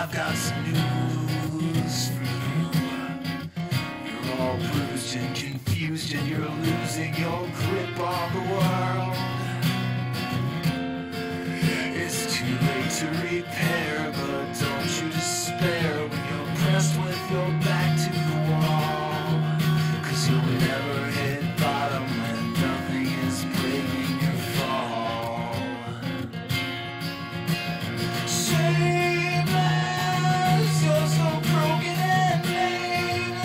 I've got some news for you. You're all bruised and confused and you're losing your grip on the world. It's too late to repair, but don't you despair when you're pressed with your back to the wall. 'Cause you'll never hit bottom when nothing is breaking your fall. Shameless, you're so broken and nameless.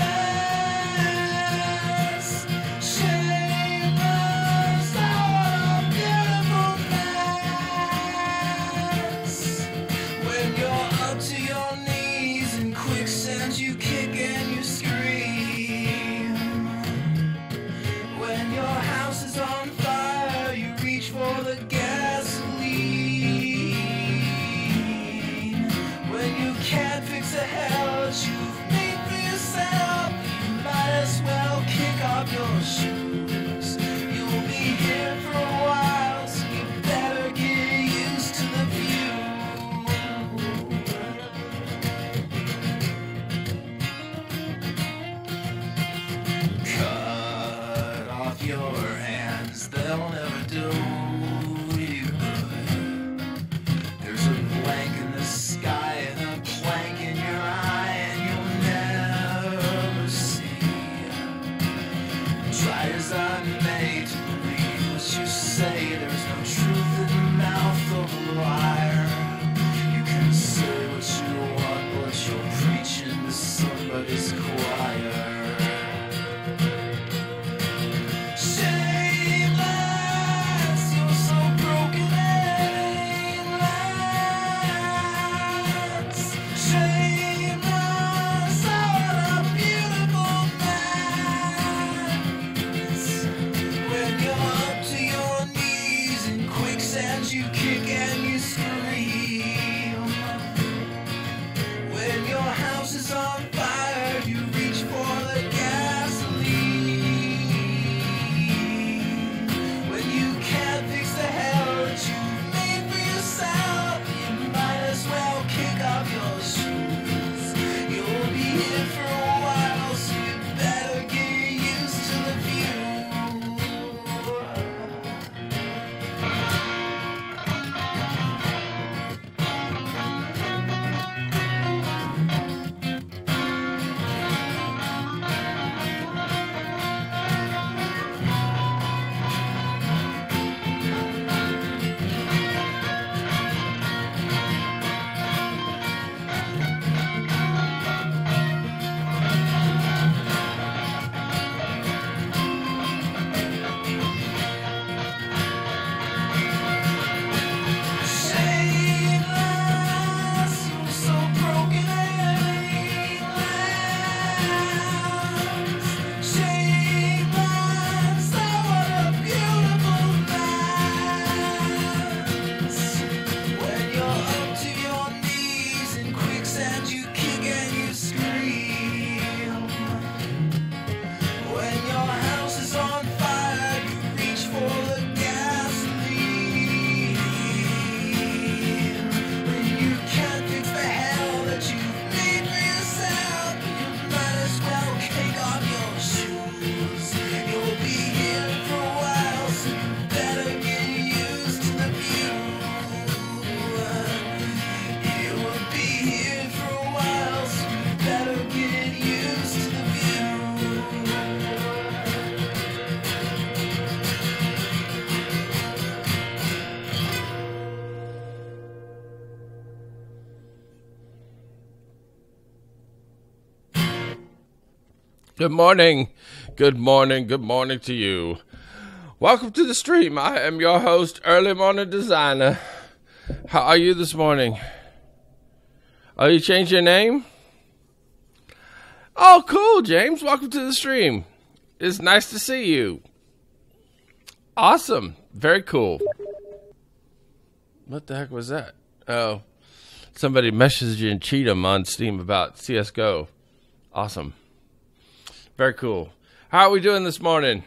Shameless, oh, what a beautiful mess. When you're up to your knees in quicksand, you kick and you scream. When your house is on fire, you reach for the gasoline. When you can't fix a hell that you've made for yourself, you might as well kick off your shoes. You'll be here for a while, so you better get used to the view. Cut off your hands, they'll never do you good. There's a blank in the sky and a plank in your eye, and you'll never see. Try as I may to believe what you say, there's no truth in the mouth of a liar. You can say what you want, but you're preaching to somebody's choir. Shameless, you're so broken and aimless. Shameless, oh, what a beautiful mess. When you're up to your knees in quicksand, you kick and you scream. When your house is on fire, you reach for the gasoline. When you can't fix the hell that you've made for yourself, you might as well kick off your shoes. You'll be here for a while, so you better get used to the view. Shameless, you're so broken and aimless. Shameless, oh, what a beautiful mess. When you're up to your knees in quicksand, you kick and you scream. When your house is on fire, you reach for the gasoline. When you can't fix the hell that you've made for yourself, you might as well kick off your shoes. You'll be here for a while, so you better get used to the view. You will be here for a while, so you better get used to the view. Good morning. Good morning. Good morning to you. Welcome to the stream. I am your host, Early Morning Designer. How are you this morning? Oh, you changed your name? Oh, cool, James. Welcome to the stream. It's nice to see you. Awesome. Very cool. What the heck was that? Oh, somebody messaging Cheatham on Steam about CSGO. Awesome. Very cool. How are we doing this morning?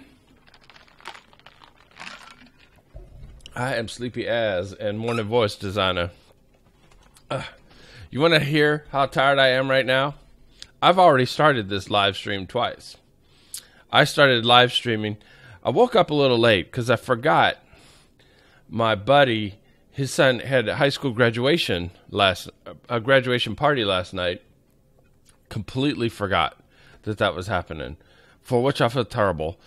I am sleepy as and morning voice designer. You want to hear how tired I am right now? I've already started this live stream twice. I started live streaming. I woke up a little late because I forgot my buddy, his son had a high school graduation party last night. Completely forgot that was happening, for which I feel terrible.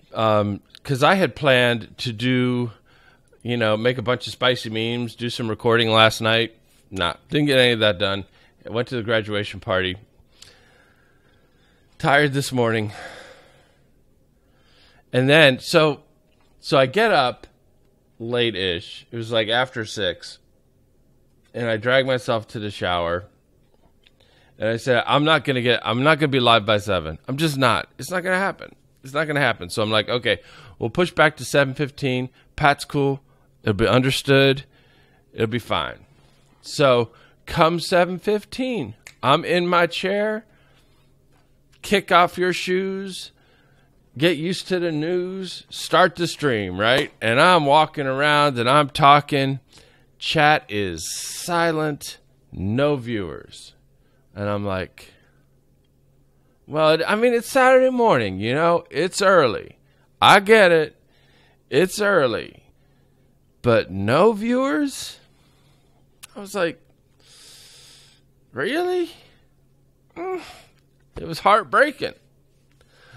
Because I had planned to do, make a bunch of spicy memes, do some recording last night. Didn't get any of that done. I went to the graduation party. Tired this morning. And then, so I get up late-ish. It was like after 6. And I drag myself to the shower. And I said, I'm not going to be live by 7. I'm just not. It's not going to happen. It's not going to happen. So I'm like, okay, we'll push back to 7:15. Pat's cool. It'll be understood. It'll be fine. So come 7:15, I'm in my chair. Kick off your shoes. Get used to the news. Start the stream, right? And I'm walking around and I'm talking. Chat is silent. No viewers. And I'm like, well, I mean, it's Saturday morning, It's early. I get it. It's early. But no viewers? I was like, really? It was heartbreaking.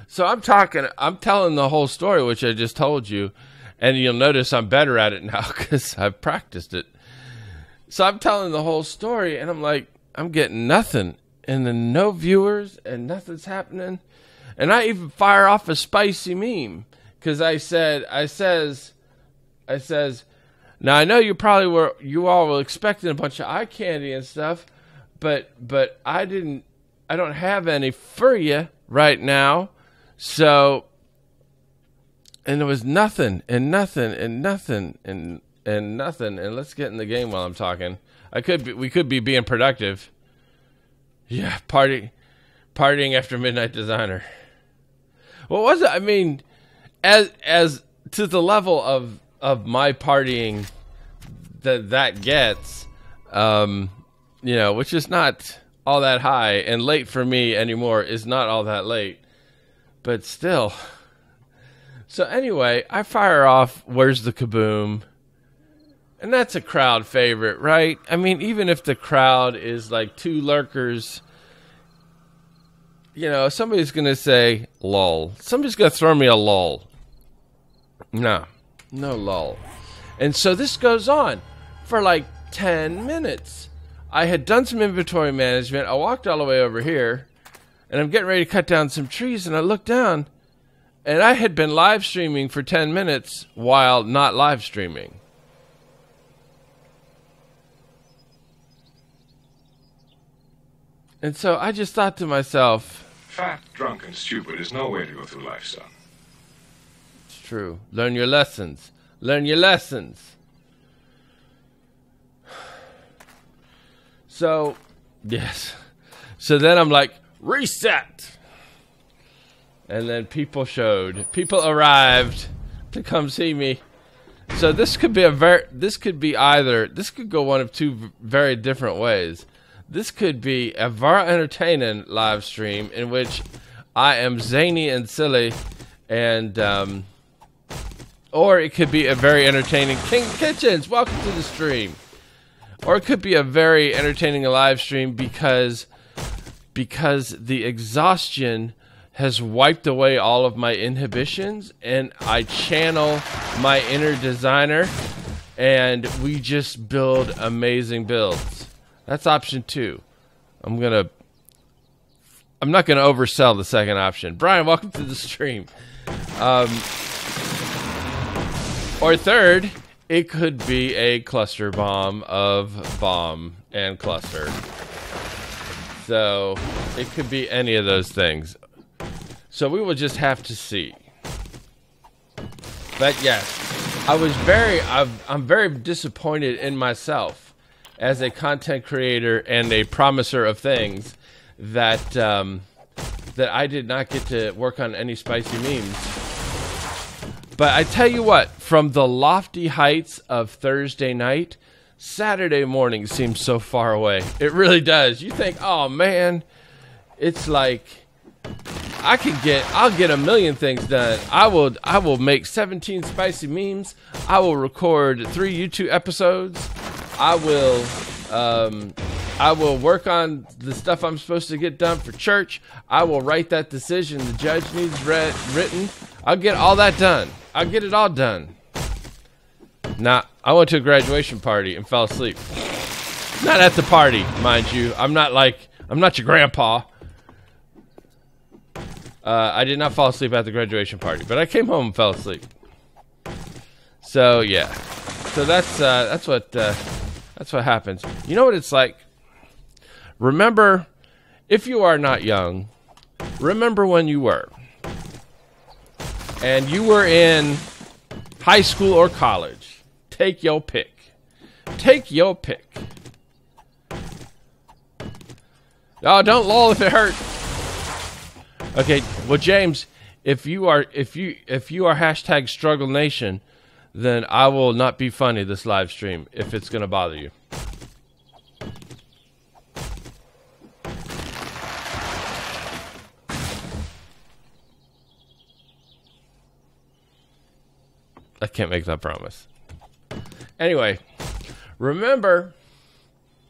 So I'm telling the whole story, which I just told you. And you'll notice I'm better at it now because I've practiced it. So I'm telling the whole story, and I'm like, I'm getting nothing. And then no viewers, and nothing's happening. And I even fire off a spicy meme. Because I says, now I know you all were expecting a bunch of eye candy and stuff, but I don't have any for you right now. So, and there was nothing and nothing and nothing and nothing. And let's get in the game while I'm talking. We could be being productive. Yeah, partying after MidnightDesigner. What was it? I mean, as to the level of my partying that gets, which is not all that high, and late for me anymore is not all that late, but still. So anyway, I fire off Where's the Kaboom? And that's a crowd favorite, right? I mean, even if the crowd is like 2 lurkers, somebody's going to say, lol. Somebody's going to throw me a lol. No lol. And so this goes on for like 10 minutes. I had done some inventory management. I walked all the way over here, and I'm getting ready to cut down some trees, and I look down, and I had been live streaming for 10 minutes while not live streaming. And so I just thought to myself, fat, drunk, and stupid is no way to go through life, son. It's true. Learn your lessons. Learn your lessons. So, yes. So then I'm like, reset. And then people arrived to come see me. So this could go one of 2 very different ways. This could be a very entertaining live stream in which I am zany and silly, and or it could be a very entertaining King Kitchens, welcome to the stream. Or it could be a very entertaining live stream because the exhaustion has wiped away all of my inhibitions, and I channel my inner designer, and we just build amazing builds. That's option 2. I'm not gonna oversell the second option. Brian, welcome to the stream. Or third, it could be a cluster bomb of bomb and cluster. So it could be any of those things. So we will just have to see. But yes, I'm very disappointed in myself as a content creator and a promiser of things that I did not get to work on any spicy memes. But I tell you what, from the lofty heights of Thursday night, Saturday morning seems so far away. It really does. You think, oh man, it's like I'll get a million things done. I will make 17 spicy memes. I will record 3 YouTube episodes. I will work on the stuff I'm supposed to get done for church. I will write that decision the judge needs written. I'll get all that done. I'll get it all done. Nah, I went to a graduation party and fell asleep. Not at the party, mind you. I'm not your grandpa. I did not fall asleep at the graduation party, but I came home and fell asleep. So yeah, so that's what happens. You know what it's like? Remember, if you are not young, remember when you were, and you were in high school or college. Take your pick. Take your pick. Oh, don't lull if it hurts. Okay, well, James, if you are hashtag Struggle Nation, then I will not be funny this live stream if it's gonna bother you. I can't make that promise. Anyway, remember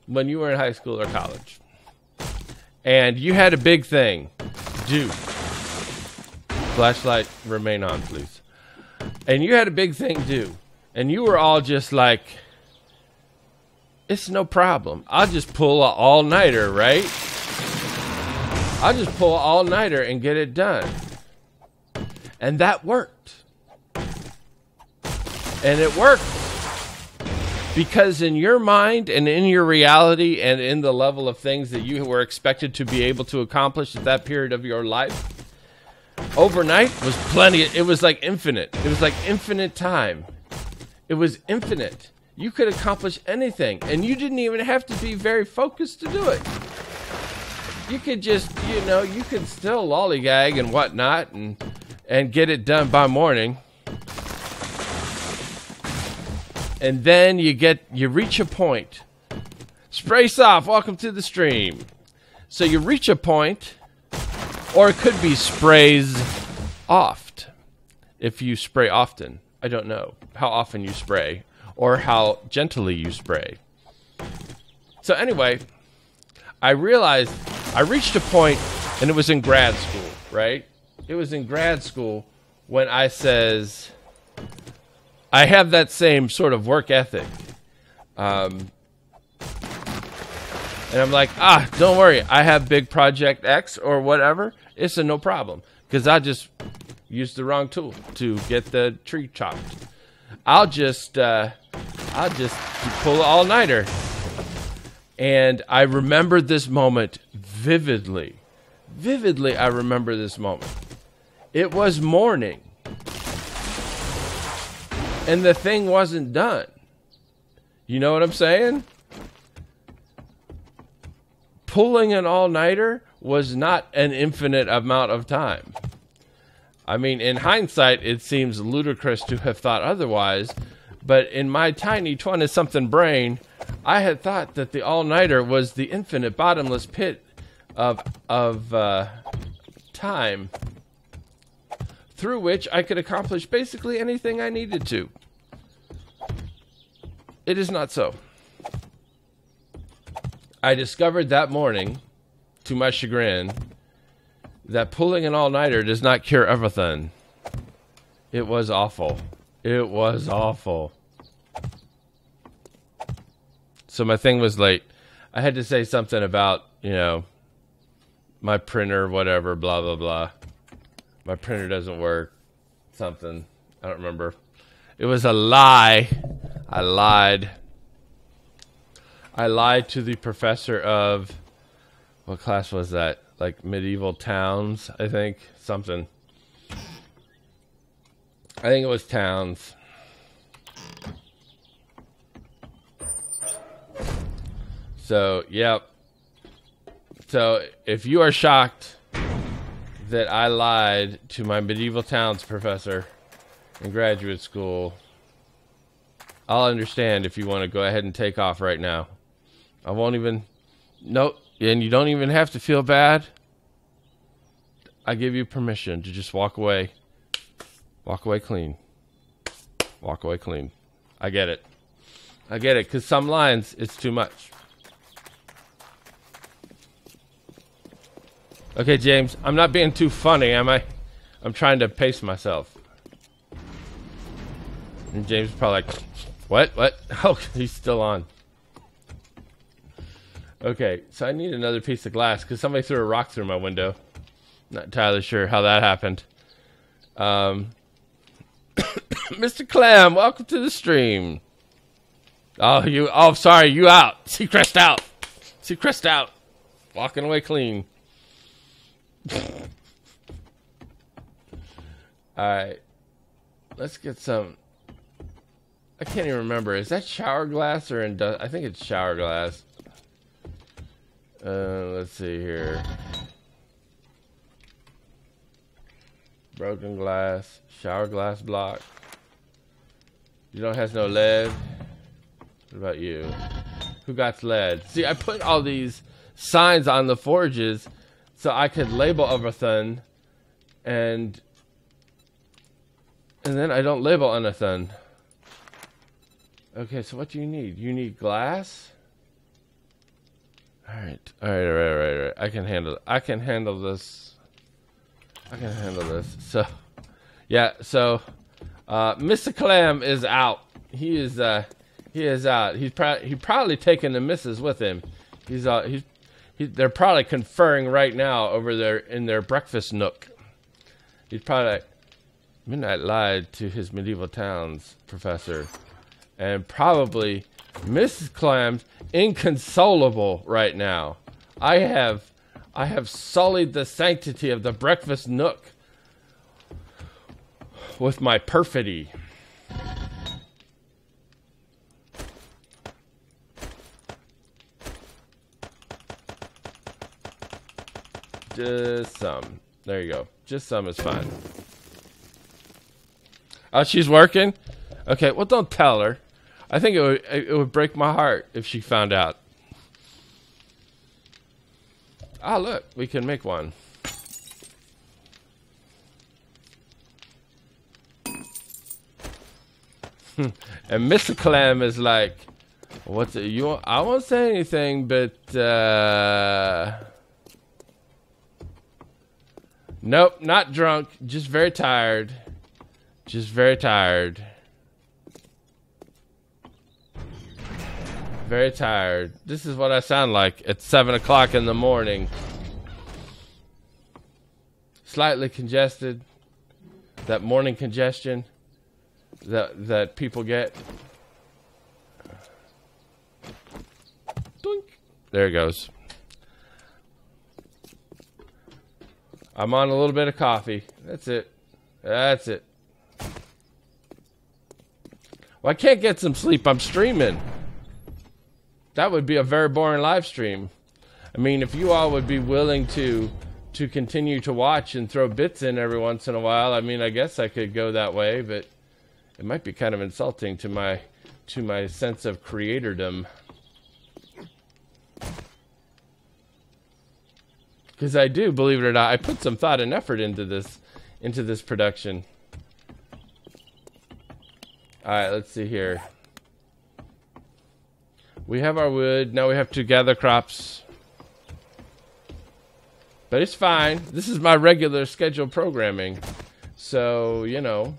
when you were in high school or college and you had a big thing due. Flashlight remain on, please. And you had a big thing due, and you were all just like, it's no problem. I'll just pull an all-nighter, right? I'll just pull an all-nighter and get it done. And that worked. And it worked. Because in your mind and in your reality and in the level of things that you were expected to be able to accomplish at that period of your life, overnight was plenty. It was like infinite. It was like infinite time. It was infinite. You could accomplish anything, and you didn't even have to be very focused to do it. You could just, you could still lollygag and whatnot and get it done by morning. And then you reach a point. Spray soft, welcome to the stream. So you reach a point, or it could be sprays oft. If you spray often, I don't know how often you spray or how gently you spray. So anyway, I realized I reached a point, and it was in grad school, right? It was in grad school when I says, I have that same sort of work ethic. And I'm like, don't worry. I have big project X or whatever. It's a no problem. Because I just used the wrong tool to get the tree chopped. I'll just pull an all-nighter. And I remember this moment vividly. Vividly, I remember this moment. It was morning. And the thing wasn't done. You know what I'm saying? Pulling an all-nighter was not an infinite amount of time. I mean, in hindsight, it seems ludicrous to have thought otherwise. But in my tiny 20-something brain, I had thought that the all-nighter was the infinite bottomless pit of time through which I could accomplish basically anything I needed to. It is not so. I discovered that morning, to my chagrin, that pulling an all-nighter does not cure everything. It was awful. It was awful. So my thing was late. I had to say something about, my printer, whatever, blah, blah, blah. My printer doesn't work. Something. I don't remember. It was a lie. I lied. I lied to the professor of... What class was that? Like medieval towns, I think. Something. I think it was towns. So, yep. So, if you are shocked that I lied to my medieval towns professor in graduate school, I'll understand if you want to go ahead and take off right now. I won't even... Nope. And you don't even have to feel bad. I give you permission to just walk away. Walk away clean. Walk away clean. I get it. I get it, because some lines, it's too much. Okay, James, I'm not being too funny, am I? I'm trying to pace myself. And James is probably like, what? Oh, he's still on. Okay, so I need another piece of glass, because somebody threw a rock through my window. Not entirely sure how that happened. Mr. Clam, welcome to the stream. Oh, sorry, you out. Seacrest out. Seacrest out. Walking away clean. Alright. Let's get some... I can't even remember. Is that shower glass or I think it's shower glass. Let's see here. Broken glass. Shower glass block. You don't have no lead. What about you? Who got lead? See, I put all these signs on the forges so I could label everything, and then I don't label anything. Okay, so what do you need? You need glass? All right. I can handle this. So, yeah. So, Mr. Clam is out. He is out. He probably taking the missus with him. They're probably conferring right now over there in their breakfast nook. He's probably like, Midnight lied to his medieval towns professor, and probably Mrs. Clam's inconsolable right now. I have sullied the sanctity of the breakfast nook with my perfidy. Just some. There you go. Just some is fine. Oh, she's working? Okay, well, don't tell her. I think it would break my heart if she found out. Ah, look, we can make one. And Mr. Clam is like, what's it? I won't say anything, but nope, not drunk, just very tired. Just very tired. Very tired. This is what I sound like at 7 o'clock in the morning. Slightly congested. That morning congestion that people get. Doink. There it goes. I'm on a little bit of coffee. That's it. That's it. Well, I can't get some sleep. I'm streaming. That would be a very boring live stream. I mean, if you all would be willing to continue to watch and throw bits in every once in a while, I mean, I guess I could go that way, but it might be kind of insulting to my sense of creatordom. Because I do, believe it or not, I put some thought and effort into this production. Alright, let's see here. We have our wood. Now we have to gather crops. But it's fine. This is my regular scheduled programming. So, you know.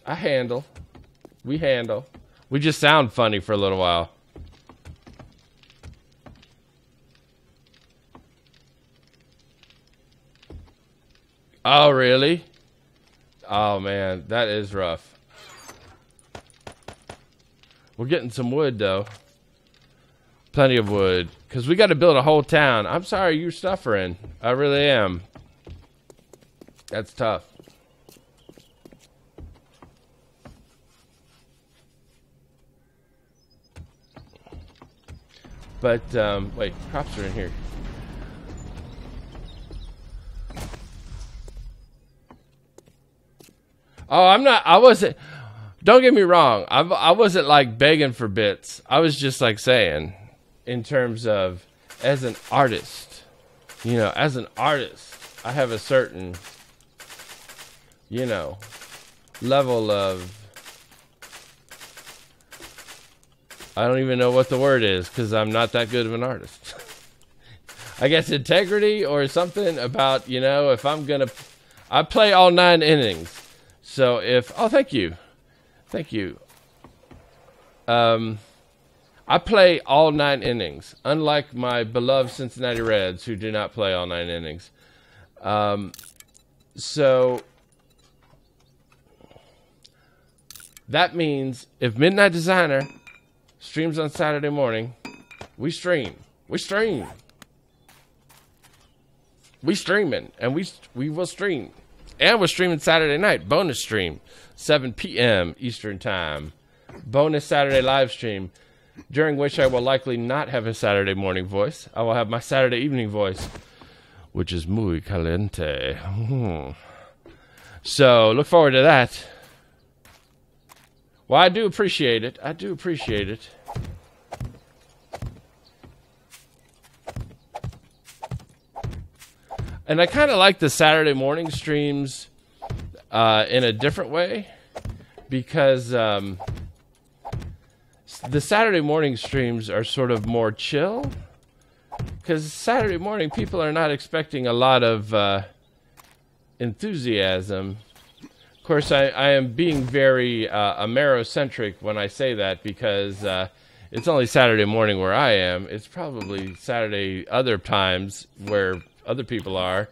I handle. We handle. We just sound funny for a little while. Oh, really? Oh, man. That is rough. We're getting some wood, though. Plenty of wood. Because we got to build a whole town. I'm sorry you're suffering. I really am. That's tough. But, wait. Crops are in here. Oh, I wasn't... Don't get me wrong. I wasn't like begging for bits. I was just like saying, in terms of as an artist, you know, as an artist, I have a certain, you know, level of, I don't even know what the word is because I'm not that good of an artist. I guess integrity or something about, you know, if I'm going to, I play all 9 innings. So if, oh, thank you. Thank you. I play all 9 innings, unlike my beloved Cincinnati Reds, who do not play all 9 innings. So that means if Midnight Designer streams on Saturday morning, we stream. We stream. We streaming, and we will stream. And we're streaming Saturday night, bonus stream, 7 p.m. Eastern Time. Bonus Saturday live stream, during which I will likely not have a Saturday morning voice. I will have my Saturday evening voice, which is muy caliente. So, look forward to that. Well, I do appreciate it. I do appreciate it. And I kind of like the Saturday morning streams in a different way, because the Saturday morning streams are sort of more chill. Because Saturday morning, people are not expecting a lot of enthusiasm. Of course, I am being very Amerocentric when I say that, because it's only Saturday morning where I am. It's probably Saturday other times where other people are,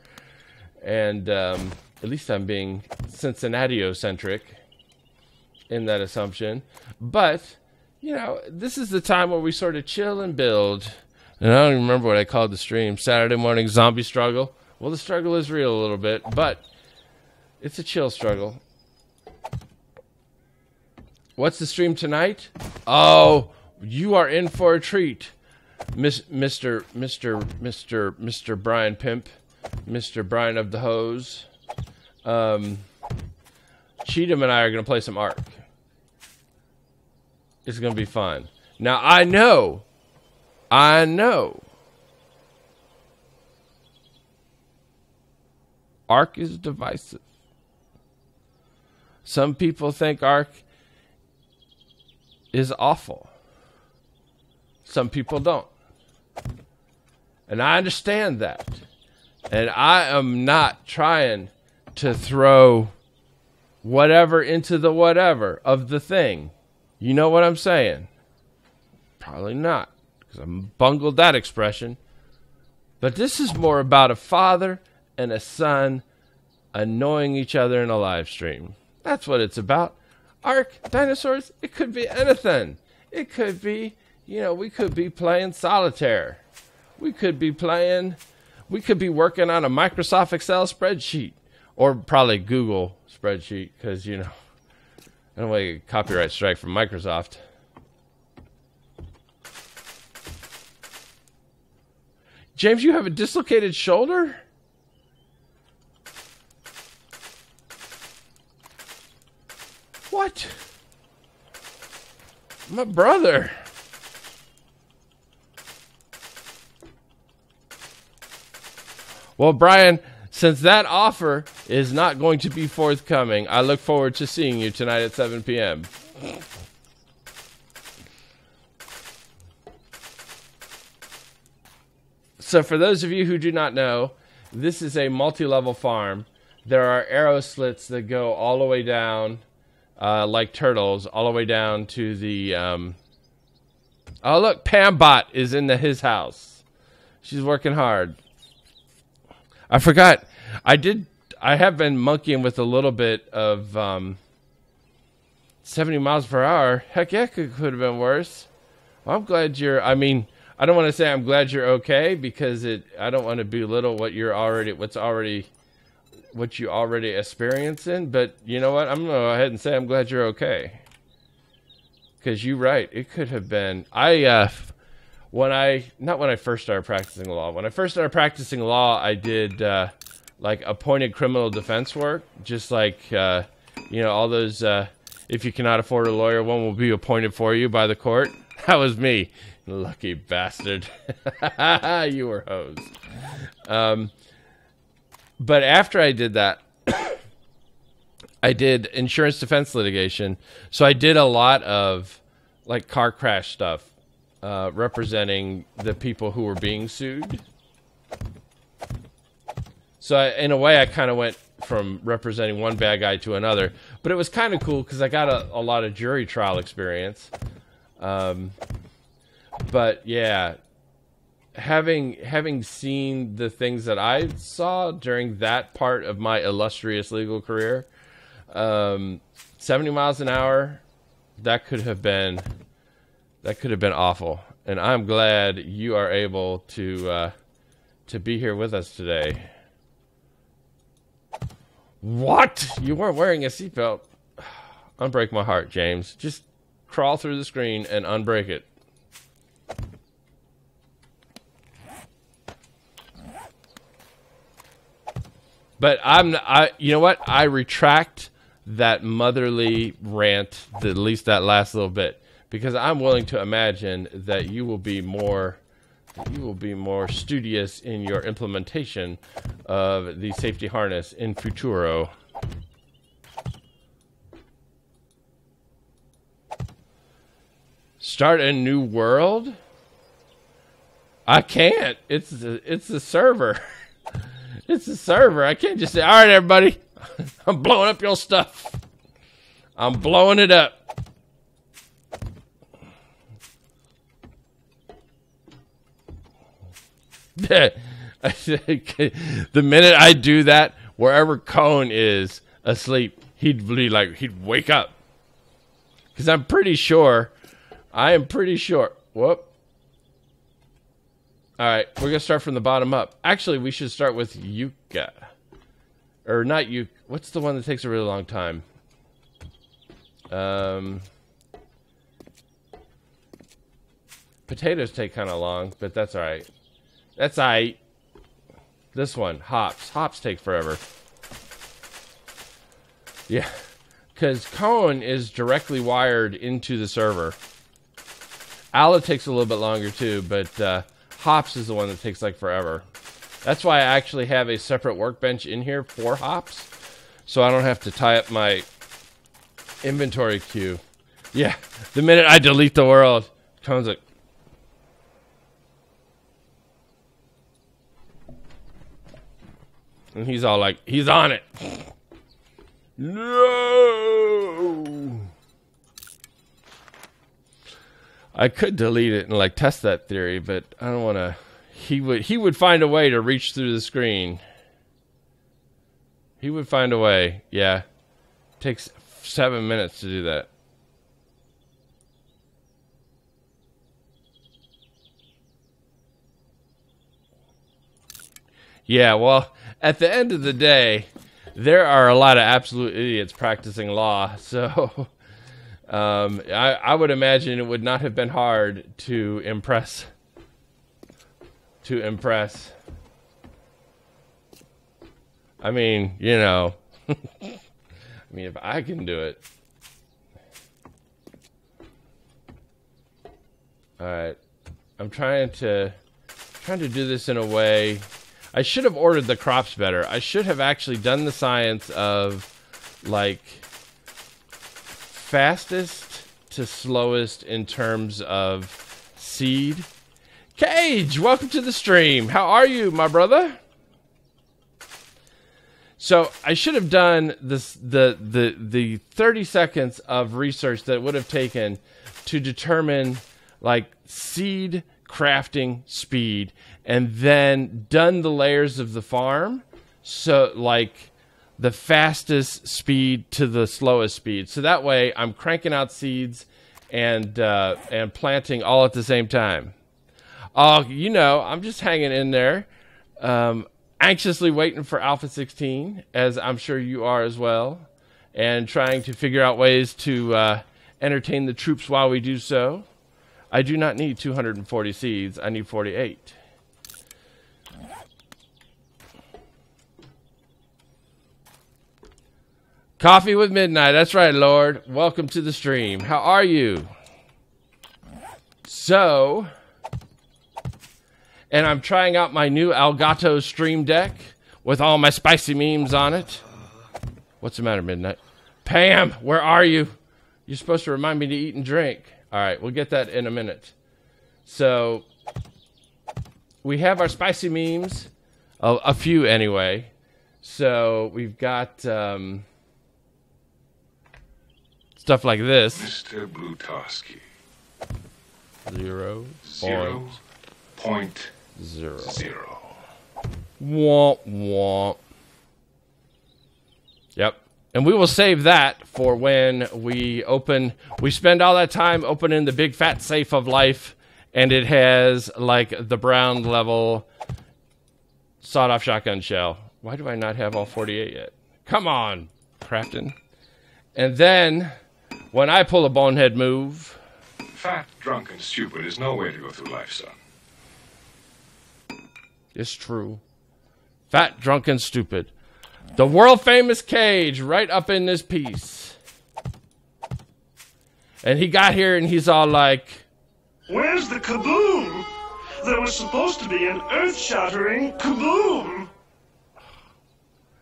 and at least I'm being Cincinnati-ocentric in that assumption. But, you know, this is the time where we sort of chill and build. And I don't even remember what I called the stream. Saturday morning zombie struggle. Well, the struggle is real a little bit, but it's a chill struggle. What's the stream tonight? Oh, you are in for a treat. Mr. Brian Pimp, Mr. Brian of the Hose. Cheatham and I are going to play some Ark. It's going to be fun. Now, I know. Ark is divisive. Some people think Ark is awful. Some people don't. And I understand that. And I am not trying to throw whatever into the whatever of the thing. You know what I'm saying? Probably not, because I bungled that expression. But this is more about a father and a son annoying each other in a live stream. That's what it's about. Ark, dinosaurs, it could be anything. It could be, you know, we could be playing solitaire. We could be working on a Microsoft Excel spreadsheet, or probably Google spreadsheet, because, you know, I don't want to get a copyright strike from Microsoft. James, you have a dislocated shoulder? What? My brother. Well, Brian, since that offer is not going to be forthcoming, I look forward to seeing you tonight at 7 p.m. So for those of you who do not know, this is a multi-level farm. There are arrow slits that go all the way down, like turtles, all the way down to the... Oh, look, Pambot is in his house. She's working hard. I forgot. I have been monkeying with a little bit of 70 miles per hour. Heck yeah, it could have been worse. Well, I'm glad you're... I mean, I don't want to say I'm glad you're okay, because I don't want to belittle what you already experiencing. But you know what? I'm gonna go ahead and say I'm glad you're okay. Because you're right. It could have been. Not when I first started practicing law. When I first started practicing law, I did like appointed criminal defense work, just like you know, all those If you cannot afford a lawyer, one will be appointed for you by the court. That was me. Lucky bastard. You were hosed. But after I did that, I did insurance defense litigation. So I did a lot of like car crash stuff, representing the people who were being sued. So in a way, I kind of went from representing one bad guy to another. But it was kind of cool because I got a lot of jury trial experience. But yeah, having seen the things that I saw during that part of my illustrious legal career, 70 miles an hour, that could have been awful. And I'm glad you are able to be here with us today. What? You weren't wearing a seatbelt? Unbreak my heart, James. Just crawl through the screen and unbreak it. But you know what? I retract that motherly rant, at least that last little bit, because I'm willing to imagine that you will be more studious in your implementation of the safety harness in futuro. Start a new world? I can't. It's the server. It's the server. I can't just say, all right, everybody, I'm blowing up your stuff. I'm blowing it up. The minute I do that, wherever Cone is asleep, he'd wake up. Because I am pretty sure. Whoop. All right, we're going to start from the bottom up. Actually, we should start with Yucca. Or not Yucca. What's the one that takes a really long time? Potatoes take kind of long, but that's all right. That's all right. This one, hops. Hops take forever. Yeah, because Cone is directly wired into the server. Ala takes a little bit longer too, but hops is the one that takes like forever. That's why I actually have a separate workbench in here for hops, so I don't have to tie up my inventory queue. Yeah, the minute I delete the world, Cone's like, and he's all like, he's on it. No. I could delete it and like test that theory, but I don't want to. He would find a way to reach through the screen. He would find a way. Yeah. Takes 7 minutes to do that. Yeah, well, at the end of the day, there are a lot of absolute idiots practicing law, so I would imagine it would not have been hard to impress. I mean, you know, I mean, if I can do it. All right, I'm trying to do this in a way. I should have ordered the crops better. I should have actually done the science of like fastest to slowest in terms of seed. Cage, welcome to the stream. How are you, my brother? So I should have done this the 30 seconds of research that it would have taken to determine like seed crafting speed, and then done the layers of the farm, so like the fastest speed to the slowest speed. So that way I'm cranking out seeds and planting all at the same time. Oh, you know, I'm just hanging in there, anxiously waiting for Alpha 16, as I'm sure you are as well, and trying to figure out ways to entertain the troops while we do so. I do not need 240 seeds. I need 48. Coffee with Midnight. That's right, Lord. Welcome to the stream. How are you? So, and I'm trying out my new Elgato Stream Deck with all my spicy memes on it. What's the matter, Midnight? Pam, where are you? You're supposed to remind me to eat and drink. All right, we'll get that in a minute. So, we have our spicy memes, a few anyway. So, we've got stuff like this. Mr. Blutowski. 0.0. 0.0. Womp womp. Yep. And we will save that for when we spend all that time opening the big fat safe of life, and it has like the brown level sawed-off shotgun shell. Why do I not have all 48 yet? Come on, Crafton. And then, when I pull a bonehead move... Fat, drunk, and stupid is no way to go through life, son. It's true. Fat, drunk, and stupid. The world-famous Cage right up in this piece. And he got here and he's all like... Where's the kaboom? There was supposed to be an earth-shattering kaboom.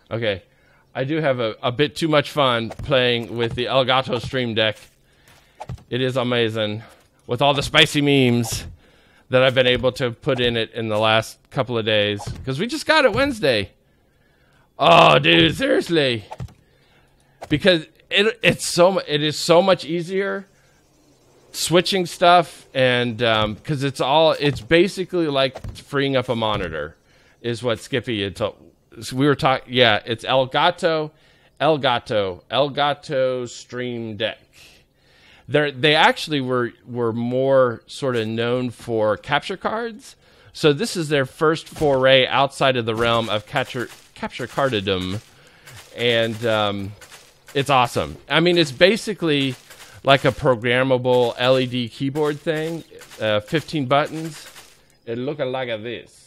Okay, I do have a bit too much fun playing with the Elgato Stream Deck. It is amazing. With all the spicy memes that I've been able to put in it in the last couple of days. Because we just got it Wednesday. Oh, dude, seriously. Because it is so much easier switching stuff, and because it's basically like freeing up a monitor, is what Skippy had told. We were talking. Yeah, it's Elgato Stream Deck. They actually were more sort of known for capture cards. So this is their first foray outside of the realm of capture cardedom, and it's awesome. I mean, it's basically like a programmable LED keyboard thing, 15 buttons. It looks like this.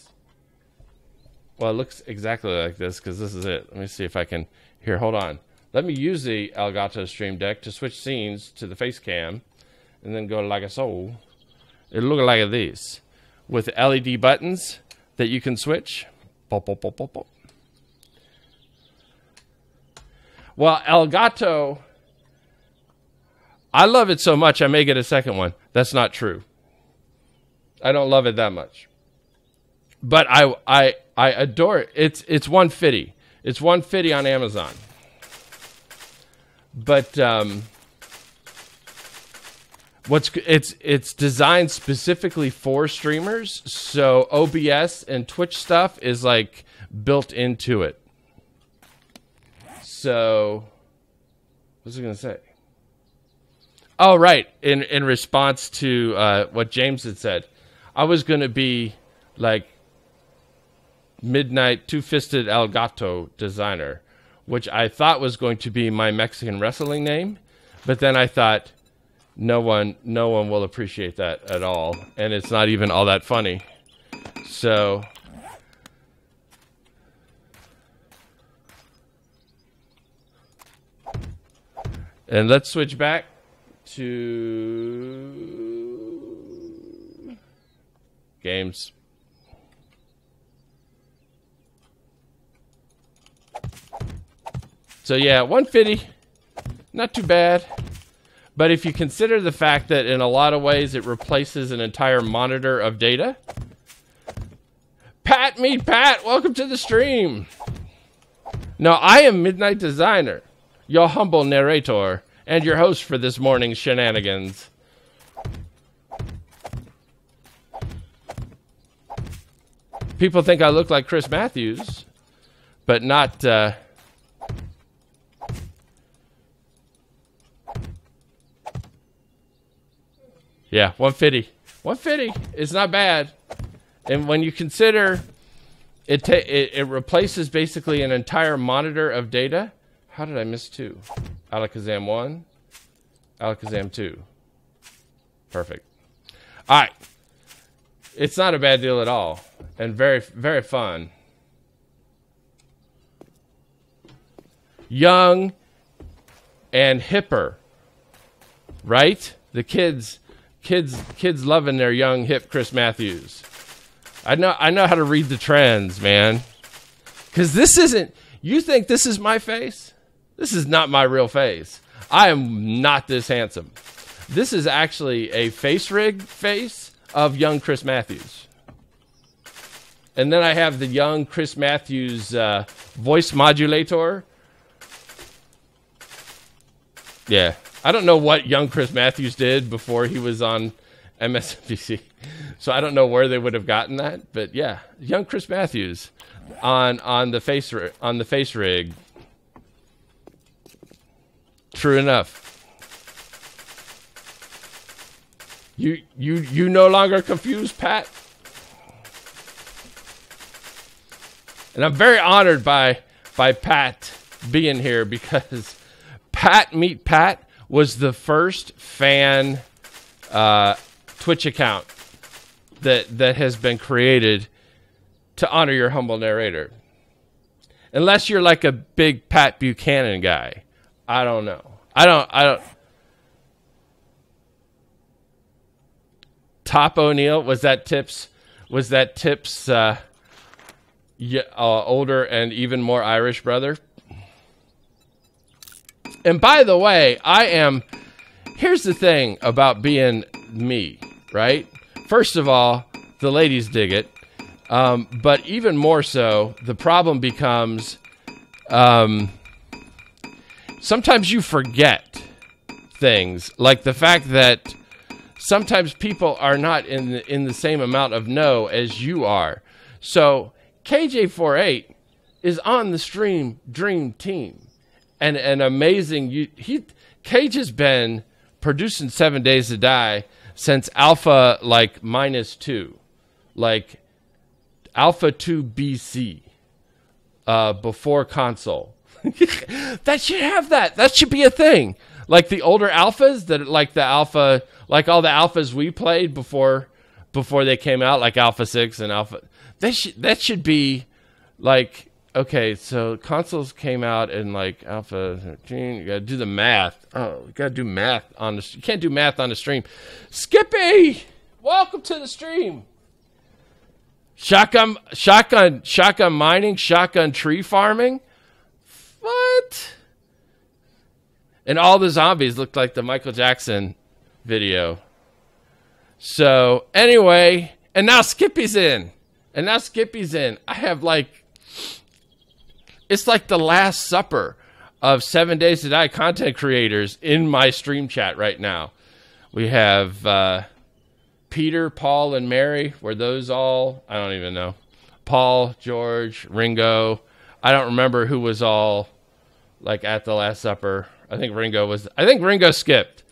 Well, it looks exactly like this because this is it. Let me see if I can. Here, hold on. Let me use the Elgato Stream Deck to switch scenes to the face cam, and then go like so. It looks like this, with LED buttons that you can switch. Pop, pop, pop, pop, pop. Well, Elgato, I love it so much I may get a second one. That's not true. I don't love it that much. But I adore it. It's $150. It's $150 on Amazon. But it's designed specifically for streamers, so OBS and Twitch stuff is like built into it. So, what was I going to say? Oh, right. In response to what James had said, I was going to be like Midnight Two-Fisted Elgato Designer, which I thought was going to be my Mexican wrestling name, but then I thought no one will appreciate that at all, and it's not even all that funny. So, and let's switch back to games. So yeah, 150, not too bad. But if you consider the fact that in a lot of ways it replaces an entire monitor of data. Pat, welcome to the stream. No, I am MidnightDesigner, your humble narrator, and your host for this morning's shenanigans. People think I look like Chris Matthews, but not... Yeah, 150. 150 is not bad. And when you consider it replaces basically an entire monitor of data. How did I miss two? Alakazam 1, Alakazam 2. Perfect. All right. It's not a bad deal at all. And very, very fun. Young, and hipper, right? The kids loving their young hip Chris Matthews. I know how to read the trends, man. Because this isn't. You think this is my face? This is not my real face. I am not this handsome. This is actually a face rig face of young Chris Matthews. And then I have the young Chris Matthews voice modulator. Yeah. I don't know what young Chris Matthews did before he was on MSNBC. So I don't know where they would have gotten that. But yeah, young Chris Matthews on the face rig. True enough. You no longer confused, Pat? And I'm very honored by Pat being here because Pat Meet Pat was the first fan Twitch account that has been created to honor your humble narrator. Unless you're like a big Pat Buchanan guy. I don't know. I don't. Top O'Neill, was that Tips older and even more Irish brother? And by the way, here's the thing about being me, right? First of all, the ladies dig it. But even more so, the problem becomes sometimes you forget things, like the fact that sometimes people are not in the same amount of know as you are. So KJ48 is on the stream dream team, and an amazing. Cage has been producing 7 Days to Die since Alpha like -2, like Alpha 2 BC, before console. That should have that. That should be a thing. Like the older alphas like all the alphas we played before they came out, like Alpha 6 and Alpha. That should be like, okay, so consoles came out in like Alpha 13. You gotta do the math. Oh, you gotta do math you can't do math on the stream. Skippy, welcome to the stream. Shotgun mining, shotgun tree farming. What? And all the zombies looked like the Michael Jackson video. So anyway, and now Skippy's in. I have it's like the Last Supper of 7 Days to Die content creators in my stream chat right now. We have Peter, Paul, and Mary. Were those all? I don't even know. Paul, George, Ringo. I don't remember who was all like at the Last Supper. I think Ringo skipped.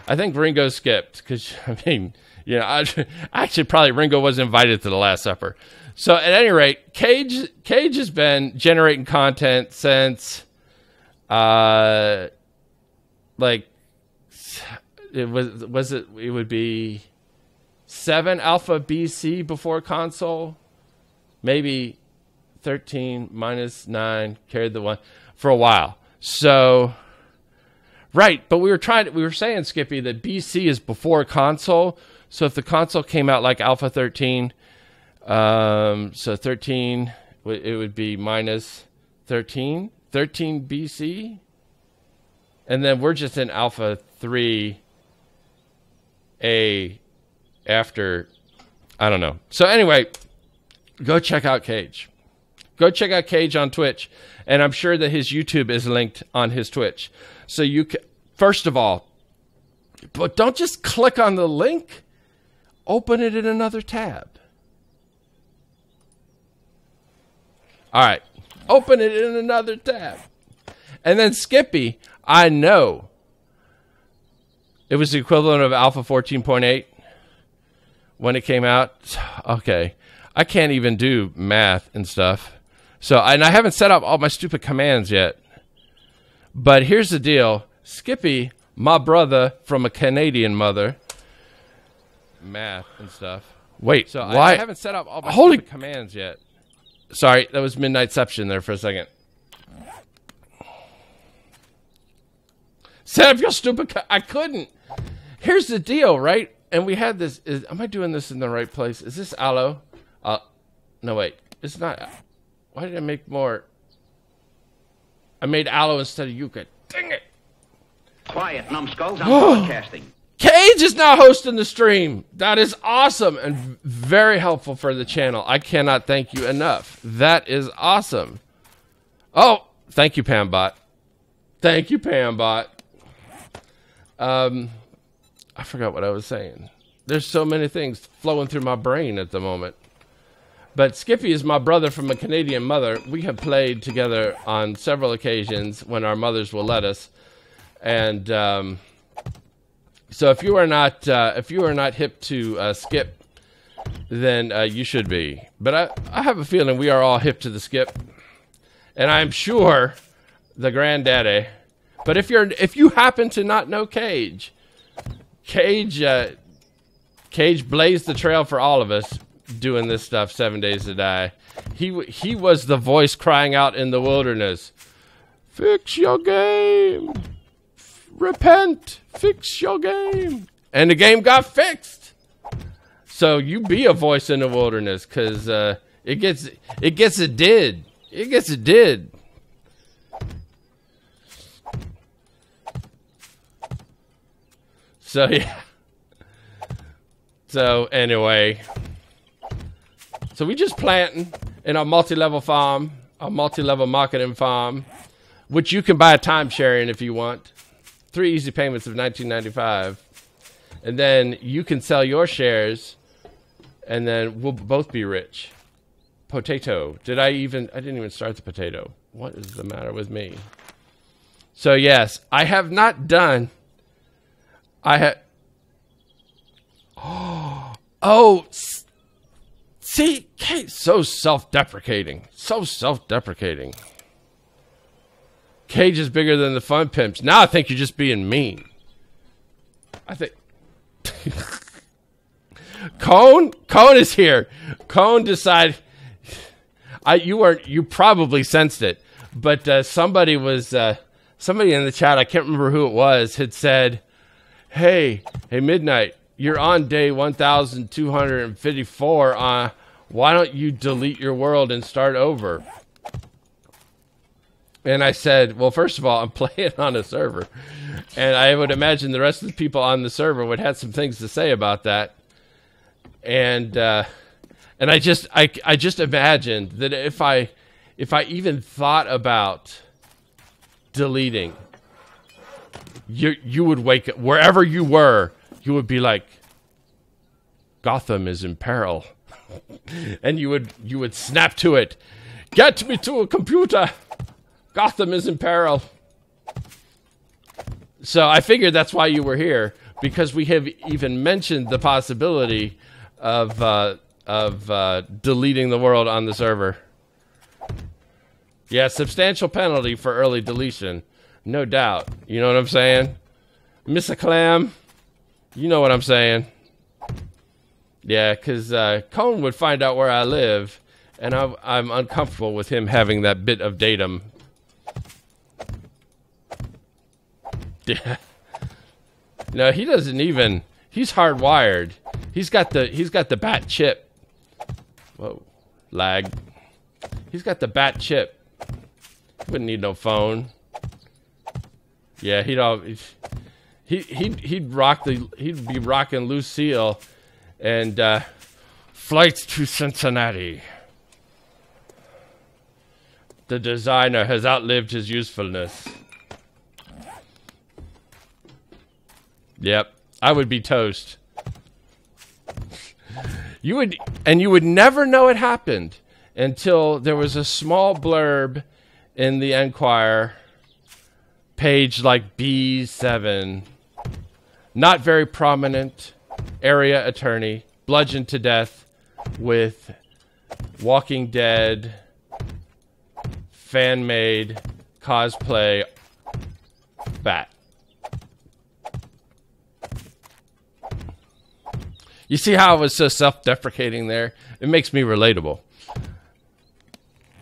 Because, I mean, you know, actually probably Ringo was invited to the Last Supper. So at any rate, Cage has been generating content since, it would be 7 Alpha BC before console, maybe 13 minus 9 carried the 1 for a while. So, right, but we were saying, Skippy, that BC is before console. So if the console came out like Alpha 13, so 13, it would be minus 13 BC. And then we're just in Alpha 3A after, I don't know. So anyway, go check out Cage. Go check out Cage on Twitch. And I'm sure that his YouTube is linked on his Twitch. So you can, first of all, but don't just click on the link. Open it in another tab. All right. Open it in another tab. And then Skippy, I know it was the equivalent of Alpha 14.8 when it came out. Okay. I can't even do math and stuff. So, and I haven't set up all my stupid commands yet. But here's the deal. Skippy, my brother from a Canadian mother. Math and stuff. Wait, so why? I haven't set up all my stupid commands yet. Sorry, that was Midnightception there for a second. Set up your stupid... I couldn't. Here's the deal, right? And we had this... am I doing this in the right place? Is this aloe? No, wait. It's not... Why did I make more? I made aloe instead of yucca. Dang it. Quiet, numbskulls. I'm broadcasting. Cage is now hosting the stream. That is awesome and very helpful for the channel. I cannot thank you enough. That is awesome. Oh, thank you, Pambot. Thank you, Pambot. I forgot what I was saying. There's so many things flowing through my brain at the moment. But Skippy is my brother from a Canadian mother. We have played together on several occasions when our mothers will let us. And so if you are not hip to Skip, then you should be. But I have a feeling we are all hip to the Skip, and I'm sure the granddaddy. But if you happen to not know Cage blazed the trail for all of us doing this stuff 7 days to die. He was the voice crying out in the wilderness, "Fix your game. Repent, fix your game." And the game got fixed. So you be a voice in the wilderness, because it gets it did. It gets it did. So yeah. So anyway. So we just planting in our multi-level farm, our multi-level marketing farm, which you can buy a timeshare in if you want. 3 easy payments of $19.95, and then you can sell your shares, and then we'll both be rich. Potato. I didn't even start the potato. What is the matter with me? So yes, I have not done. Oh, see, Kate's so self-deprecating. So self-deprecating. Cage is bigger than the fun pimps. Now I think you're just being mean. I think Cone is here. Cone decided you probably sensed it, but somebody in the chat, I can't remember who it was, had said, hey Midnight, you're on day 1254. Why don't you delete your world and start over? And I said, well, first of all, I'm playing on a server, and I would imagine the rest of the people on the server would have some things to say about that. And I just imagined that if I even thought about deleting, you would wake up wherever you were. You would be like, Gotham is in peril, and you would snap to it. Get me to a computer. Gotham is in peril. So I figured that's why you were here, because we have even mentioned the possibility of deleting the world on the server. Yeah, substantial penalty for early deletion, no doubt. You know what I'm saying, Miss Clam? You know what I'm saying? Yeah, because Cone would find out where I live, and I'm uncomfortable with him having that bit of datum. Yeah. No, he doesn't even. He's hardwired. He's got the bat chip. Whoa, lag. He's got the bat chip. He wouldn't need no phone. Yeah, he'd be rocking Lucille and flights to Cincinnati. The designer has outlived his usefulness. Yep, I would be toast. You would never know it happened until there was a small blurb in the Enquirer, page like B7. Not very prominent, area attorney, bludgeoned to death with Walking Dead, fan-made, cosplay, bat. You see how I was so self-deprecating there? It makes me relatable.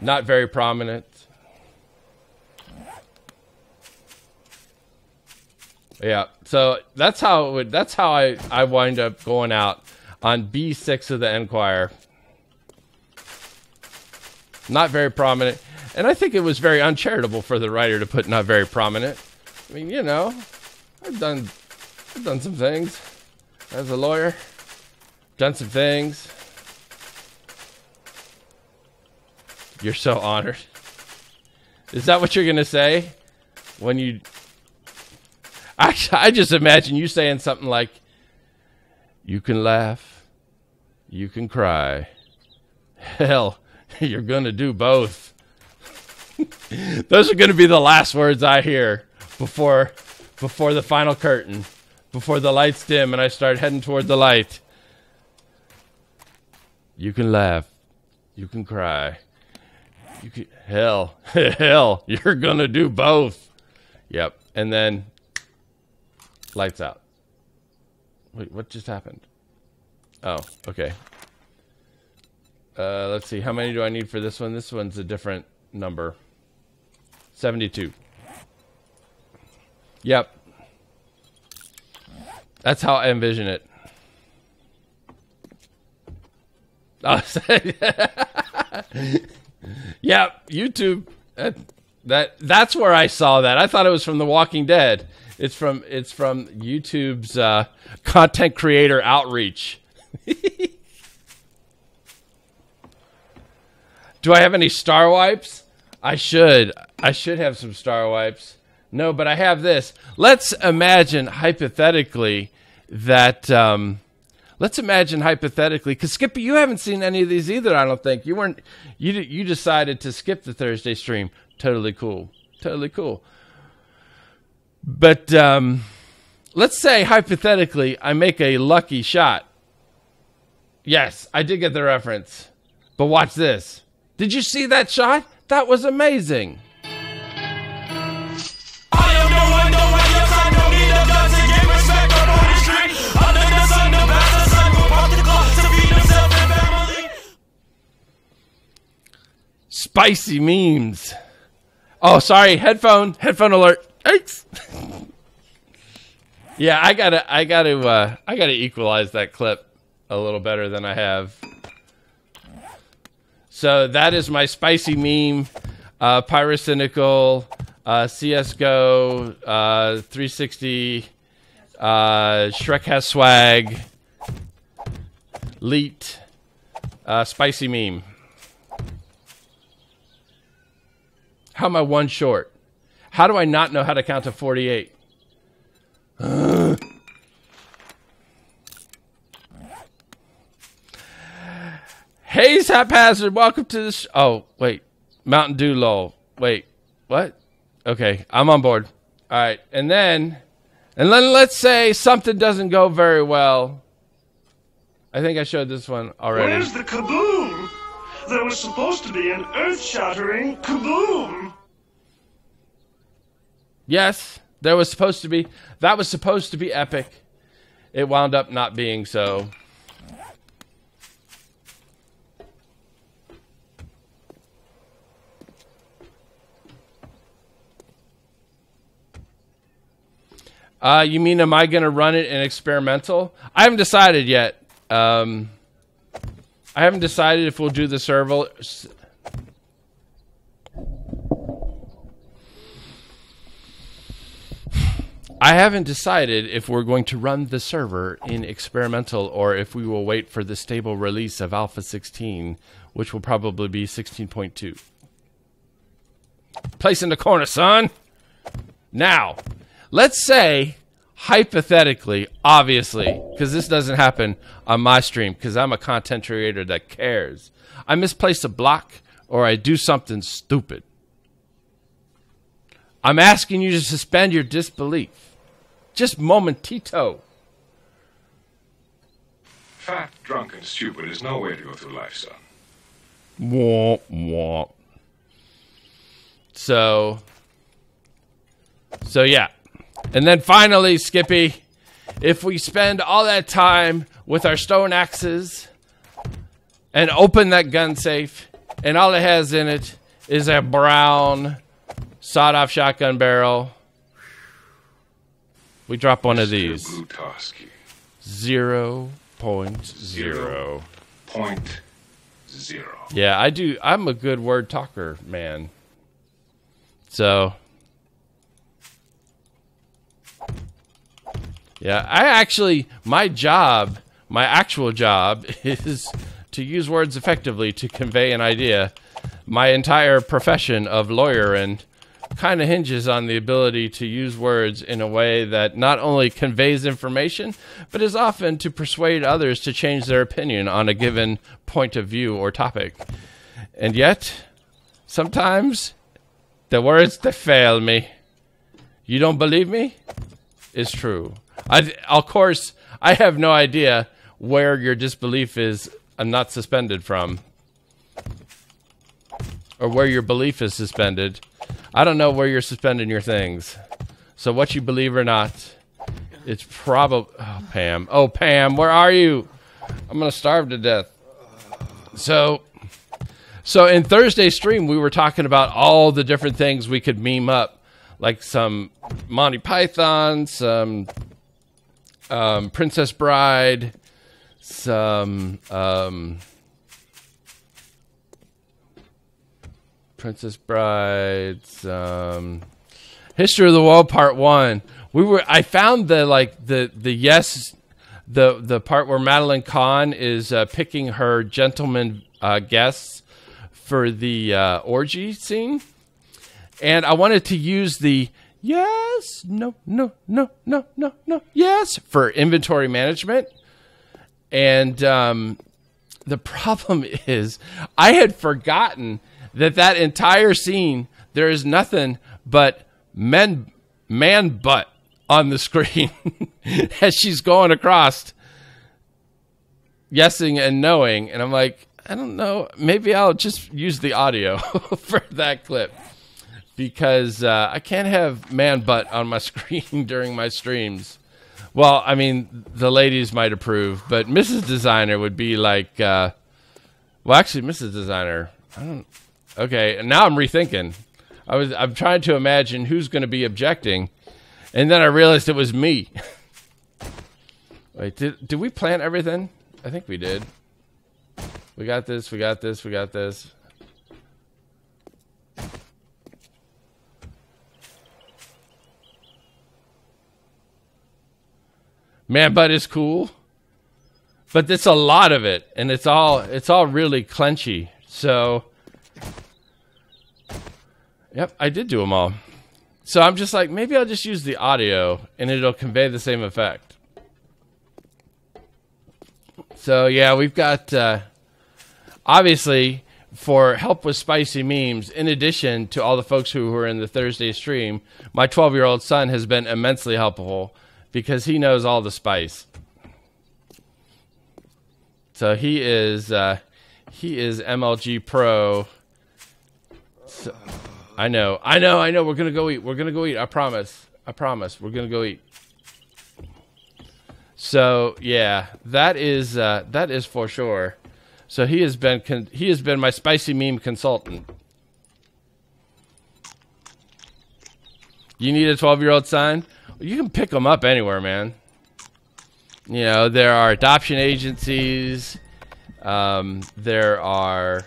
Not very prominent. Yeah, so that's how it would, that's how I wind up going out on B6 of the Enquirer. Not very prominent. And I think it was very uncharitable for the writer to put not very prominent. I mean, you know, I've done some things as a lawyer. Done some things. You're so honored. Is that what you're going to say? When you... Actually, I just imagine you saying something like, you can laugh, you can cry. Hell, you're going to do both. Those are going to be the last words I hear before the final curtain, before the lights dim and I start heading toward the light. You can laugh, you can cry. You can, hell, you're going to do both. Yep, and then lights out. Wait, what just happened? Oh, okay. Let's see. How many do I need for this one? This one's a different number. 72. Yep. That's how I envision it. Oh, yep, YouTube. That's where I saw that. I thought it was from The Walking Dead. It's from YouTube's content creator outreach. Do I have any star wipes? I should have some star wipes. No, but I have this. Let's imagine hypothetically that because Skippy, you haven't seen any of these either, I don't think. You decided to skip the Thursday stream. Totally cool. Totally cool. But let's say hypothetically I make a lucky shot. Yes, I did get the reference. But watch this. Did you see that shot? That was amazing. Spicy memes. Oh, sorry. Headphone alert. Thanks. Yeah, I gotta equalize that clip a little better than I have. So that is my spicy meme. Pyrocynical, CSGO, 360, Shrek has swag, Leet, spicy meme. How am I one short? How do I not know how to count to 48? Hayes Haphazard, welcome to this. Oh, wait. Mountain Dew lol. Wait, what? Okay, I'm on board. All right, and then let's say something doesn't go very well. I think I showed this one already. Where's the kaboom? There was supposed to be an earth-shattering kaboom. Yes, there was supposed to be. That was supposed to be epic. It wound up not being so. You mean, am I going to run it in experimental? I haven't decided yet. I haven't decided if we'll do the server. I haven't decided if we're going to run the server in experimental or if we will wait for the stable release of Alpha 16, which will probably be 16.2. Place in the corner, son. Now, let's say, hypothetically, obviously, because this doesn't happen on my stream, because I'm a content creator that cares. I misplace a block or I do something stupid. I'm asking you to suspend your disbelief. Just momentito. Fat, drunk, and stupid is no way to go through life, son. Womp, womp. So yeah. And then finally, Skippy, if we spend all that time with our stone axes and open that gun safe, and all it has in it is a brown sawed-off shotgun barrel, We drop one of Mr. these. Blutowski. 0.0. 0.0. Yeah, I do. I'm a good word talker, man. So, yeah, my actual job is to use words effectively to convey an idea. My entire profession of lawyer and kind of hinges on the ability to use words in a way that not only conveys information, but is often to persuade others to change their opinion on a given point of view or topic. And yet, sometimes, the words that fail me, you don't believe me, is true. Of course, I have no idea where your disbelief is not suspended from, or where your belief is suspended. I don't know where you're suspending your things. So what you believe or not, it's probably... Oh, Pam. Oh, Pam, where are you? I'm going to starve to death. So in Thursday's stream, we were talking about all the different things we could meme up. Like some Monty Python, some Princess Bride, some... Princess Bride, History of the World Part 1. I found the part where Madeline Kahn is picking her gentleman guests for the orgy scene. And I wanted to use the yes, no, yes for inventory management. And the problem is I had forgotten that entire scene, there is nothing but man butt on the screen as she's going across, yesing and knowing. And I'm like, I don't know. Maybe I'll just use the audio for that clip, because I can't have man butt on my screen during my streams. Well, I mean, the ladies might approve, but Mrs. Designer would be like, well, actually, Mrs. Designer, I don't. Okay, and now I'm rethinking. I'm trying to imagine who's going to be objecting, and then I realized it was me. Wait, did we plan everything? I think we did. We got this. We got this. We got this. Man, but it's cool. But it's a lot of it, and it's all really clenchy. So. Yep, I did do them all. So I'm just like, maybe I'll just use the audio and it'll convey the same effect. So yeah, we've got, obviously, for help with spicy memes, in addition to all the folks who were in the Thursday stream, my 12-year-old son has been immensely helpful because he knows all the spice. So he is MLG Pro. So, I know. We're gonna go eat. I promise. We're gonna go eat. So yeah, that is for sure. So he has been my spicy meme consultant. You need a 12-year-old son? Well, you can pick them up anywhere, man. You know, there are adoption agencies. There are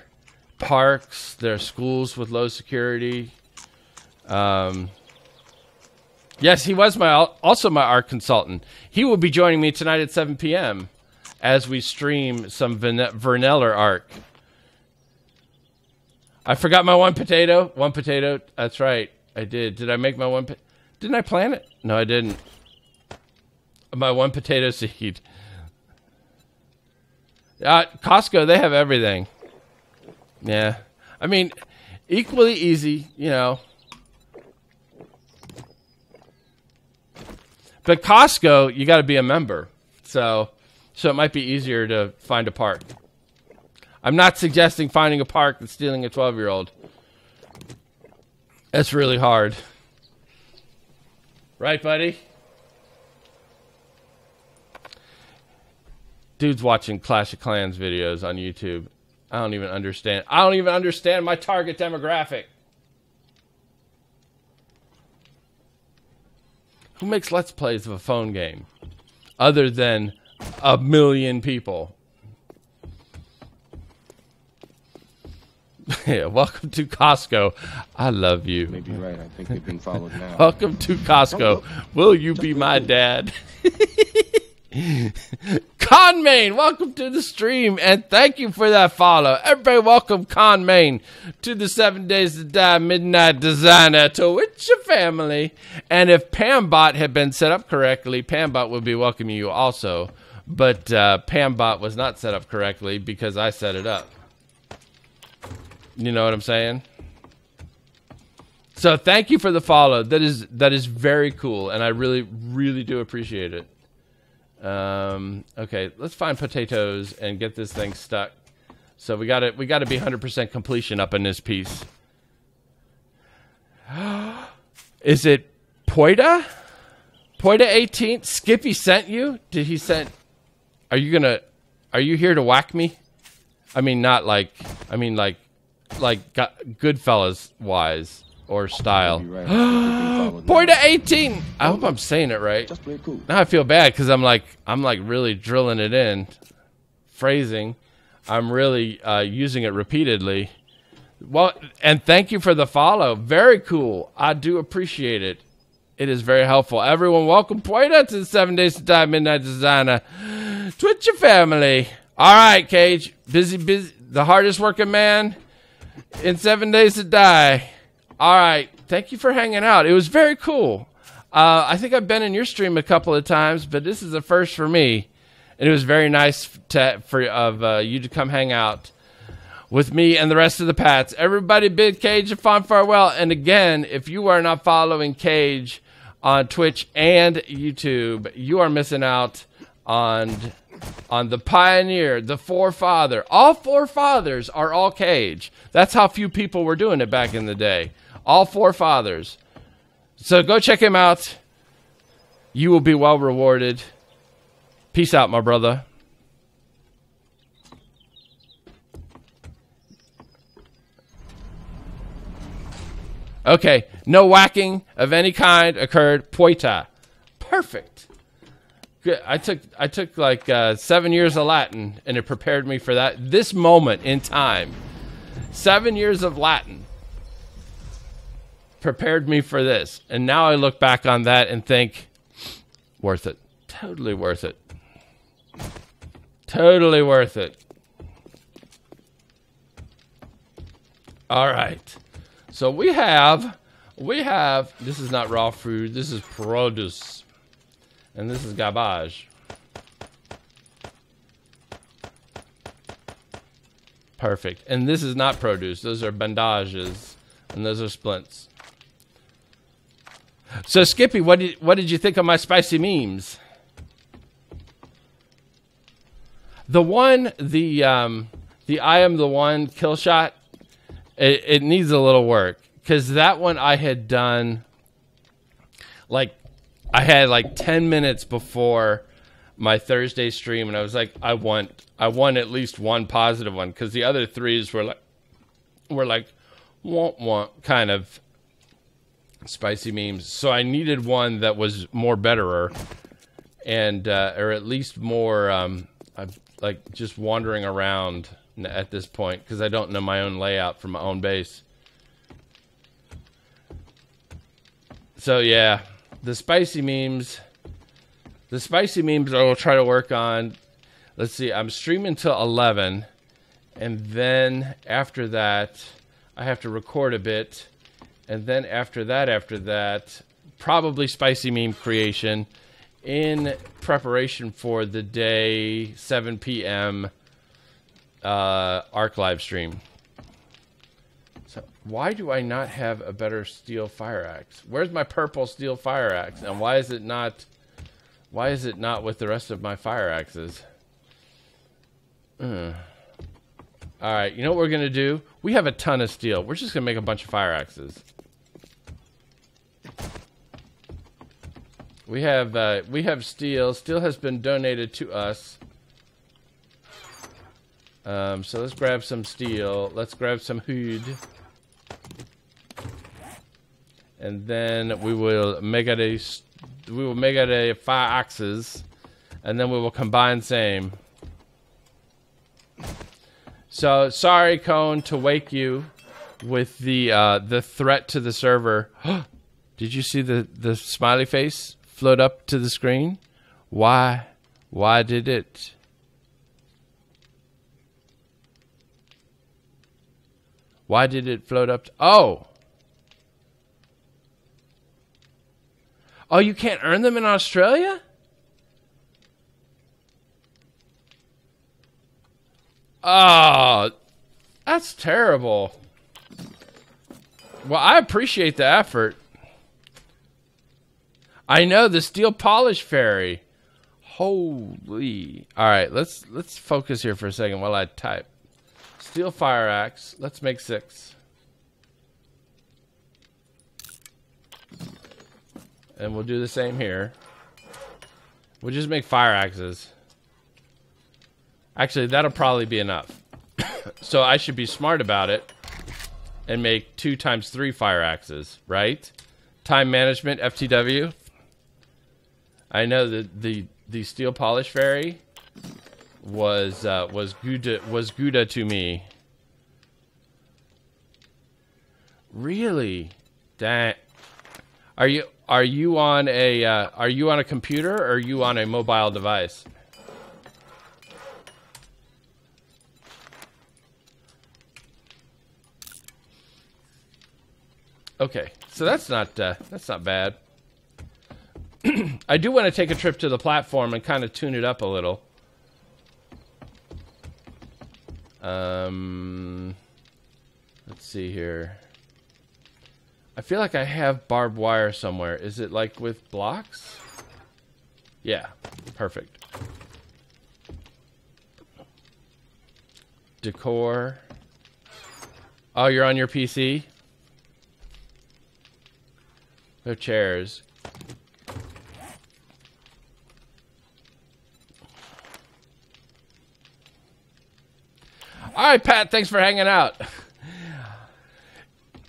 parks, there are schools with low security. Yes, he was also my art consultant. He will be joining me tonight at 7 p.m. as we stream some Verneller art. I forgot my one potato. One potato. That's right. I did. Did I make my one? Didn't I plant it? No, I didn't. My one potato seed. Costco, they have everything. Yeah. I mean, equally easy, you know. But Costco, you got to be a member. So it might be easier to find a park. I'm not suggesting finding a park and stealing a 12-year-old. That's really hard. Right, buddy? Dude's watching Clash of Clans videos on YouTube. I don't even understand. I don't even understand my target demographic. Who makes Let's Plays of a phone game? Other than a million people. Yeah, welcome to Costco. I love you. Maybe you're right. I think they've been followed now. Welcome to Costco. Will you be my dad? Con Main, welcome to the stream, and thank you for that follow. Everybody welcome Con Main to the 7 Days to Die Midnight Designer Twitch family. And if Pambot had been set up correctly, Pambot would be welcoming you also. But Pambot was not set up correctly because I set it up. You know what I'm saying? So thank you for the follow. That is very cool, and I really do appreciate it. Okay, let's find potatoes and get this thing stuck. So we gotta be 100% completion up in this piece. Is it Poida? Poida 18? Skippy sent you? Did he send? Are you here to whack me? I mean, not like. I mean, like Goodfellas wise or style. Poida 18. I hope I'm saying it right. Just play it cool. Now I feel bad because I'm like really drilling it in. Phrasing. I'm really using it repeatedly. Well, and thank you for the follow. Very cool. I do appreciate it. It is very helpful. Everyone, welcome Poida to the 7 Days to Die Midnight Designer Twitch family. All right, Cage. Busy. The hardest working man in 7 Days to Die. All right. Thank you for hanging out. It was very cool. I think I've been in your stream a couple of times, but this is a first for me. And it was very nice for you to come hang out with me and the rest of the Pats. Everybody bid Cage a fond farewell. And again, if you are not following Cage on Twitch and YouTube, you are missing out on the pioneer, the forefather. All forefathers are all Cage. That's how few people were doing it back in the day. All forefathers. So go check him out. You will be well rewarded. Peace out, my brother. Okay, no whacking of any kind occurred. Poita. Perfect. Good. I took like 7 years of Latin, and it prepared me for this moment in time. 7 years of Latin prepared me for this, and now I look back on that and think, worth it. Totally worth it. Totally worth it. All right. So we have, this is not raw food, this is produce. And this is garbage. Perfect. And this is not produce, those are bandages. And those are splints. So Skippy, what did you think of my spicy memes? The I am the one kill shot, it needs a little work, because that one I had done, like, I had like 10 minutes before my Thursday stream, and I was like, I want at least one positive one, because the other threes were like want kind of spicy memes. So I needed one that was more betterer, and or at least more like just wandering around at this point, because I don't know my own layout from my own base. So yeah, the spicy memes I will try to work on. Let's see, I'm streaming till 11, and then after that I have to record a bit, and then after that probably spicy meme creation in preparation for the day 7 p.m. Arc live stream. So why do I not have a better steel fire axe? Where's my purple steel fire axe? And why is it not with the rest of my fire axes? Alright, you know what we're gonna do? We have a ton of steel. We're just gonna make a bunch of fire axes. We have steel. Steel has been donated to us. So let's grab some steel. Let's grab some wood. And then we will make it a make it a 5 axes, and then we will combine same. So sorry, Cone, to wake you with the threat to the server. Did you see the smiley face float up to the screen? Why? Why did it? Why did it float up? Oh, you can't earn them in Australia? Oh, that's terrible. Well, I appreciate the effort. I know, the steel polish fairy. Holy. All right, let's focus here for a second while I type. Steel fire axe. Let's make 6. And we'll do the same here. We'll just make fire axes. Actually, that'll probably be enough. So I should be smart about it and make 2 times 3 fire axes, right? Time management, FTW. I know that the steel polish fairy was Gouda to me. Really? Dang. Are you on a computer or are you on a mobile device? Okay, so that's not bad. I do want to take a trip to the platform and kind of tune it up a little. Let's see here. I feel like I have barbed wire somewhere. Is it like with blocks? Yeah, perfect. Decor. Oh, you're on your PC? No chairs. All right, Pat, thanks for hanging out.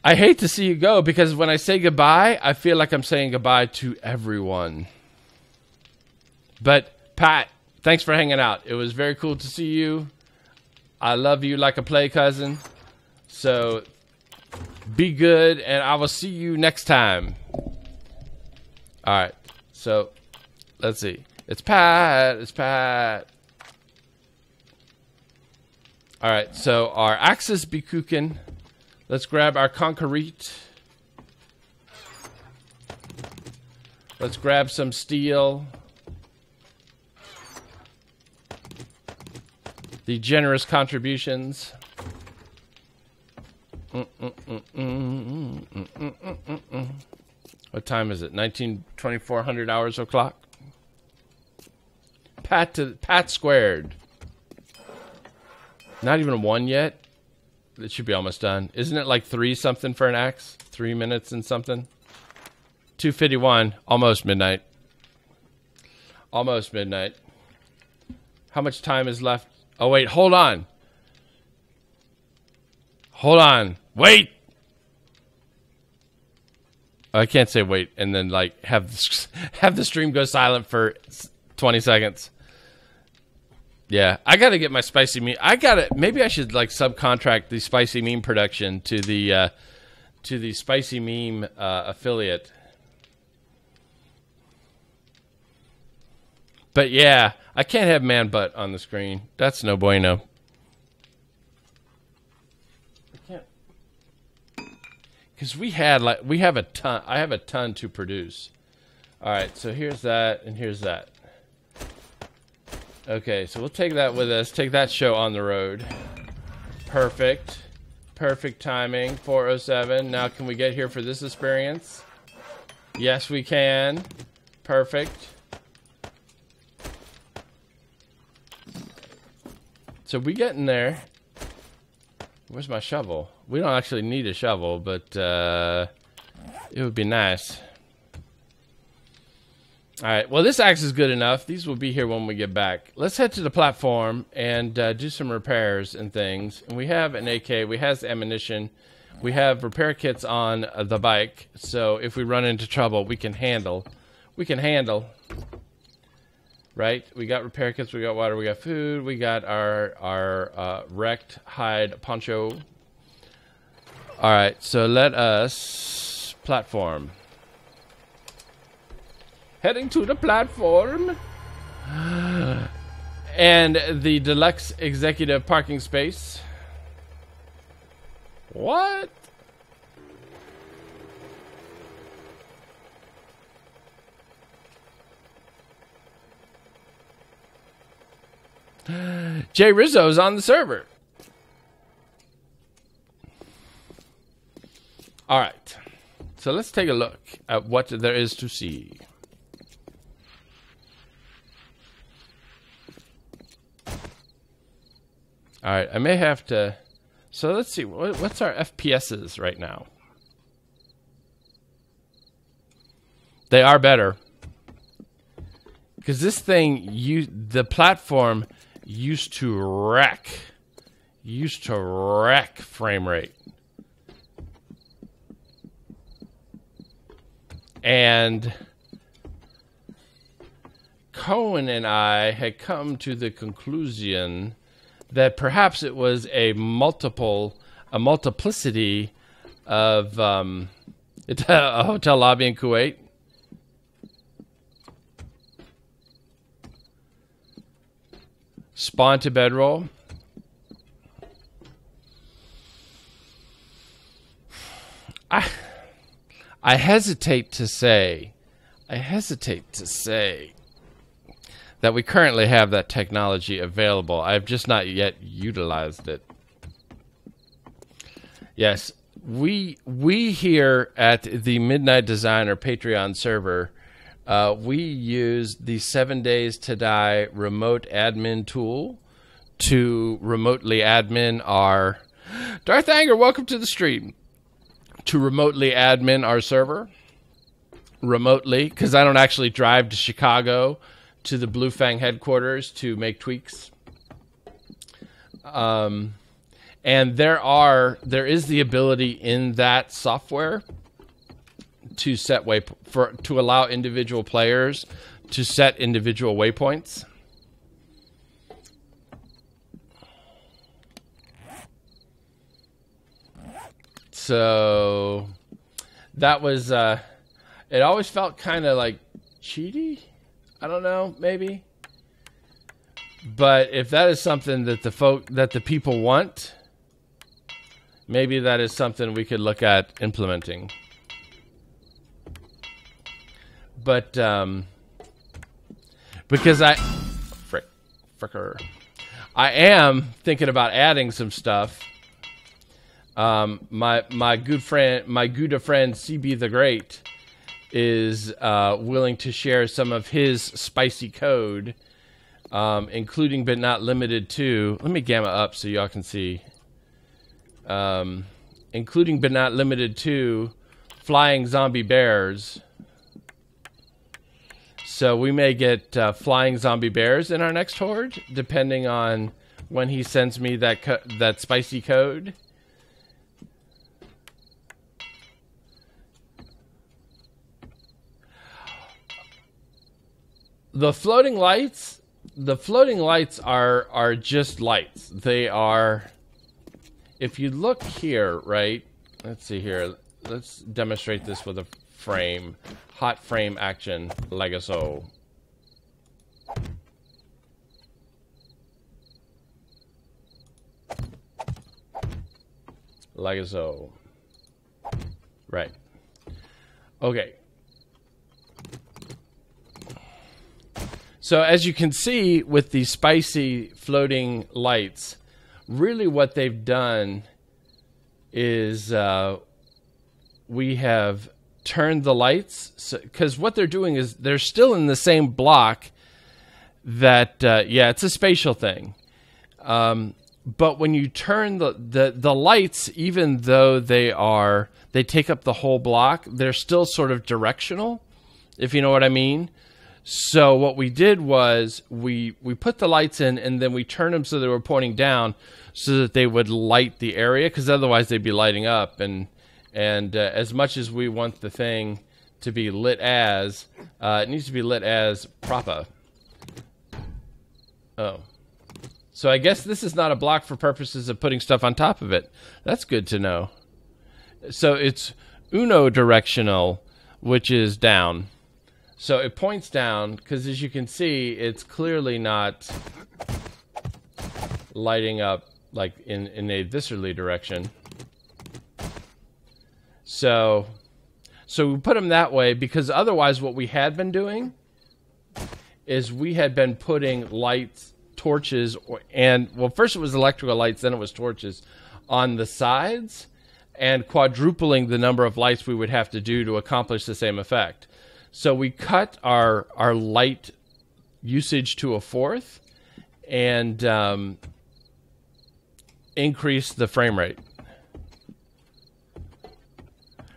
I hate to see you go because when I say goodbye, I feel like I'm saying goodbye to everyone. But, Pat, thanks for hanging out. It was very cool to see you. I love you like a play cousin. So, be good, and I will see you next time. All right, so, let's see. It's Pat. It's Pat. All right, so our axes be cooking. Let's grab our concrete. Let's grab some steel. The generous contributions. What time is it? 2400 hours o'clock. Pat squared. Not even a 1 yet. It should be almost done. Isn't it like 3 something for an axe? 3 minutes and something? 2:51. Almost midnight. Almost midnight. How much time is left? Oh, wait. Hold on. Hold on. Wait! I can't say wait and then like have the stream go silent for 20 seconds. Yeah, I gotta get my spicy meme. Maybe I should like subcontract the spicy meme production to the spicy meme affiliate. But yeah, I can't have man butt on the screen. That's no bueno. I can't, because we have a ton. I have a ton to produce. All right, so here's that and here's that. Okay, so we'll take that with us. Take that show on the road. Perfect. Perfect timing. 4:07. Now can we get here for this experience? Yes, we can. Perfect. So we getting there. Where's my shovel? We don't actually need a shovel, but it would be nice. Alright, well this axe is good enough. These will be here when we get back. Let's head to the platform and do some repairs and things. And we have an AK, we have ammunition, we have repair kits on the bike, so if we run into trouble we can handle we can handle. Right? We got repair kits, we got water, we got food, we got our wrecked hide poncho. All right, so let us platform. Heading to the platform. And the deluxe executive parking space. What? Jay Rizzo's on the server. All right. So let's take a look at what there is to see. All right, I may have to... So let's see, what's our FPSs right now? They are better. Because this thing, the platform used to wreck frame rate. And Cohen and I had come to the conclusion that perhaps it was a multiplicity of a hotel lobby in Kuwait. Spawn to bedroll. I hesitate to say that we currently have that technology available. I've just not yet utilized it. Yes, we here at the Midnight Designer Patreon server, we use the 7 Days to Die remote admin tool to remotely admin our... Darth Anger, welcome to the stream. To remotely admin our server. Remotely, because I don't actually drive to Chicago to the Blue Fang headquarters to make tweaks. And there is the ability in that software to set to allow individual players to set individual waypoints. So that was it always felt kind of like cheaty. I don't know, maybe. But if that is something that the people want, maybe that is something we could look at implementing. But because I am thinking about adding some stuff. My good friend CB the Great is willing to share some of his spicy code, including but not limited to... Let me gamma up so y'all can see. Including but not limited to flying zombie bears. So we may get flying zombie bears in our next horde, depending on when he sends me that spicy code. The floating lights are just lights. They are, if you look here, right? Let's see here. Let's demonstrate this with a frame. Hot frame action, Legaso. Legaso. Right. Okay. So as you can see with the spicy floating lights, really what they've done is we have turned the lights, because what they're doing is they're still in the same block that, yeah, it's a spatial thing. But when you turn the lights, even though they take up the whole block, they're still sort of directional, if you know what I mean. So what we did was we put the lights in, and then we turned them so they were pointing down so that they would light the area, because otherwise they'd be lighting up. And as much as we want the thing to be lit as Propa. Oh. So I guess this is not a block for purposes of putting stuff on top of it. That's good to know. So it's unidirectional, which is down. So it points down, because as you can see, it's clearly not lighting up like in a viscerally direction. So we put them that way because otherwise what we had been doing is we had been putting lights, torches, well, first it was electrical lights, then it was torches on the sides, and quadrupling the number of lights we would have to do to accomplish the same effect. So we cut our light usage to a fourth and increase the frame rate.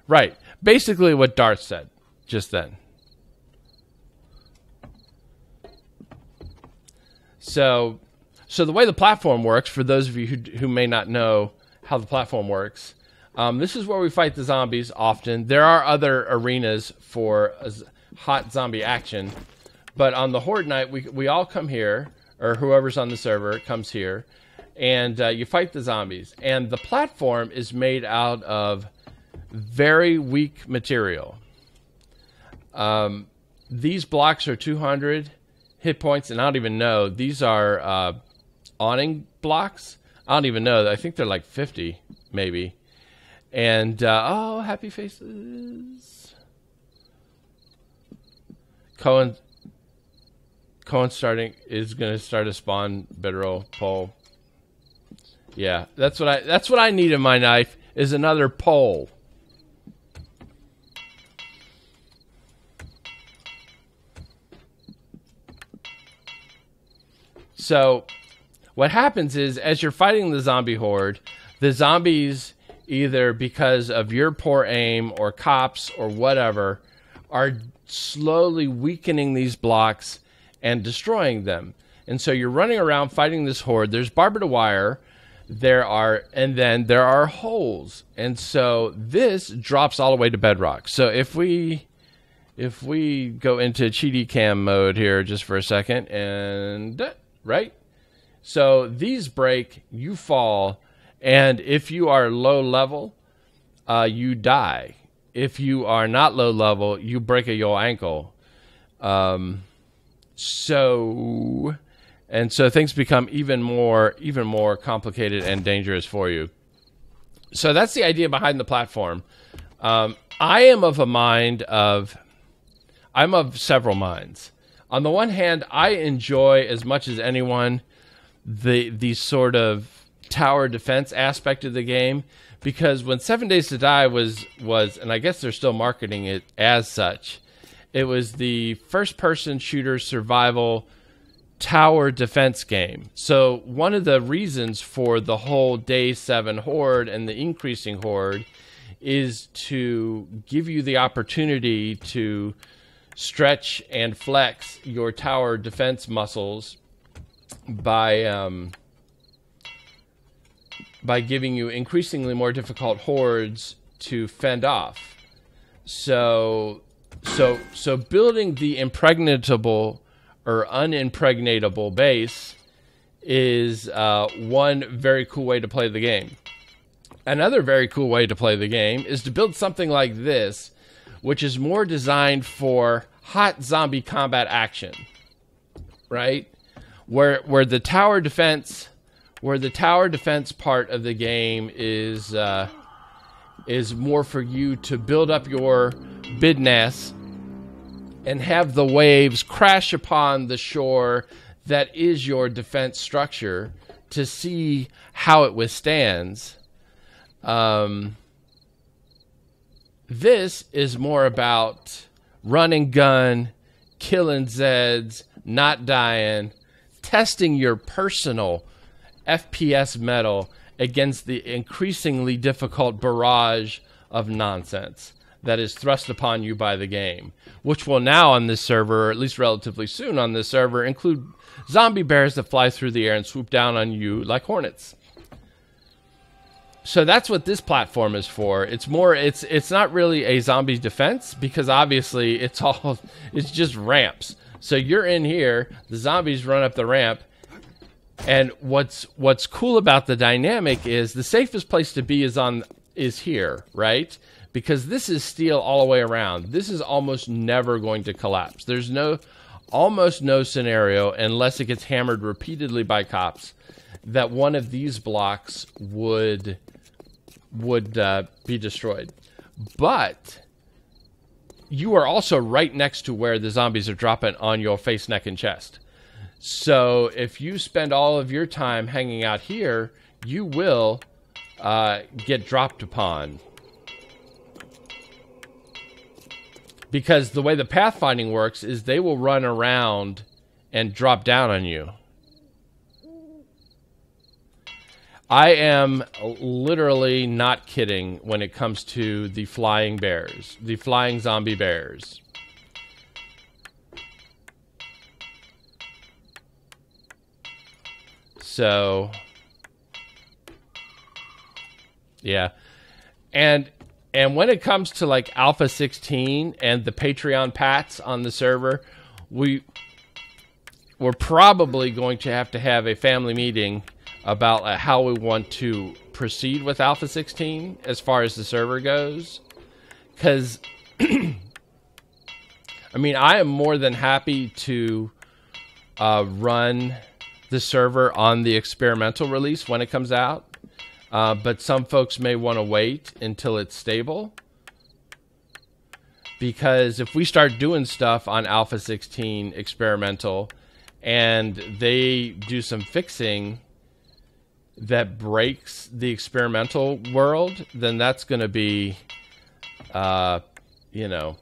Right. Basically what Darth said just then. So the way the platform works, for those of you who may not know how the platform works, this is where we fight the zombies often. There are other arenas for hot zombie action, but on the Horde night, we all come here, or whoever's on the server comes here, and you fight the zombies. And the platform is made out of very weak material. These blocks are 200 hit points, and I don't even know. These are awning blocks. I don't even know. I think they're like 50, maybe. And, oh, happy faces. Cohen is going to start a spawn bedroll pole. Yeah, that's what I need in my knife, is another pole. So what happens is, as you're fighting the zombie horde, the zombies, either because of your poor aim or cops or whatever, are slowly weakening these blocks and destroying them. And so you're running around fighting this horde. There's barbed wire. And then there are holes. And so this drops all the way to bedrock. So if we go into cheaty cam mode here just for a second, and right? So these break, you fall, and if you are low level, you die. If you are not low level, you break your ankle. So things become even more complicated and dangerous for you. So that's the idea behind the platform. I'm of several minds. On the one hand, I enjoy as much as anyone the sort of tower defense aspect of the game, because when 7 Days to Die was, and I guess they're still marketing it as such, it was the first-person shooter survival tower defense game. So one of the reasons for the whole Day 7 horde and the increasing horde is to give you the opportunity to stretch and flex your tower defense muscles by giving you increasingly more difficult hordes to fend off. So building the impregnable or unimpregnatable base is one very cool way to play the game. Another very cool way to play the game is to build something like this, which is more designed for hot zombie combat action, right? Where the tower defense part of the game is more for you to build up your bidness and have the waves crash upon the shore that is your defense structure to see how it withstands. This is more about run and gun, killing Zeds, not dying, testing your personal FPS metal against the increasingly difficult barrage of nonsense that is thrust upon you by the game, which will now on this server, or at least relatively soon on this server, include zombie bears that fly through the air and swoop down on you like hornets. So that's what this platform is for. It's more, it's not really a zombie defense, because obviously it's just ramps. So you're in here, the zombies run up the ramp, and what's cool about the dynamic is the safest place to be is here, right? Because this is steel all the way around. This is almost never going to collapse. There's almost no scenario, unless it gets hammered repeatedly by cops, that one of these blocks would be destroyed. But you are also right next to where the zombies are dropping on your face, neck, and chest. So if you spend all of your time hanging out here, you will get dropped upon. Because the way the pathfinding works is they will run around and drop down on you. I am literally not kidding when it comes to the flying bears, the flying zombie bears. So, yeah. And when it comes to like Alpha 16 and the Patreon Pats on the server, we're probably going to have a family meeting about how we want to proceed with Alpha 16 as far as the server goes. Because, I mean, I am more than happy to run the server on the experimental release when it comes out. But some folks may want to wait until it's stable. Because if we start doing stuff on Alpha 16 experimental and they do some fixing that breaks the experimental world, then that's going to be, you know,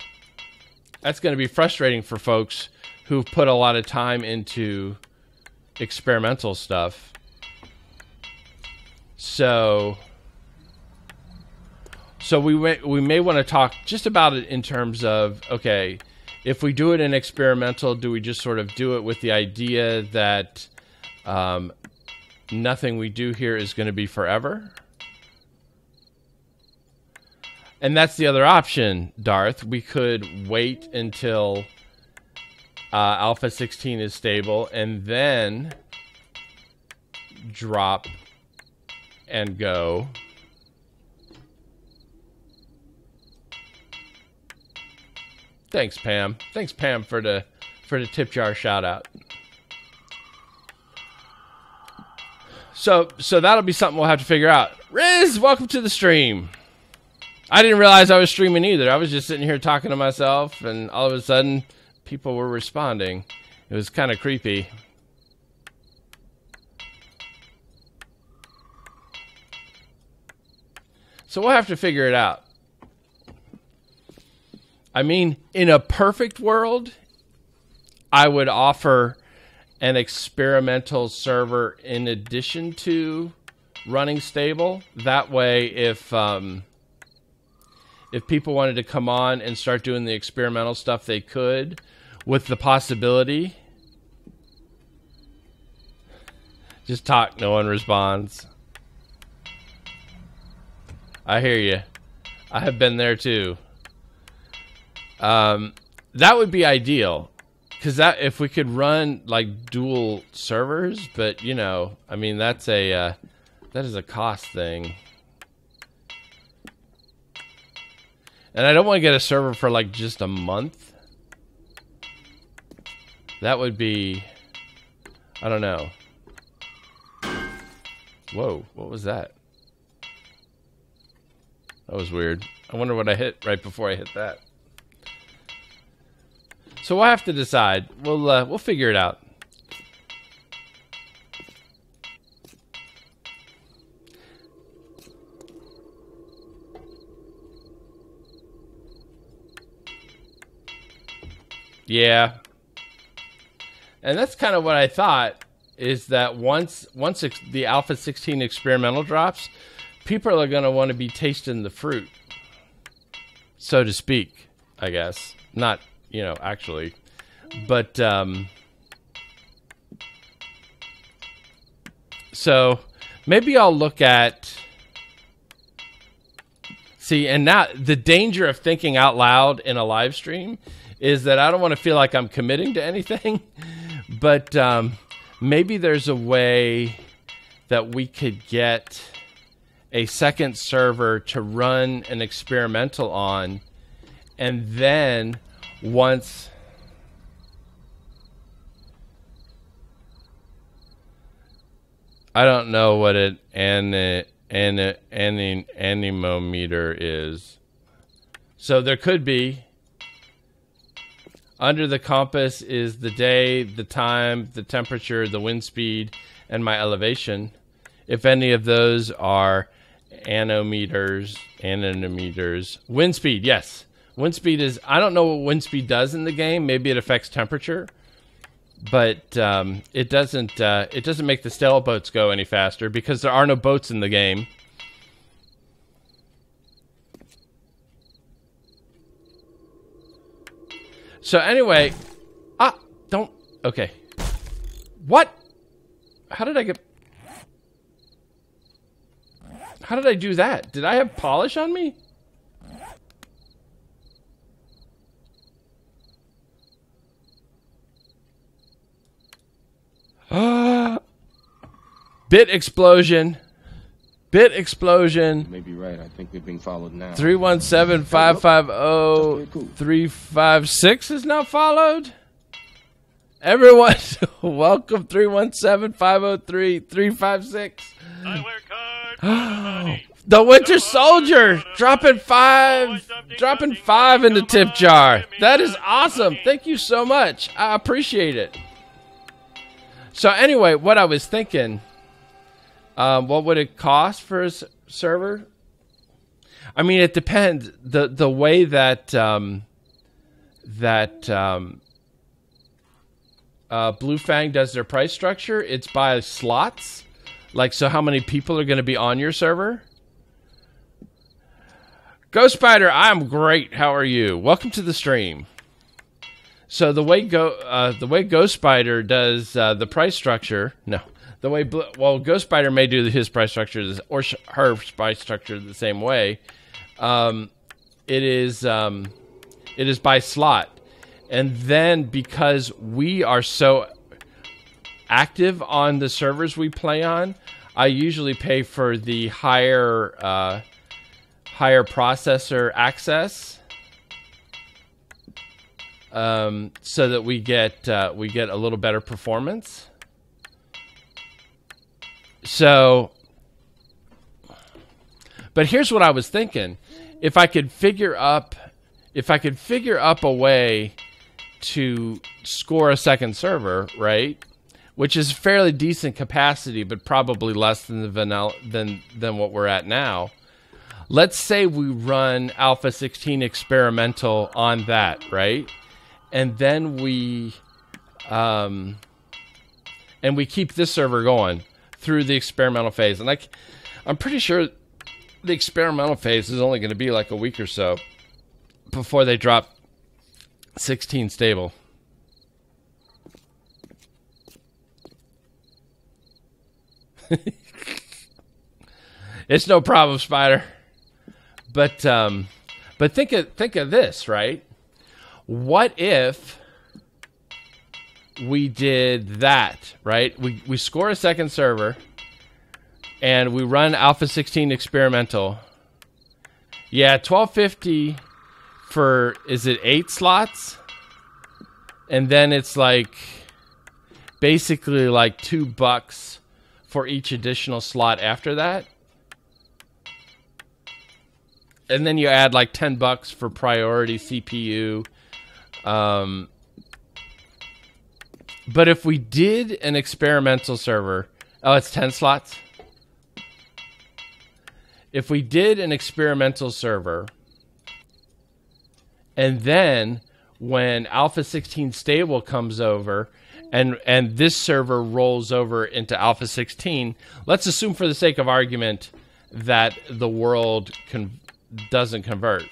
that's going to be frustrating for folks who've put a lot of time into experimental stuff. So we may want to talk just about it in terms of, okay, if we do it in experimental, do we just sort of do it with the idea that nothing we do here is going to be forever? And that's the other option, Darth. We could wait until Alpha 16 is stable and then drop and go. Thanks, Pam. Thanks, Pam, for the tip jar shout out. So that'll be something we'll have to figure out. Riz, welcome to the stream. I didn't realize I was streaming either. I was just sitting here talking to myself, and all of a sudden, people were responding. It was kind of creepy. So we'll have to figure it out. I mean, in a perfect world, I would offer an experimental server in addition to running stable. That way, if people wanted to come on and start doing the experimental stuff, they could, with the possibility. Just talk, no one responds. I hear you. I have been there too. That would be ideal. Because that, if we could run like dual servers, but you know, I mean, that is a cost thing. And I don't want to get a server for like just a month. That would be, I don't know. Whoa, what was that? That was weird. I wonder what I hit right before I hit that. So we'll have to decide. We'll figure it out. Yeah. And that's kind of what I thought, is that once the Alpha 16 experimental drops, people are going to want to be tasting the fruit, so to speak, I guess. Not, you know, actually. But, so maybe I'll look at See, and now the danger of thinking out loud in a live stream is that I don't want to feel like I'm committing to anything, but maybe there's a way that we could get a second server to run an experimental on, and then once I don't know what an anemometer is. So there could be, under the compass is the day, the time, the temperature, the wind speed, and my elevation. If any of those are anemometers, wind speed, yes. Wind speed is, I don't know what wind speed does in the game. Maybe it affects temperature. But it doesn't make the sailboats go any faster because there are no boats in the game. So anyway, okay. What? How did I do that? Did I have polish on me? Bit explosion. You may be right. I think we're being followed now. 317-550-356 is now followed. Everyone, welcome 317-503-356. The Winter Soldier dropping five in the tip jar. That is awesome. Thank you so much. I appreciate it. So anyway, what I was thinking, what would it cost for a server? I mean, it depends. The way that Blue Fang does their price structure, it's by slots. Like, so how many people are going to be on your server? Ghost Spider, I'm great. How are you? Welcome to the stream. So the way Ghost Spider does the price structure, Ghost Spider may do his price structure or her price structure the same way. It is by slot, and then because we are so active on the servers we play on, I usually pay for the higher processor access. So that we get a little better performance. So, but here's what I was thinking: if I could figure up a way to score a second server, right, which is fairly decent capacity, but probably less than the vanilla than what we're at now. Let's say we run Alpha 16 experimental on that, right? And then we keep this server going through the experimental phase. And I'm pretty sure the experimental phase is only going to be like a week or so before they drop 16 stable. It's no problem, Spider. But think of this, right? What if we did that, right? We score a second server and we run Alpha 16 experimental. Yeah, 1250 for, is it 8 slots? And then it's like basically like $2 for each additional slot after that. And then you add like $10 for priority CPU. But if we did an experimental server, it's 10 slots. If we did an experimental server, and then when Alpha 16 stable comes over, and this server rolls over into Alpha 16, let's assume for the sake of argument that the world doesn't convert.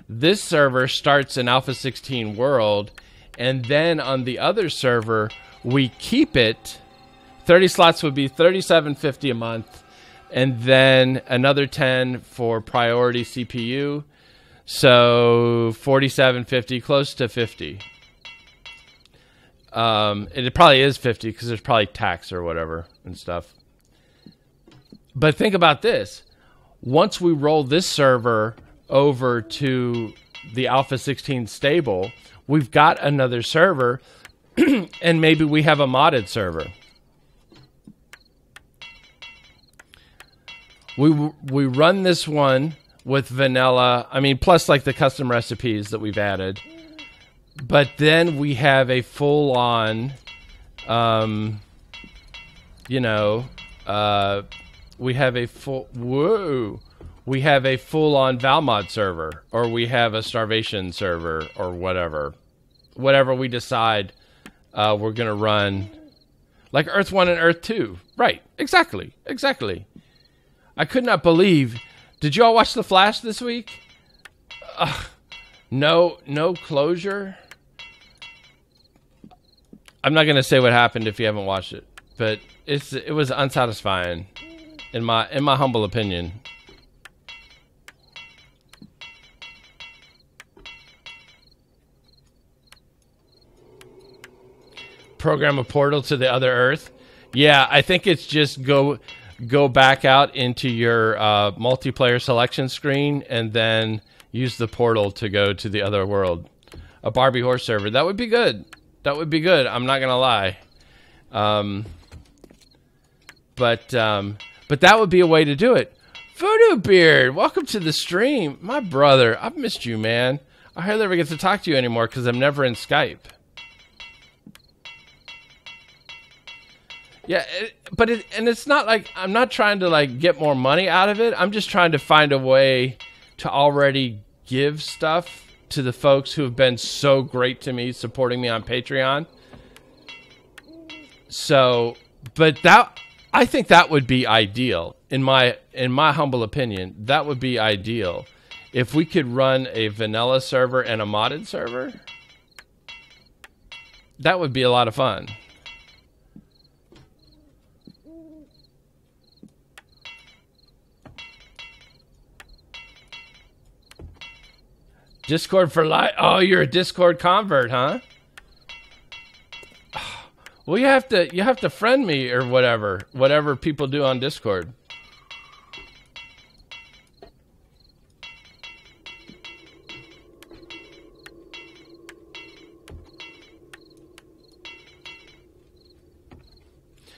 This server starts in Alpha 16 world, and then on the other server, we keep it. 30 slots would be $37.50 a month and then another 10 for priority CPU. So 47.50, close to 50. It probably is 50 because there's probably tax or whatever and stuff. But think about this. Once we roll this server over to the Alpha 16 stable, we've got another server, and maybe we have a modded server. We run this one with vanilla, I mean, plus like the custom recipes that we've added. But then we have a full-on, we have a full-on Valmod server, or we have a Starvation server, or whatever we decide we're gonna run, like Earth 1 and Earth 2. Right? Exactly. I could not believe. Did you all watch The Flash this week? No closure. I'm not gonna say what happened if you haven't watched it, but it was unsatisfying, in my humble opinion. Program a portal to the other Earth. Yeah, I think it's just go back out into your multiplayer selection screen and then use the portal to go to the other world. A Barbie horse server. That would be good. I'm not gonna lie. But that would be a way to do it. Voodoo Beard, welcome to the stream, my brother. I've missed you, man. I hardly ever get to talk to you anymore because I'm never in Skype. Yeah, it's not like I'm not trying to like get more money out of it. I'm just trying to find a way to already give stuff to the folks who have been so great to me, supporting me on Patreon. So, but I think that would be ideal in my humble opinion. That would be ideal if we could run a vanilla server and a modded server. That would be a lot of fun. Discord for life. Oh, you're a Discord convert, huh? Well, you have to friend me or whatever people do on Discord.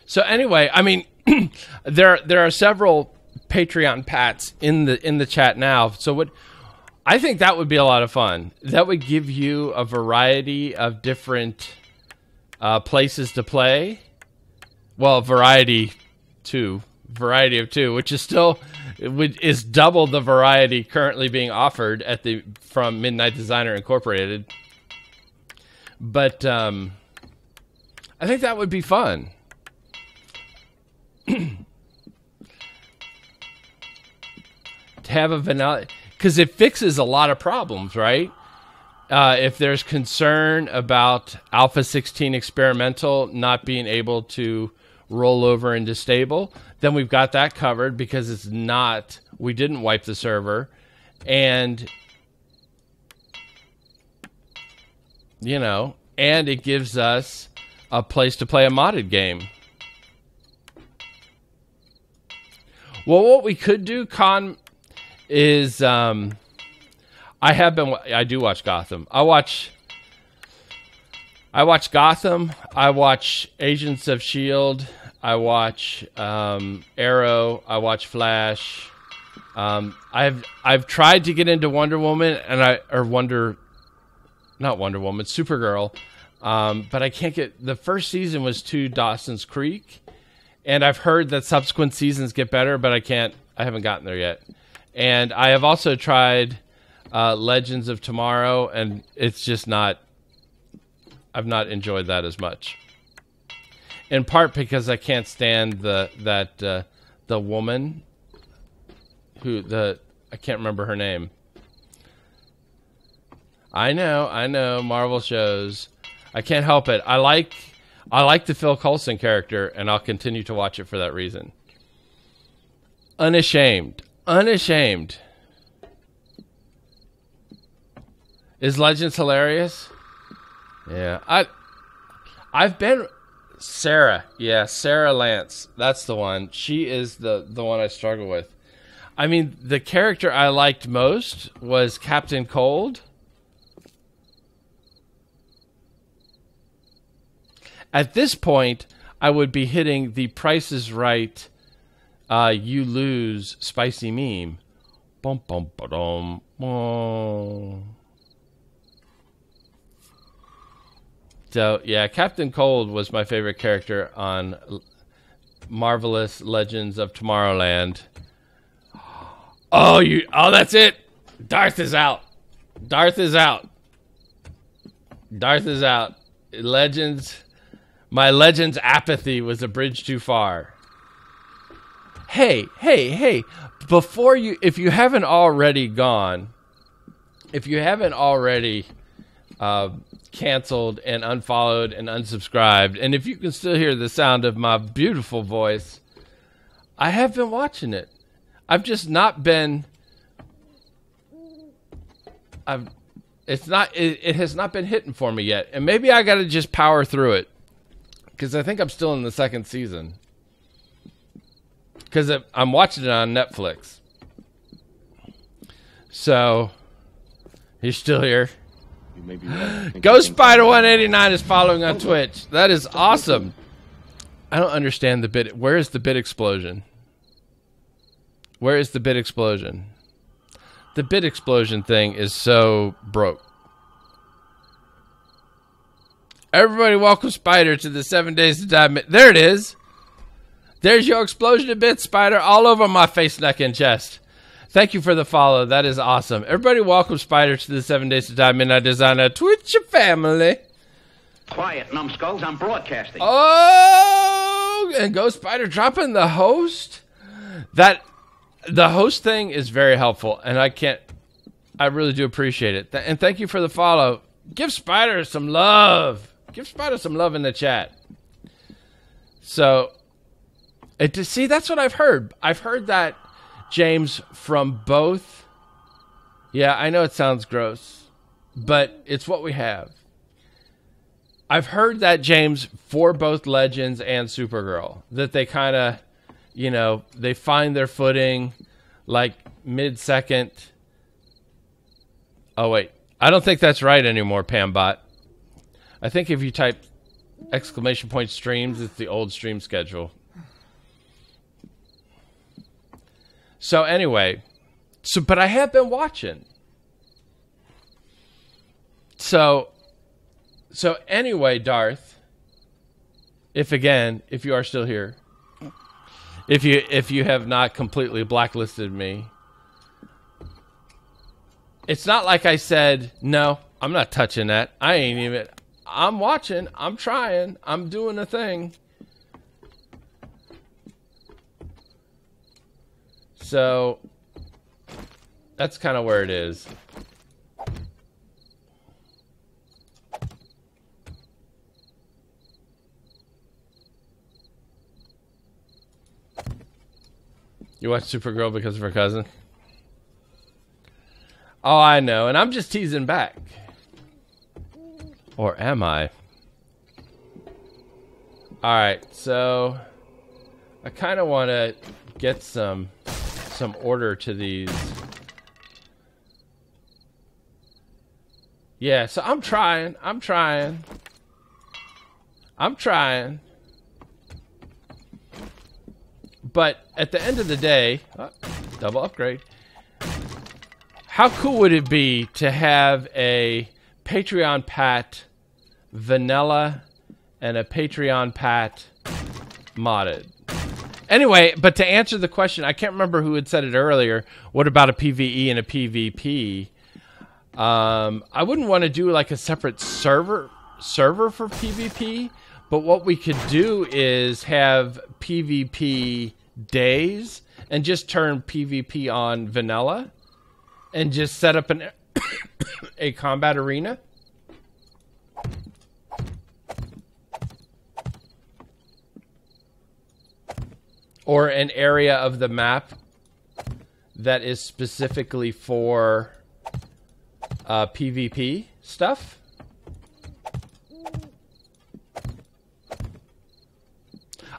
So anyway, I mean, there are several Patreon pats in the chat now. So what? I think that would be a lot of fun. That would give you a variety of different places to play. Well, variety of two, which is still is double the variety currently being offered from MidnightDesigner Incorporated. But I think that would be fun. To have a vanilla. Because it fixes a lot of problems, right? If there's concern about Alpha 16 experimental not being able to roll over into stable, then we've got that covered because we didn't wipe the server. And, and it gives us a place to play a modded game. Well, what we could do, is I do watch Gotham. I watch Gotham. I watch Agents of S.H.I.E.L.D. I watch Arrow. I watch Flash. I've tried to get into Wonder Woman Supergirl. But I can't get. The first season was to Dawson's Creek, and I've heard that subsequent seasons get better, but I haven't gotten there yet. And I have also tried Legends of Tomorrow, and it's just not. I've not enjoyed that as much. In part because I can't stand the woman I can't remember her name. I know Marvel shows. I can't help it. I like the Phil Coulson character, and I'll continue to watch it for that reason. Unashamed. Unashamed. Is Legends hilarious? Yeah. I've been Sarah. Yeah, Sarah Lance. That's the one. She is the one I struggle with. I mean, the character I liked most was Captain Cold. At this point, I would be hitting the Price is Right, you lose spicy meme. Bum, bum, ba-dum, bum. So, yeah, Captain Cold was my favorite character on Marvelous Legends of Tomorrowland. Oh, that's it. Darth is out. Darth is out. Darth is out. Legends. My Legends apathy was a bridge too far. Hey. Before you, if you haven't already gone, if you haven't already canceled and unfollowed and unsubscribed, and if you can still hear the sound of my beautiful voice, I have been watching it. I've just not been. It has not been hitting for me yet, and maybe I got to just power through it because I think I'm still in the second season. Because I'm watching it on Netflix. So he's still here. You may be right. Ghost Spider 189 is following on Twitch. That is awesome. I don't understand the bit. Where is the bit explosion? Where is the bit explosion? The bit explosion thing is so broke. Everybody welcome Spider to the 7 Days to Die. There it is. There's your explosion of bits, Spider, all over my face, neck, and chest. Thank you for the follow. That is awesome. Everybody welcome Spider to the 7 Days to Die Midnight Designer Twitch family. Quiet, numbskulls. I'm broadcasting. Oh, and Ghost Spider dropping the host. The host thing is very helpful, and I really do appreciate it. And thank you for the follow. Give Spider some love. Give Spider some love in the chat. So, see, that's what I've heard. I've heard that, James, from both. Yeah, I know it sounds gross, but it's what we have. I've heard that, James, for both Legends and Supergirl, that they kind of, they find their footing like mid-second. Oh, wait. I don't think that's right anymore, Pambot. I think if you type ! streams, it's the old stream schedule. So anyway, but I have been watching. So anyway, Darth, if you are still here, if you have not completely blacklisted me, it's not like I said, no, I'm not touching that. I'm watching, I'm trying, I'm doing a thing. So that's kind of where it is. You watch Supergirl because of her cousin? Oh, I know, and I'm just teasing back. Or am I? Alright, so I kind of want to get some order to these. Yeah, so I'm trying. But at the end of the day, double upgrade. How cool would it be to have a Patreon Pat vanilla and a Patreon Pat modded? Anyway, but to answer the question, I can't remember who had said it earlier. What about a PvE and a PvP? I wouldn't want to do like a separate server for PvP, but what we could do is have PvP days and just turn PvP on vanilla and just set up a combat arena. Or an area of the map that is specifically for PvP stuff.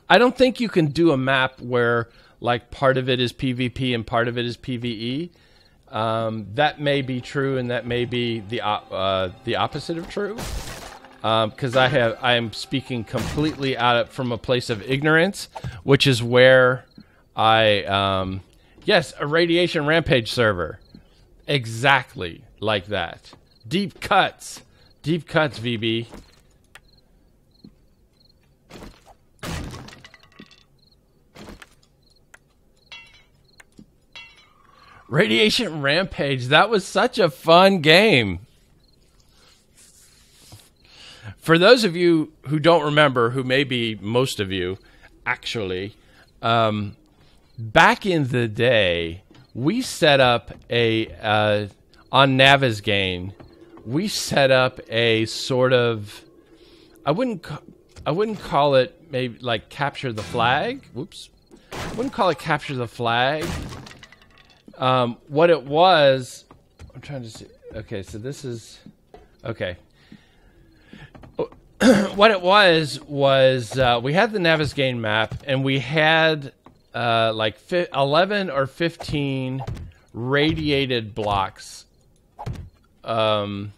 I don't think you can do a map where like part of it is PvP and part of it is PvE. That may be true, and that may be the opposite of true. Because I am speaking completely from a place of ignorance, which is where yes, a radiation rampage server, exactly like that. Deep cuts, VB. Radiation Rampage, that was such a fun game. For those of you who don't remember, who may be most of you, actually, back in the day, we set up on Navezgane, we set up a sort of, I wouldn't call it maybe like capture the flag. Whoops. I wouldn't call it capture the flag. What it was, I'm trying to see. Okay, so this is, okay. What it was we had the Navezgane map, and we had like 11 or 15 radiated blocks, and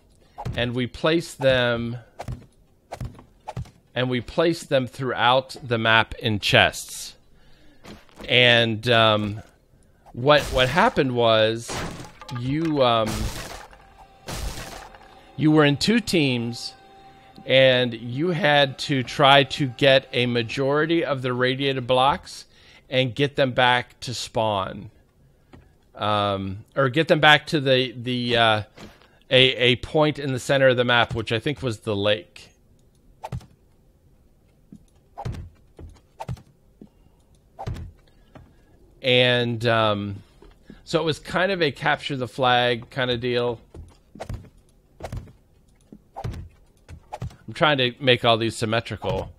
we placed them throughout the map in chests. And what happened was you were in two teams, and you had to try to get a majority of the radiated blocks and get them back to spawn, or get them back to a point in the center of the map, which I think was the lake. And so it was kind of a capture the flag kind of deal. I'm trying to make all these symmetrical.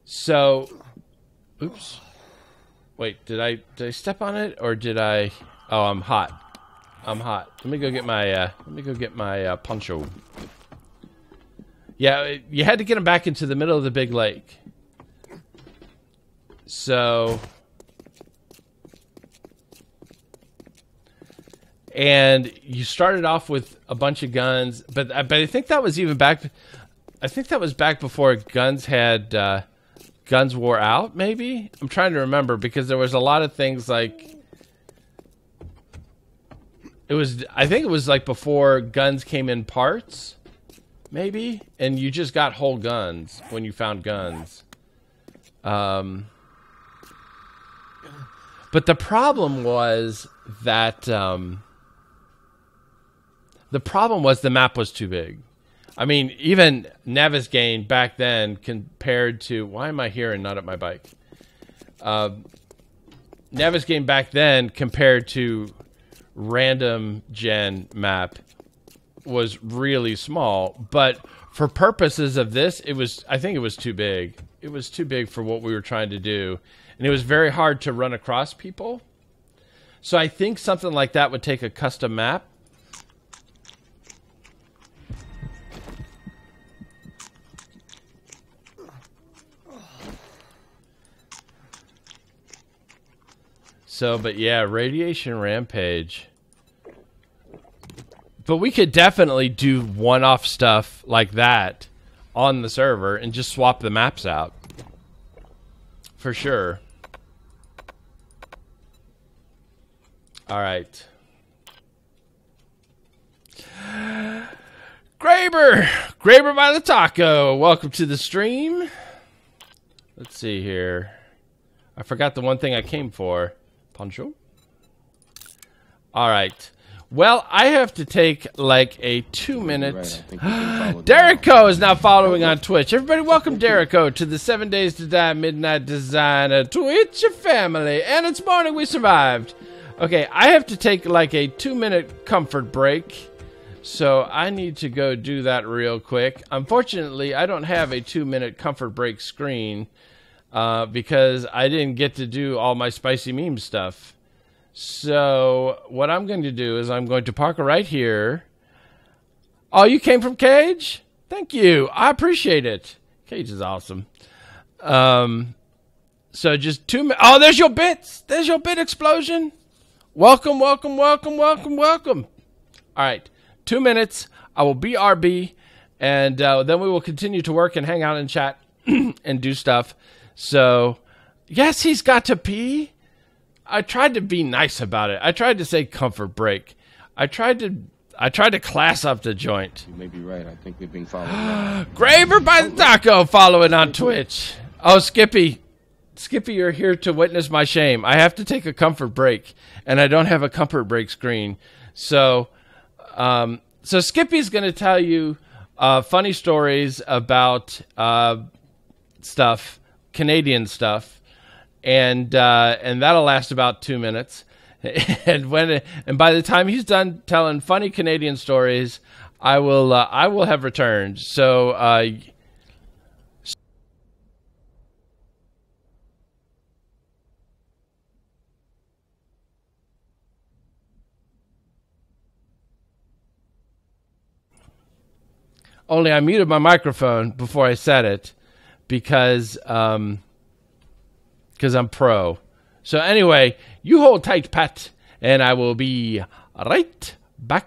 So, oops. Wait, did I step on it, or did I? Oh, I'm hot. I'm hot. Let me go get my poncho. Yeah, you had to get them back into the middle of the big lake. So, and you started off with a bunch of guns, but I think that was even back. I think that was back before guns had guns wore out. Maybe I'm trying to remember, because there was a lot of things like it was. I think it was like before guns came in parts. Maybe, and you just got whole guns when you found guns. But the problem was that the map was too big. I mean, even Navezgane back then compared to, why am I here and not at my bike? Navezgane back then compared to random gen map was really small, but for purposes of this, I think it was too big. It was too big for what we were trying to do, and it was very hard to run across people. So I think something like that would take a custom map. So, but yeah, Radiation Rampage. But we could definitely do one-off stuff like that on the server and just swap the maps out. For sure. All right. Graber by the taco. Welcome to the stream. Let's see here. I forgot the one thing I came for. Poncho. All right. Well, I have to take like a 2-minute. Right, Derrico is now following on Twitch. Everybody, welcome Derrico to the 7 Days to Die Midnight Designer Twitch family. And it's morning. We survived. Okay, I have to take like a 2-minute comfort break. So I need to go do that real quick. Unfortunately, I don't have a 2-minute comfort break screen. because I didn't get to do all my spicy meme stuff. So what I'm going to do is I'm going to park right here. Oh, you came from Cage? Thank you. I appreciate it. Cage is awesome. So just 2 minutes. Oh, there's your bits. There's your bit explosion. Welcome, welcome, welcome, welcome, welcome. All right. 2 minutes. I will BRB, and then we will continue to work and hang out and chat and do stuff. So, yes, he's got to pee. I tried to be nice about it. I tried to say comfort break. I tried to class up the joint. You may be right. I think we're being followed. Graver by the taco following on Twitch. Oh, Skippy, you're here to witness my shame. I have to take a comfort break, and I don't have a comfort break screen. So Skippy's going to tell you funny stories about stuff, Canadian stuff. And that'll last about 2 minutes, and by the time he's done telling funny Canadian stories, I will have returned. So only I muted my microphone before I said it because I'm pro. So anyway, you hold tight, Pat, and I will be right back.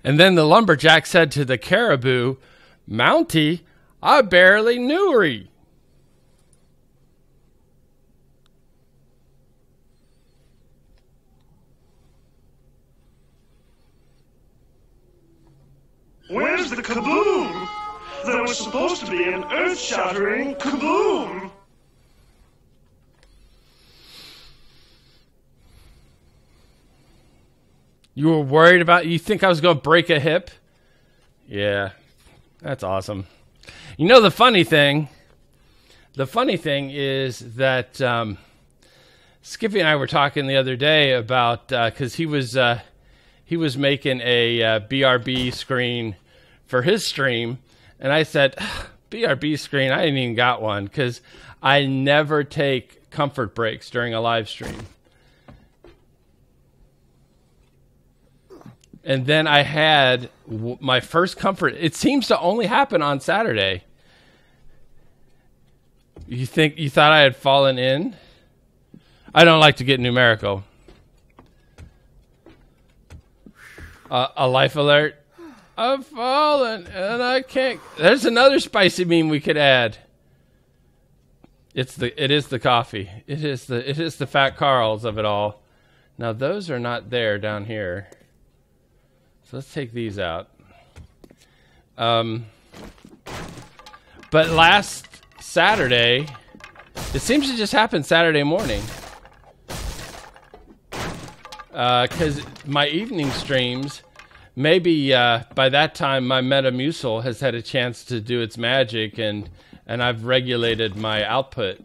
And then the lumberjack said to the caribou, "Mountie, I barely knew her." Where's the kaboom? There was supposed to be an earth-shattering kaboom. You were worried about, you think I was going to break a hip? Yeah, that's awesome. You know, the funny thing is that Skippy and I were talking the other day about, because he was making a BRB screen for his stream, and I said, BRB screen, I ain't even got one, because I never take comfort breaks during a live stream. And then I had my first comfort. It seems to only happen on Saturday. You thought I had fallen in? I don't like to get numerical. A life alert. I've fallen and I can't. There's another spicy meme we could add. It is the coffee. It is the fat Carls of it all. Now those are not there down here. So let's take these out. But last Saturday, it seems to just happen Saturday morning. Because my evening streams, maybe by that time my Metamucil has had a chance to do its magic, and I've regulated my output.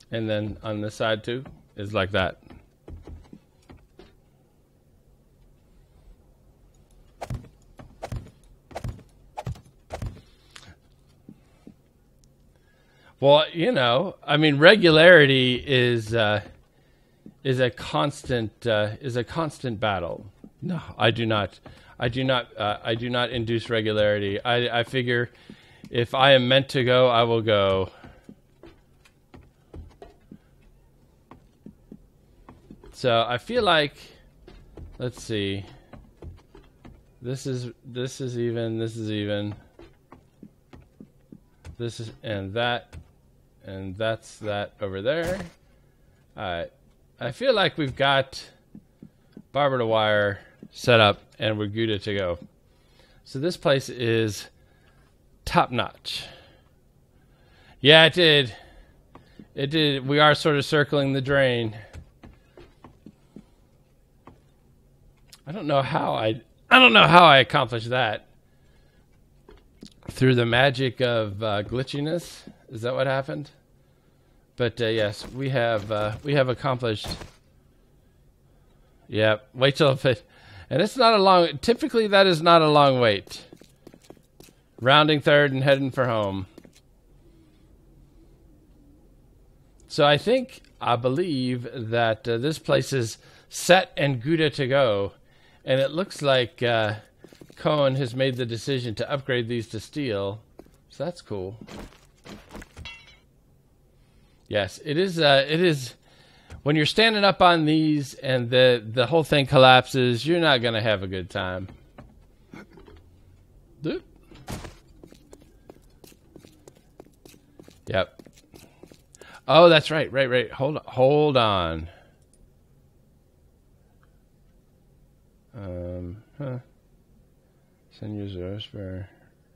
And then on this side too is like that. Well, you know, I mean, regularity is a constant battle. No, I do not induce regularity. I figure if I am meant to go, I will go. So I feel like, let's see. This is even. This is even. This is and that's that over there. All right. I feel like we've got barber to wire set up and we're good to go. So this place is top notch. Yeah, it did. It did. We are sort of circling the drain. I don't know how I accomplished that. Through the magic of glitchiness. Is that what happened? But yes, we have accomplished. Yeah, wait till it, and it's not a long. Typically, that is not a long wait. Rounding third and heading for home. So I believe that this place is set and Gouda to go, and it looks like Cohen has made the decision to upgrade these to steel, so that's cool. Yes, it is. It is. When you're standing up on these and the whole thing collapses, you're not gonna have a good time. Doop. Yep. Oh, that's right. Right. Hold on. Send user spare.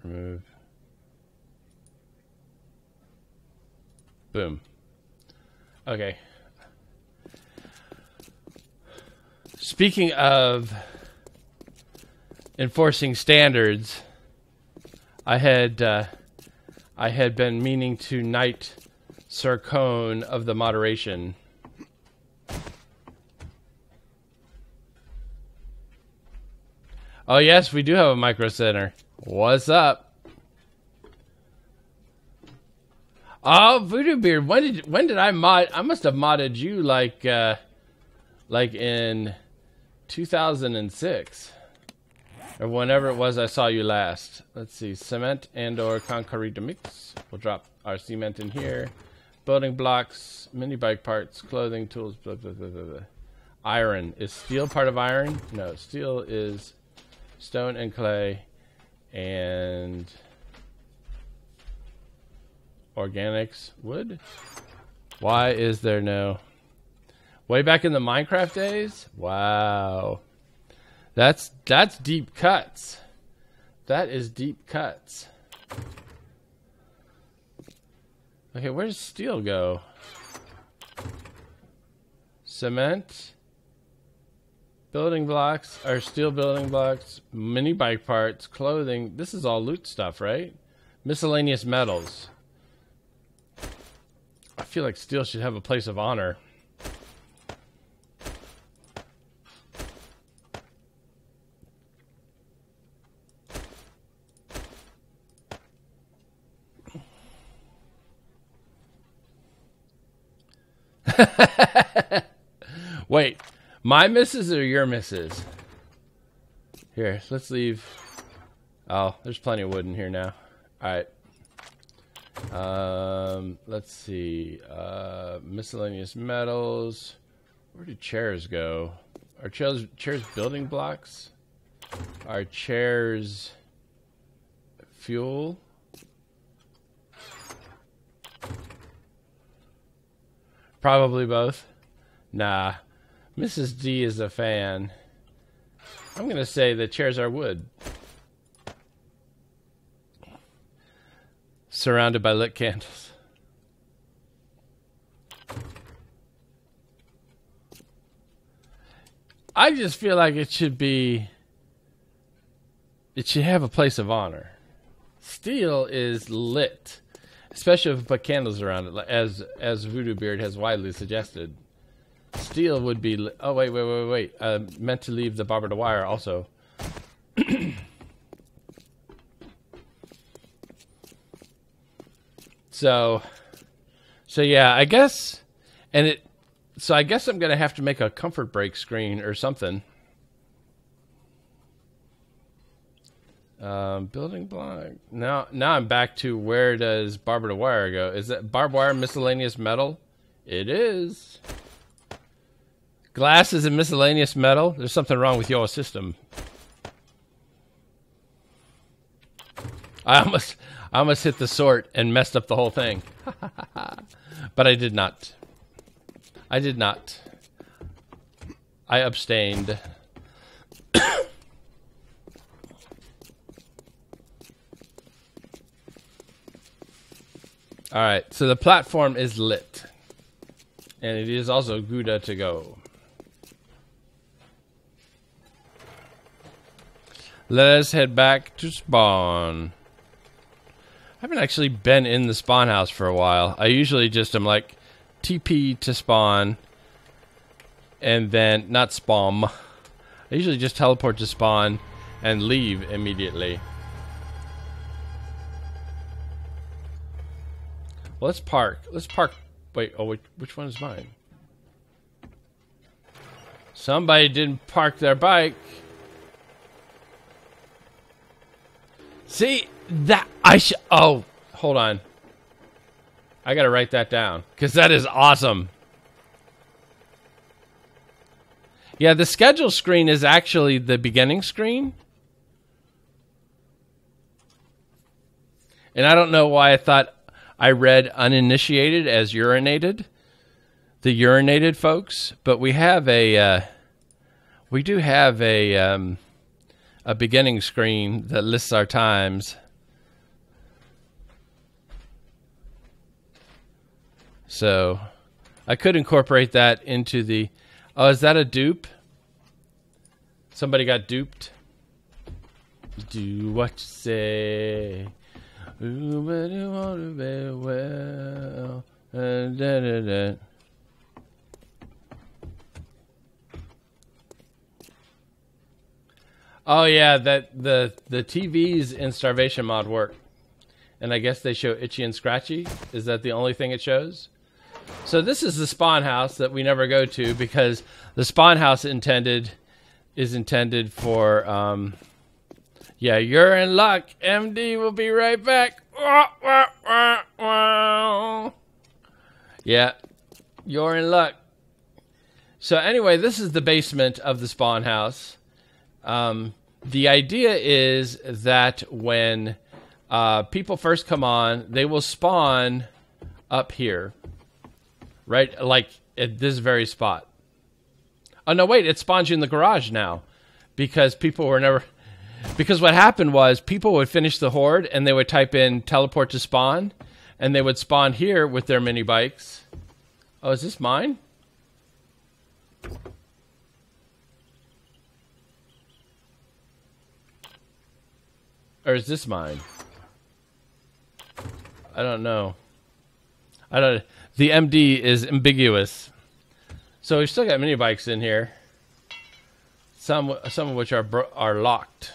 Remove. Boom. Okay. Speaking of enforcing standards, I had been meaning to knight Sir Cone of the moderation. Oh yes, we do have a micro center. What's up? Oh, Voodoo Beard, when did I mod? I must have modded you like in 2006 or whenever it was I saw you last. Let's see, cement and or concrete mix. We'll drop our cement in here. building blocks, mini bike parts, clothing, tools, blah, blah, blah, blah, blah. Iron. Is steel part of iron? No, steel is stone and clay and organics. Wood? Why is there no... Way back in the Minecraft days? Wow. That's deep cuts. That is deep cuts. Okay, where does steel go? Cement. Building blocks, or steel building blocks, mini bike parts, clothing. This is all loot stuff, right? Miscellaneous metals. I feel like steel should have a place of honor. Wait, my misses or your misses? Here, let's leave. Oh, there's plenty of wood in here now. Alright. Let's see. Miscellaneous metals. Where do chairs go? Are chairs building blocks? Are chairs fuel? Probably both. Nah. Mrs. D is a fan. I'm going to say the chairs are wood. Surrounded by lit candles. I just feel like it should have a place of honor. Steel is lit. Especially if you put candles around it, as Voodoo Beard has widely suggested. Steel would be... Oh, wait. Meant to leave the barbed wire also. So yeah, I guess... So I guess I'm going to have to make a comfort break screen or something. Building block. Now I'm back to where does barbed wire go? Is that barbed wire miscellaneous metal? It is. Glass is a miscellaneous metal. There's something wrong with your system. I almost hit the sort and messed up the whole thing. But I did not. I abstained. Alright, so the platform is lit. And it is also Gouda to go. Let us head back to spawn. I haven't actually been in the spawn house for a while. I usually just am like TP to spawn. And then, not spawn. I usually just teleport to spawn and leave immediately. Well, let's park. Wait, which one is mine? Somebody didn't park their bike. See, that oh, hold on. I gotta write that down, because that is awesome. Yeah, the schedule screen is actually the beginning screen. And I don't know why I thought I read uninitiated as urinated. The urinated folks. But we have we do have a beginning screen that lists our times. So I could incorporate that into the... Oh, is that a dupe? Somebody got duped? Do what you say. Ooh, but you want to be well. Oh yeah, that the TVs in Starvation mod work. And I guess they show Itchy and Scratchy. Is that the only thing it shows? So this is the spawn house that we never go to because the spawn house is intended for yeah, you're in luck. MD will be right back. Yeah, you're in luck. So anyway, this is the basement of the spawn house. The idea is that when people first come on, they will spawn up here, right? Like at this very spot. Oh, no, wait, it spawns you in the garage now because people were never... Because what happened was people would finish the horde and they would type in teleport to spawn and they would spawn here with their mini bikes. Oh, is this mine? Or is this mine? I don't know. The MD is ambiguous. So we've still got mini bikes in here. Some of which are locked.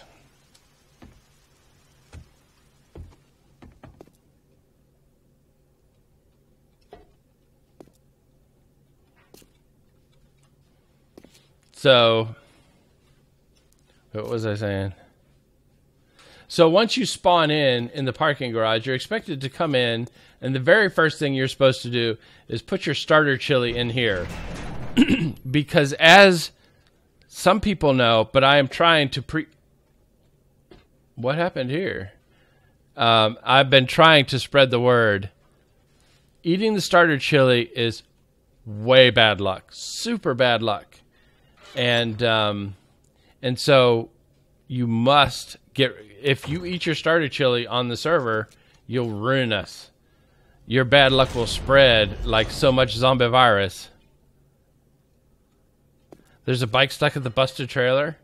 So, what was I saying? So once you spawn in the parking garage, you're expected to come in, and the very first thing you're supposed to do is put your starter chili in here. Because as some people know, but I am trying to What happened here? I've been trying to spread the word. Eating the starter chili is way bad luck. Super bad luck. And so you must if you eat your starter chili on the server, you'll ruin us. Your bad luck will spread like so much zombie virus. There's a bike stuck at the busted trader.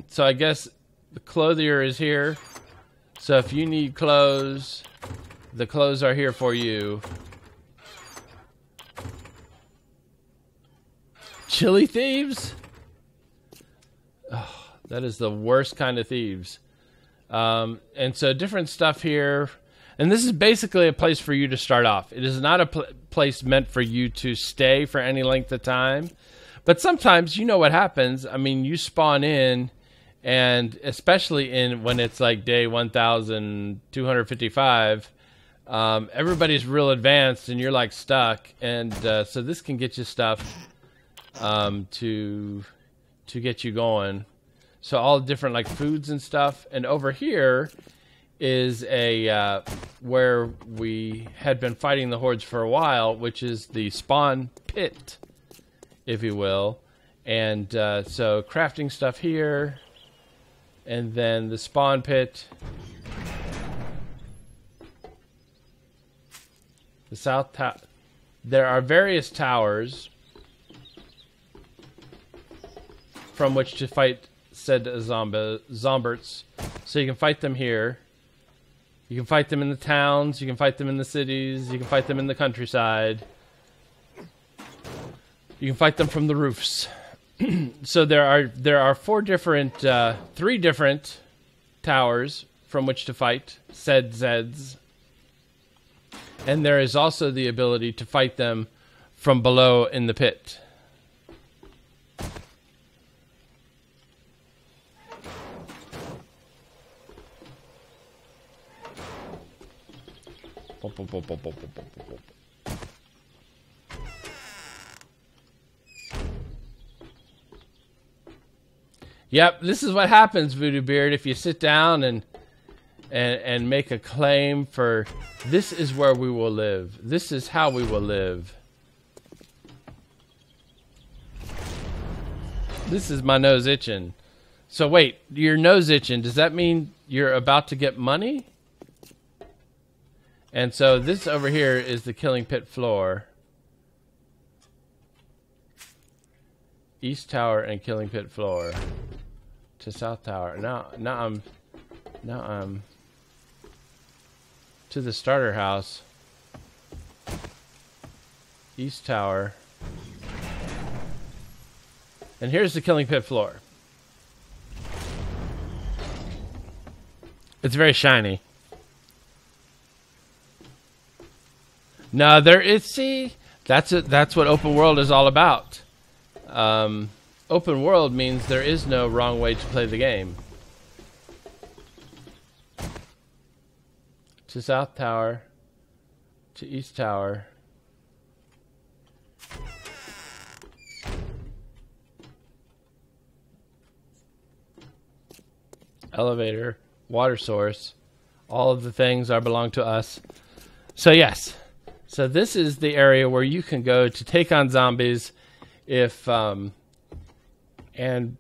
So I guess the clothier is here. So if you need clothes, the clothes are here for you. Chili thieves? Oh, that is the worst kind of thieves. And so different stuff here. And this is basically a place for you to start off. It is not a place meant for you to stay for any length of time. But sometimes, you know what happens. I mean, you spawn in, and especially when it's like day 1,255, everybody's real advanced, and you're like stuck. And so this can get you stuff to get you going. So all different like foods and stuff. And over here is a where we had been fighting the hordes for a while, which is the spawn pit, if you will. And so crafting stuff here, and then the spawn pit. The south tower. There are various towers from which to fight said zomberts. So you can fight them here. You can fight them in the towns. You can fight them in the cities. You can fight them in the countryside. You can fight them from the roofs. So there are three different towers from which to fight said Zeds. And there is also the ability to fight them from below in the pit. Yep, this is what happens, Voodoo Beard, if you sit down and make a claim for this is where we will live. This is how we will live. This is my nose itching. So wait, your nose itching, does that mean you're about to get money? And so this over here is the killing pit floor. East tower and killing pit floor. To south tower. Now I'm to the starter house. East tower. And here's the killing pit floor. It's very shiny. No, there is. See, that's it. That's what open world is all about. Open world means there is no wrong way to play the game. To south tower, to East Tower. Elevator, water source. All of the things are belong to us. So yes. So this is the area where you can go to take on zombies if and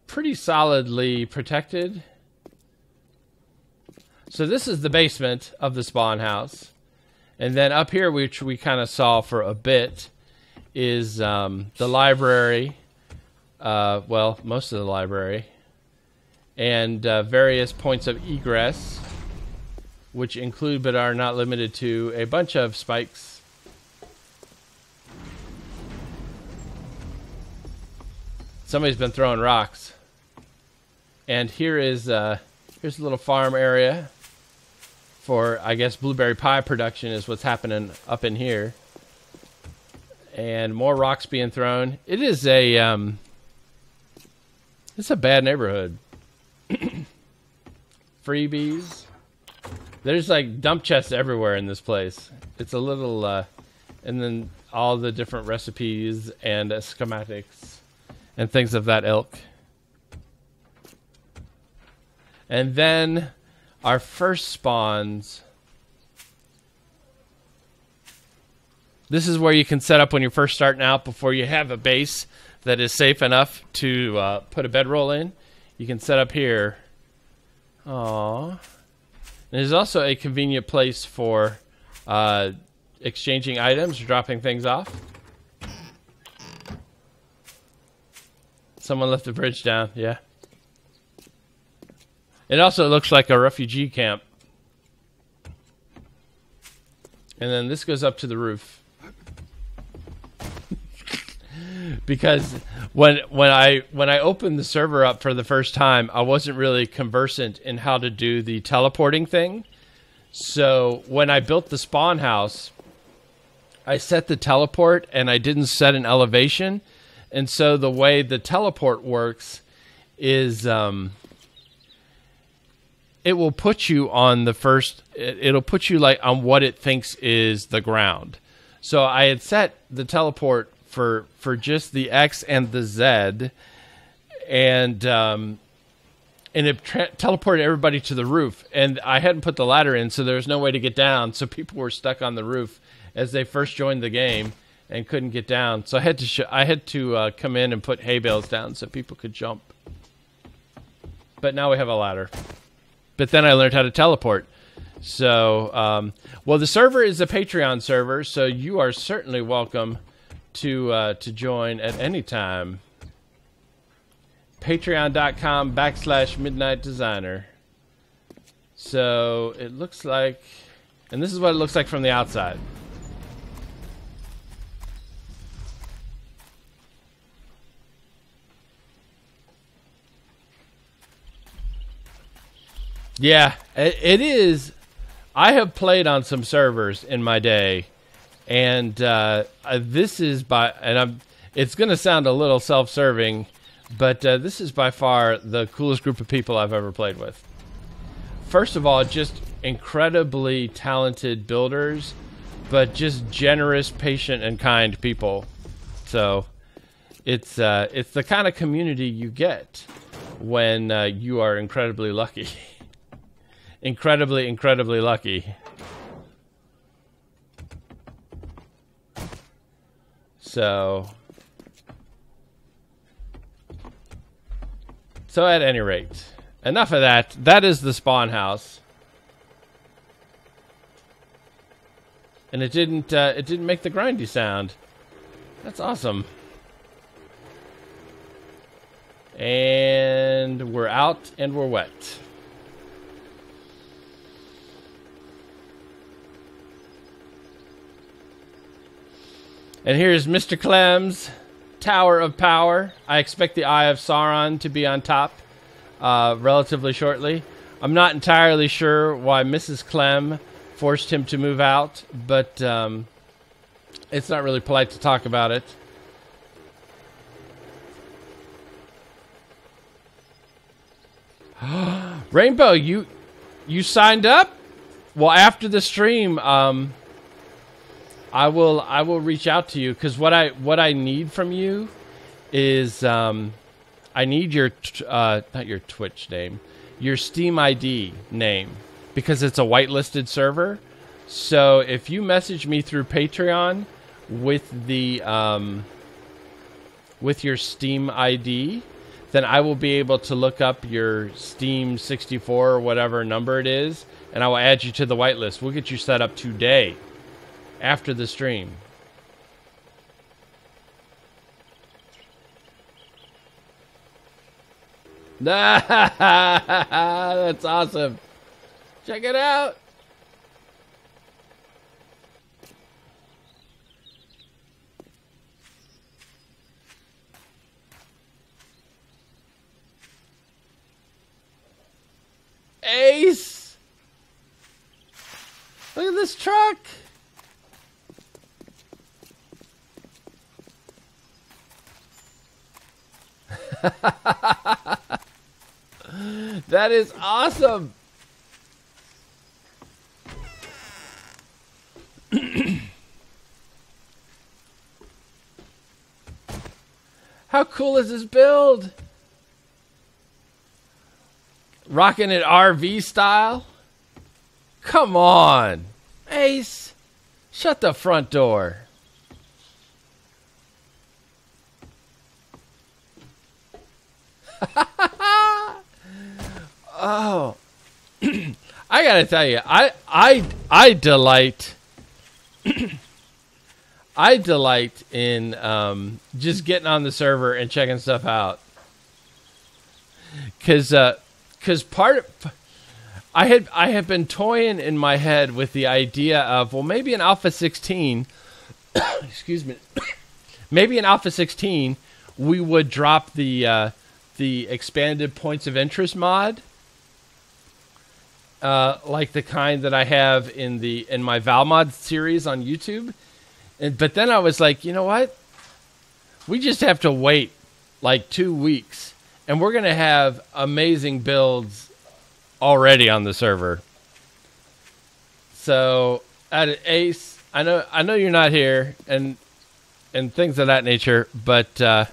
pretty solidly protected. So this is the basement of the spawn house. And then up here, which we kind of saw for a bit, is the library. Well, most of the library. And various points of egress, which include but are not limited to a bunch of spikes. Somebody's been throwing rocks. And here's a little farm area for, I guess, blueberry pie production is what's happening up in here. And more rocks being thrown. It is it's a bad neighborhood. Freebies. There's like dump chests everywhere in this place. It's a little, and then all the different recipes and schematics and things of that ilk. And then our first spawns. This is where you can set up when you're first starting out before you have a base that is safe enough to put a bedroll in. You can set up here. Aww. And there's also a convenient place for exchanging items or dropping things off. Someone left the bridge down, yeah. It also looks like a refugee camp. And then this goes up to the roof. Because when I opened the server up for the first time, I wasn't really conversant in how to do the teleporting thing. So when I built the spawn house, I set the teleport and I didn't set an elevation. And so the way the teleport works is it will put you on the first, it'll put you like on what it thinks is the ground. So I had set the teleport for just the X and the Z, and it teleported everybody to the roof. And I hadn't put the ladder in, so there was no way to get down. So people were stuck on the roof as they first joined the game and couldn't get down. So I had to come in and put hay bales down so people could jump. But now we have a ladder. But then I learned how to teleport. So, well, the server is a Patreon server, so you are certainly welcome to join at any time. Patreon.com/MidnightDesigner. So it looks like, and this is what it looks like from the outside. Yeah, it is. I have played on some servers in my day, and this is it's going to sound a little self-serving, but this is by far the coolest group of people I've ever played with. First of all, just incredibly talented builders, but just generous, patient, and kind people. So it's the kind of community you get when you are incredibly lucky. Incredibly, incredibly lucky. So at any rate, enough of that. That is the spawn house. And it didn't make the grindy sound. That's awesome. And we're out and we're wet. And here's Mr. Clem's Tower of Power. I expect the Eye of Sauron to be on top relatively shortly. I'm not entirely sure why Mrs. Clem forced him to move out, but it's not really polite to talk about it. Rainbow, you signed up? Well, after the stream, I will reach out to you, because what I need from you is I need your not your Twitch name, your Steam ID name, because it's a whitelisted server. So if you message me through Patreon with the with your Steam ID, then I will be able to look up your Steam 64 or whatever number it is, and I will add you to the whitelist. We'll get you set up today after the stream. That's awesome. Check it out. Ace! Look at this truck! That is awesome! How cool is this build? Rocking it RV style? Come on. Ace, shut the front door. Oh. I gotta tell you, I delight I delight in just getting on the server and checking stuff out. Because I have been toying in my head with the idea of, well, maybe in Alpha 16, excuse me, maybe in Alpha 16 we would drop the expanded points of interest mod, like the kind that I have in my Valmod series on YouTube. But then I was like, you know what? We just have to wait like 2 weeks, and we're gonna have amazing builds already on the server. So, Ace, I know you're not here, and things of that nature, but that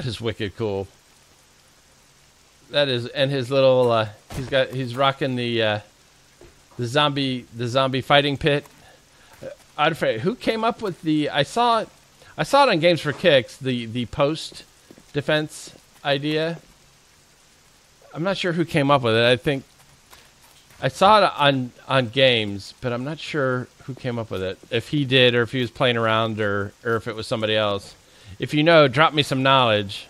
is wicked cool. That is, and his little he's rocking the zombie fighting pit. I'd say, who came up with the? I saw it on Games for Kicks, the post defense idea. I'm not sure who came up with it. I think I saw it on Games, but I'm not sure who came up with it. If he did, or if he was playing around, or if it was somebody else. If you know, drop me some knowledge.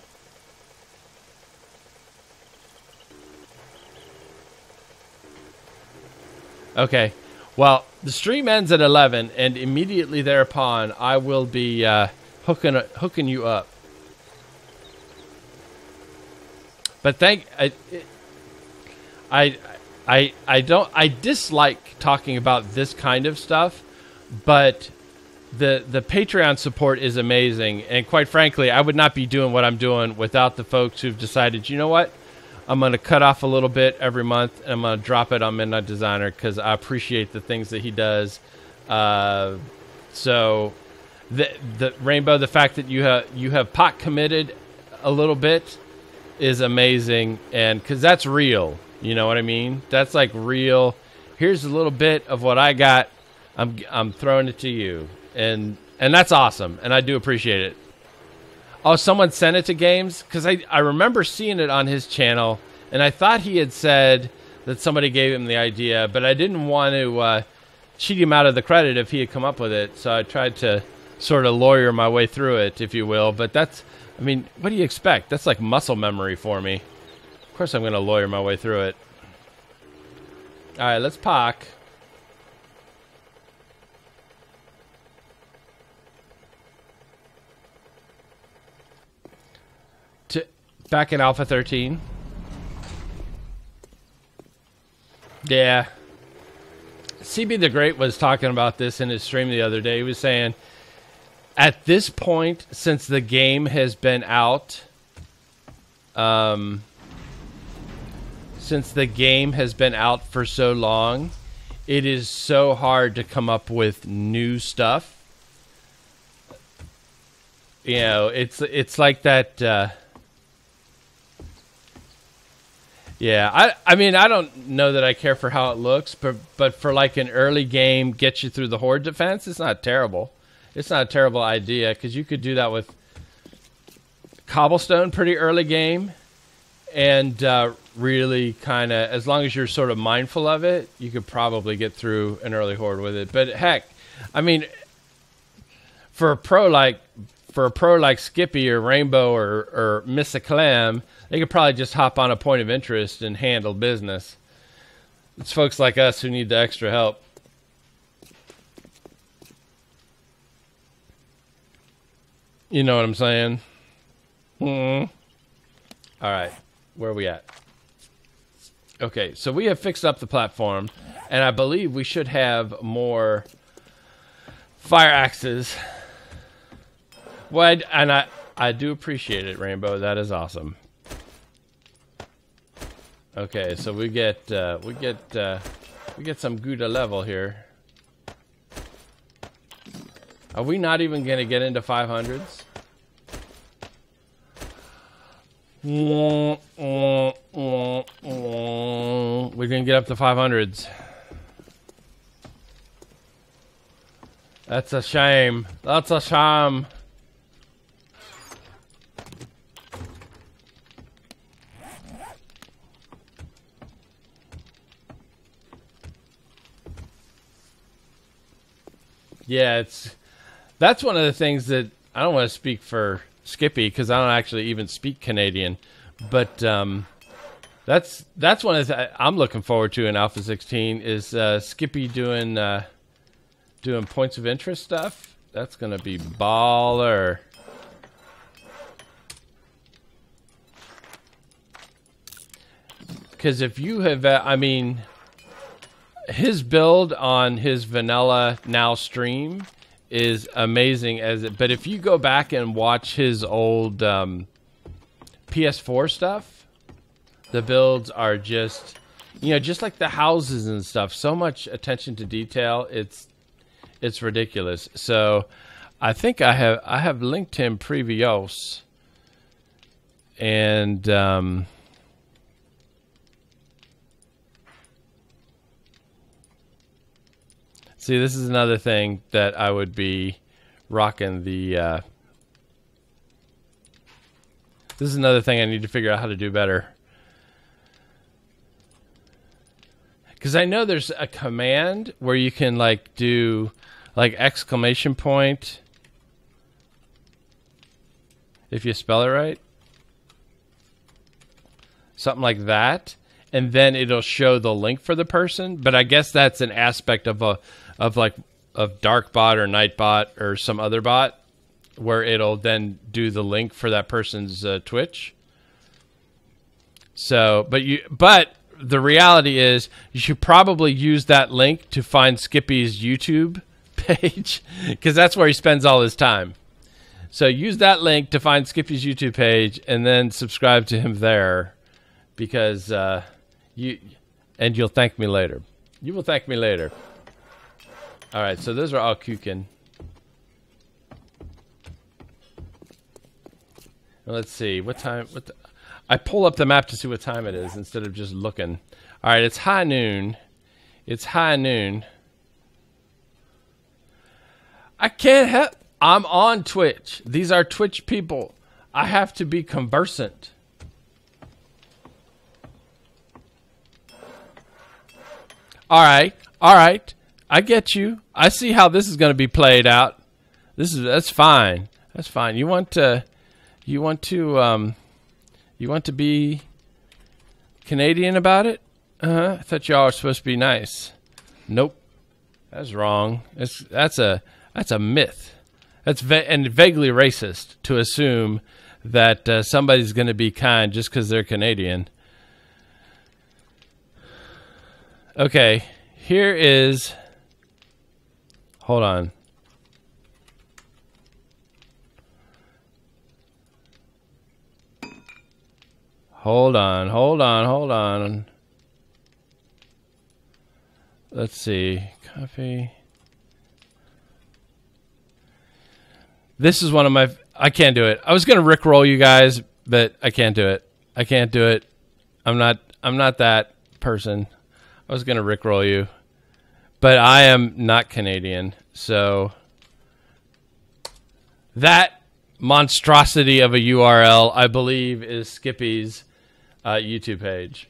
Okay. Well, the stream ends at 11, and immediately thereupon, I will be hooking you up. But I dislike talking about this kind of stuff, but the Patreon support is amazing, and quite frankly, I would not be doing what I'm doing without the folks who've decided, you know what? I'm going to cut off a little bit every month, and I'm going to drop it on Midnight Designer because I appreciate the things that he does. So, the Rainbow, the fact that you have pot committed a little bit is amazing, and because that's real. You know what I mean? That's like real. Here's a little bit of what I got. I'm throwing it to you, and that's awesome, and I do appreciate it. Oh, someone sent it to Games? Because I remember seeing it on his channel, and I thought he had said that somebody gave him the idea, but I didn't want to cheat him out of the credit if he had come up with it, so I tried to sort of lawyer my way through it, if you will. But that's, I mean, what do you expect? That's like muscle memory for me. Of course I'm going to lawyer my way through it. All right, let's park. Back in Alpha 13. Yeah. CB the Great was talking about this in his stream the other day. He was saying, at this point, since the game has been out, since the game has been out for so long, it is so hard to come up with new stuff. You know, it's like that. Yeah, I mean, I don't know that I care for how it looks, but for like an early game, get you through the horde defense, it's not terrible. It's not a terrible idea, because you could do that with cobblestone pretty early game, and really kind of, as long as you're sort of mindful of it, you could probably get through an early horde with it. But heck, I mean, for a pro like Skippy or Rainbow or Miss Acclam, they could probably just hop on a point of interest and handle business. It's folks like us who need the extra help. You know what I'm saying? All right, where are we at? Okay, so we have fixed up the platform, and I believe we should have more fire axes. Well, and I do appreciate it, Rainbow. That is awesome. Okay, so we get some Gouda level here. Are we not even gonna get into 500s? We're gonna get up to 500s. That's a shame. That's a shame. Yeah, that's one of the things that I don't want to speak for Skippy, because I don't actually even speak Canadian, but that's one of the I'm looking forward to in Alpha 16 is Skippy doing points of interest stuff. That's gonna be baller. Because if you have, I mean, his build on his vanilla now stream is amazing but if you go back and watch his old PS4 stuff, the builds are just, you know, just like the houses and stuff, so much attention to detail, it's ridiculous. So I think I have linked him previous, and see, this is another thing that I would be rocking the... this is another thing I need to figure out how to do better. Because I know there's a command where you can, like, do, like, exclamation point, if you spell it right. Something like that. And then it'll show the link for the person. But I guess that's an aspect of Darkbot or Nightbot or some other bot, where it'll then do the link for that person's Twitch. So, but the reality is you should probably use that link to find Skippy's YouTube page, because that's where he spends all his time. So use that link to find Skippy's YouTube page and then subscribe to him there, because you'll thank me later. You will thank me later. All right, so those are all Kukin. Let's see what time. I pull up the map to see what time it is instead of just looking. All right, it's high noon. It's high noon. I can't help. I'm on Twitch. These are Twitch people. I have to be conversant. All right. All right. I get you. I see how this is going to be played out. That's fine. That's fine. You want to be Canadian about it? I thought y'all were supposed to be nice. Nope. That's wrong. That's a myth. That's vaguely racist to assume that somebody's going to be kind just because they're Canadian. Okay, here is... Hold on. Hold on. Let's see. Copy. This is one of my... I can't do it. I was going to rickroll you guys, but I can't do it. I can't do it. I'm not that person. I was going to rickroll you. But I am not Canadian. So that monstrosity of a URL, I believe, is Skippy's YouTube page.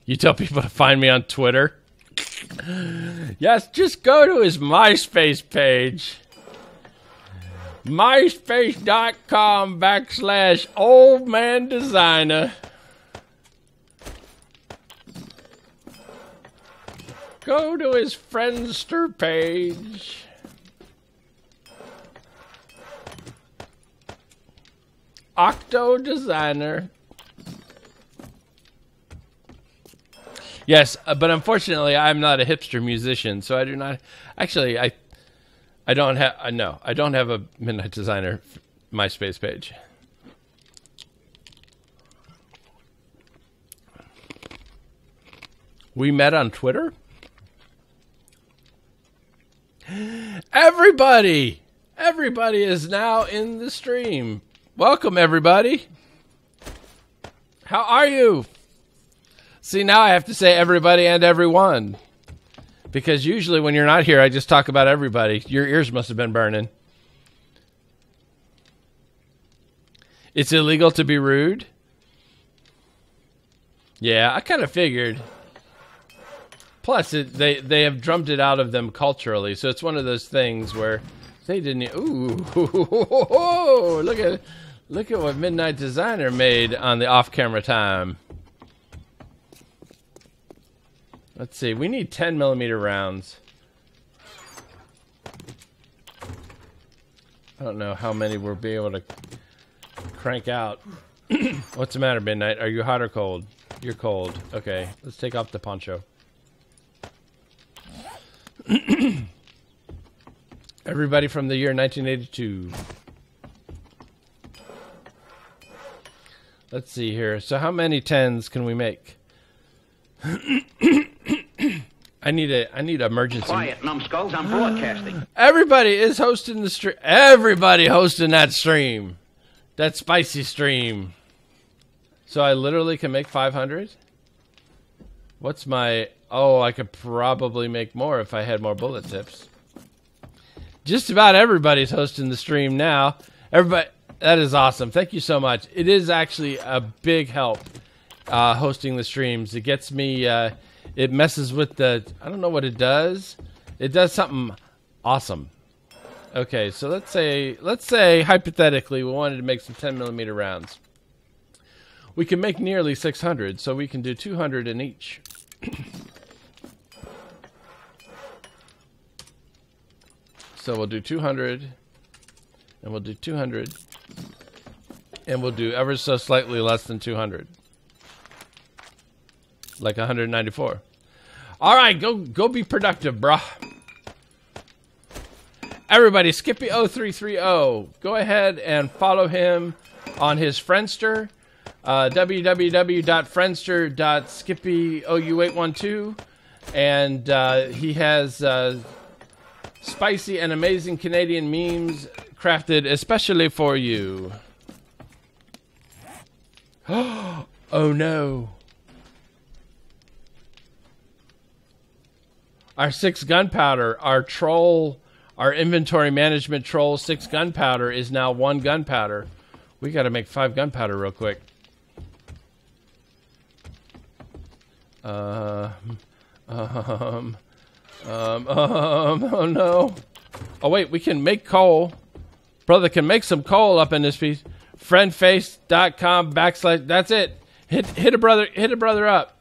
You tell people to find me on Twitter? Yes, just go to his MySpace page. MySpace.com/oldmandesigner. Go to his Friendster page. Octo Designer. Yes, but unfortunately, I'm not a hipster musician, so I do not. Actually, I don't have. No, I don't have a Midnight Designer MySpace page. We met on Twitter. Everybody is now in the stream. Welcome, everybody. How are you? See, now I have to say everybody and everyone. Because usually when you're not here, I just talk about everybody. Your ears must have been burning. It's illegal to be rude? Yeah, I kind of figured. Plus, they have drummed it out of them culturally. So it's one of those things where they didn't... Ooh, look at what Midnight Designer made on the off-camera time. Let's see. We need 10mm rounds. I don't know how many we'll be able to crank out. What's the matter, Midnight? Are you hot or cold? You're cold. Okay. Let's take off the poncho. Everybody from the year 1982. Let's see here. So how many 10s can we make? I need emergency. Quiet, numbskulls. I'm broadcasting. Everybody is hosting the stream. Everybody hosting that stream. That spicy stream. So I literally can make 500? What's my... Oh, I could probably make more if I had more bullet tips. Just about everybody's hosting the stream now. Everybody... That is awesome. Thank you so much. It is actually a big help hosting the streams. It gets me... it messes with the... I don't know what it does. It does something awesome. Okay, so let's say hypothetically we wanted to make some 10mm rounds. We can make nearly 600, so we can do 200 in each. So we'll do 200, and we'll do 200, and we'll do ever so slightly less than 200. Like 194. All right, go be productive, bruh. Everybody, Skippy0330. Go ahead and follow him on his Friendster. www.friendster.skippy0812. And he has spicy and amazing Canadian memes crafted especially for you. Oh no. Our 6 gunpowder, our inventory management troll 6 gunpowder is now 1 gunpowder. We got to make 5 gunpowder real quick. Oh no. Oh wait, we can make coal. Brother can make some coal up in this piece. Friendface.com/ that's it. Hit a brother up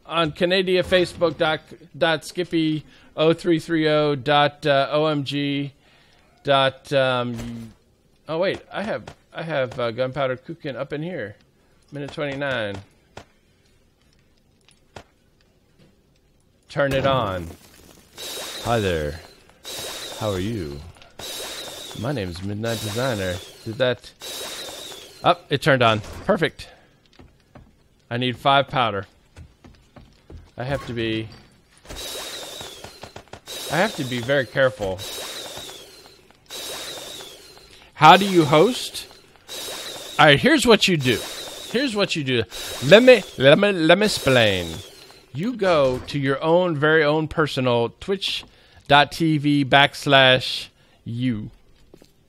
on Canadian Facebook.skippy0330.omg. Oh wait, I have gunpowder cooking up in here. Minute 29. Turn it on. Hi there. How are you? My name is Midnight Designer. Did that... Oh, it turned on. Perfect. I need 5 powder. I have to be very careful. How do you host? All right, here's what you do. Here's what you do. Let me explain. You go to your own very own personal twitch.tv/you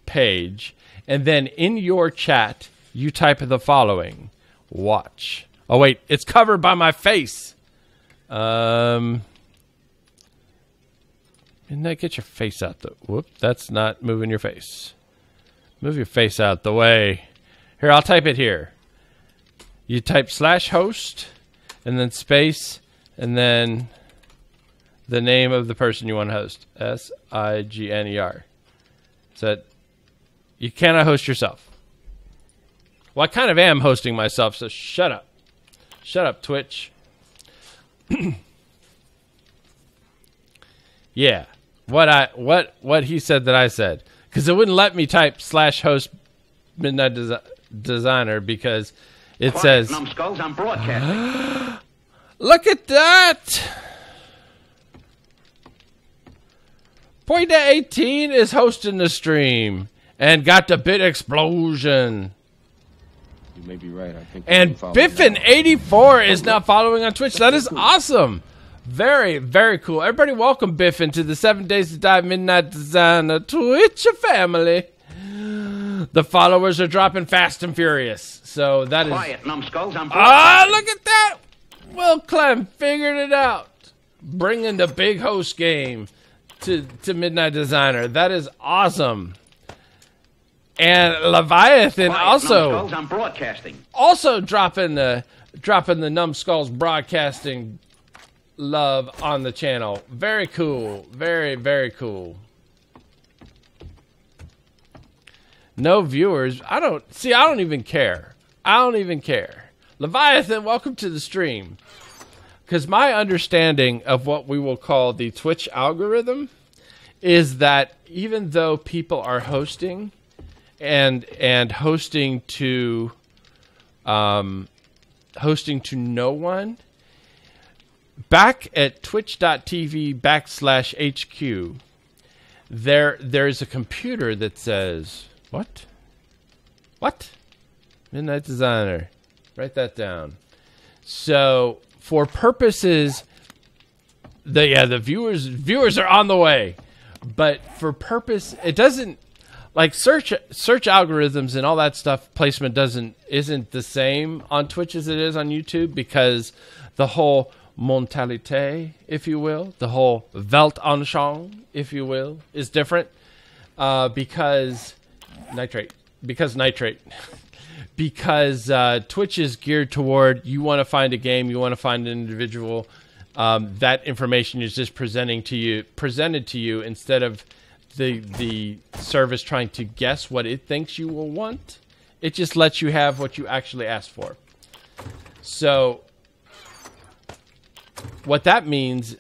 page, and then in your chat you type the following: watch. Oh wait, it's covered by my face. Midnight, get your face out the... Whoop, that's not moving your face. Move your face out the way. Here, I'll type it here. You type /host, and then space, and then the name of the person you want to host. SIGNER. So you cannot host yourself. Well, I kind of am hosting myself, so shut up. Shut up, Twitch. Yeah. What he said that I said. Because it wouldn't let me type /host Midnight Designer because it says... Numbskulls, I'm broadcasting. Look at that! Point 18 is hosting the stream and got the bit explosion. You may be right. I think. And Biffin84 is now following on Twitch. That is awesome. Very, very cool. Everybody welcome Biffin to the 7 Days to Die Midnight Designer Twitch family. The followers are dropping fast and furious. So that is... Quiet, numbskulls, I'm broadcasting. Look at that! Will Clem figured it out. Bringing the big host game to Midnight Designer. That is awesome. And Leviathan Quiet, also... numbskulls, I'm broadcasting. Also dropping the Numbskulls broadcasting love on the channel. Very cool. Very, very cool. No viewers. I don't even care. I don't even care. Leviathan, welcome to the stream. Because my understanding of what we will call the Twitch algorithm is that even though people are hosting and hosting to no one, back at twitch.tv/HQ, there's a computer that says, what? Midnight Designer. Write that down. So for purposes, the viewers are on the way, but for purpose, it doesn't, like search algorithms and all that stuff, placement isn't the same on Twitch as it is on YouTube, because the whole mentalité, if you will, the whole Weltanschauung, if you will, is different, because Twitch is geared toward, you want to find a game, you want to find an individual, that information is just presented to you instead of the service trying to guess what it thinks you will want. It just lets you have what you actually asked for. So what that means,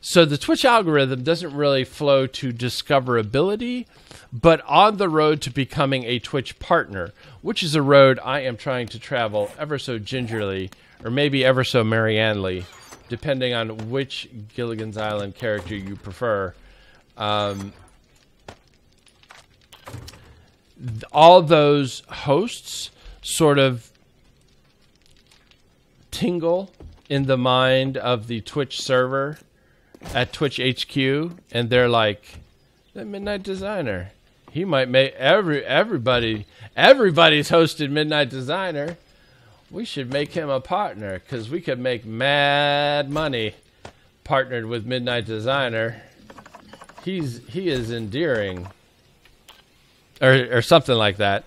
so the Twitch algorithm doesn't really flow to discoverability, but on the road to becoming a Twitch partner, which is a road I am trying to travel ever so gingerly, or maybe ever so Marianne-ly, depending on which Gilligan's Island character you prefer. All those hosts sort of tingle in the mind of the Twitch server at Twitch HQ, and they're like, the Midnight Designer, he might make everybody's hosted Midnight Designer. We should make him a partner, because we could make mad money partnered with Midnight Designer. He is endearing, or something like that.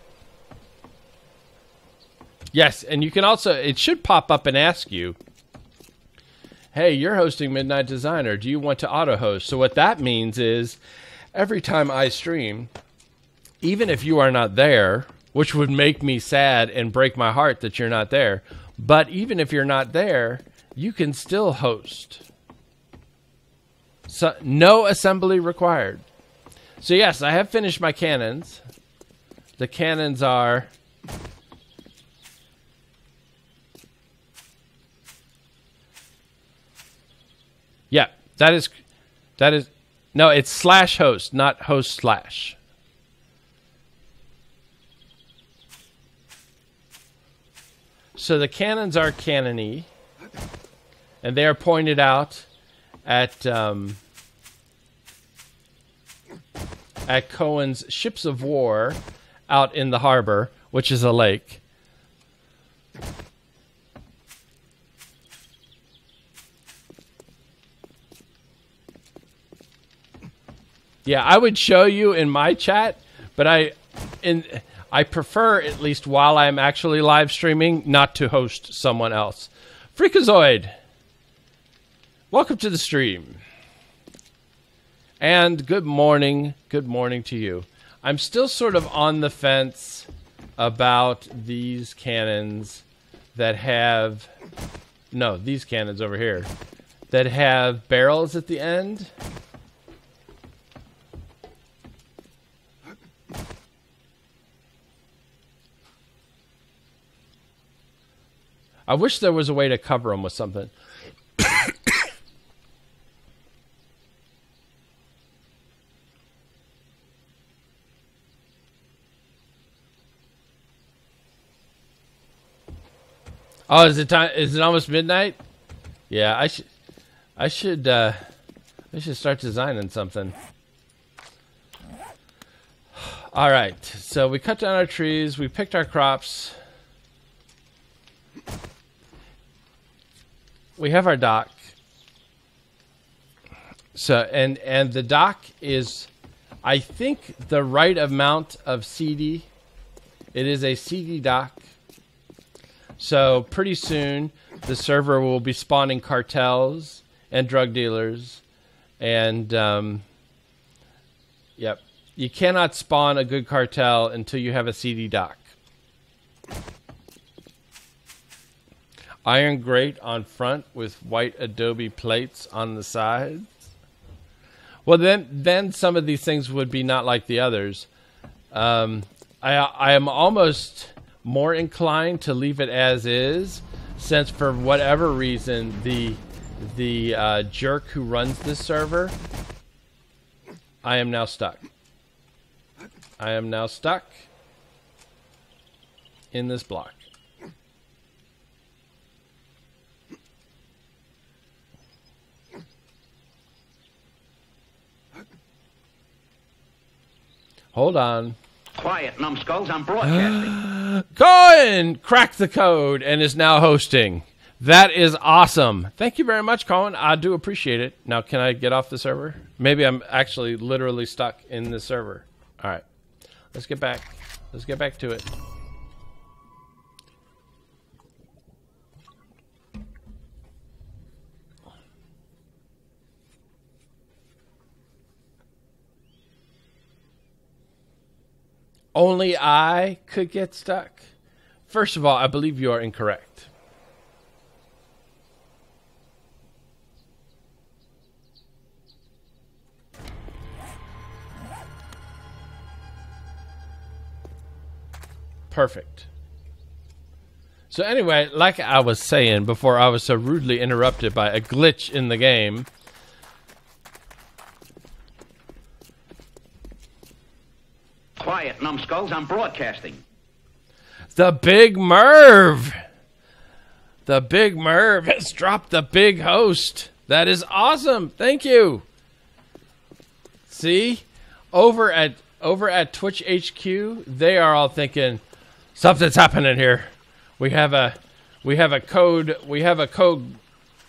Yes, and you can also, it should pop up and ask you, hey, you're hosting Midnight Designer. Do you want to auto-host? So what that means is, every time I stream, even if you are not there, which would make me sad and break my heart that you're not there, but even if you're not there, you can still host. So no assembly required. So yes, I have finished my cannons. The cannons are... Yeah, that is... No, it's slash host, not host slash. So the cannons are cannon-y, and they are pointed out at Cohen's ships of war out in the harbor, which is a lake. Yeah, I would show you in my chat, but I prefer, at least while I'm actually live streaming, not to host someone else. Freakazoid, welcome to the stream. And good morning to you. I'm still sort of on the fence about these cannons that have... No, these cannons over here. That have barrels at the end. I wish there was a way to cover them with something. Oh, is it time? Is it almost midnight? Yeah, I should start designing something. All right, so we cut down our trees, we picked our crops. We have our dock. So and the dock is, I think, the right amount of seedy. It is a seedy dock. So pretty soon the server will be spawning cartels and drug dealers, and yep, you cannot spawn a good cartel until you have a seedy dock. Iron grate on front with white adobe plates on the sides. Well, then some of these things would be not like the others. I am almost more inclined to leave it as is, since for whatever reason the jerk who runs this server, I am now stuck. I am now stuck in this block. Hold on. Quiet, numbskulls, I'm broadcasting. Cohen cracked the code and is now hosting. That is awesome. Thank you very much, Cohen. I do appreciate it. Now, can I get off the server? Maybe I'm actually literally stuck in the server. All right. Let's get back. Let's get back to it. Only I could get stuck. First of all, I believe you are incorrect. Perfect. So anyway, like I was saying before I was so rudely interrupted by a glitch in the game, Quiet, numbskulls, I'm broadcasting. the Big Merv! The Big Merv has dropped the big host. That is awesome. Thank you. See? Over at Twitch HQ, they are all thinking something's happening here. We have a code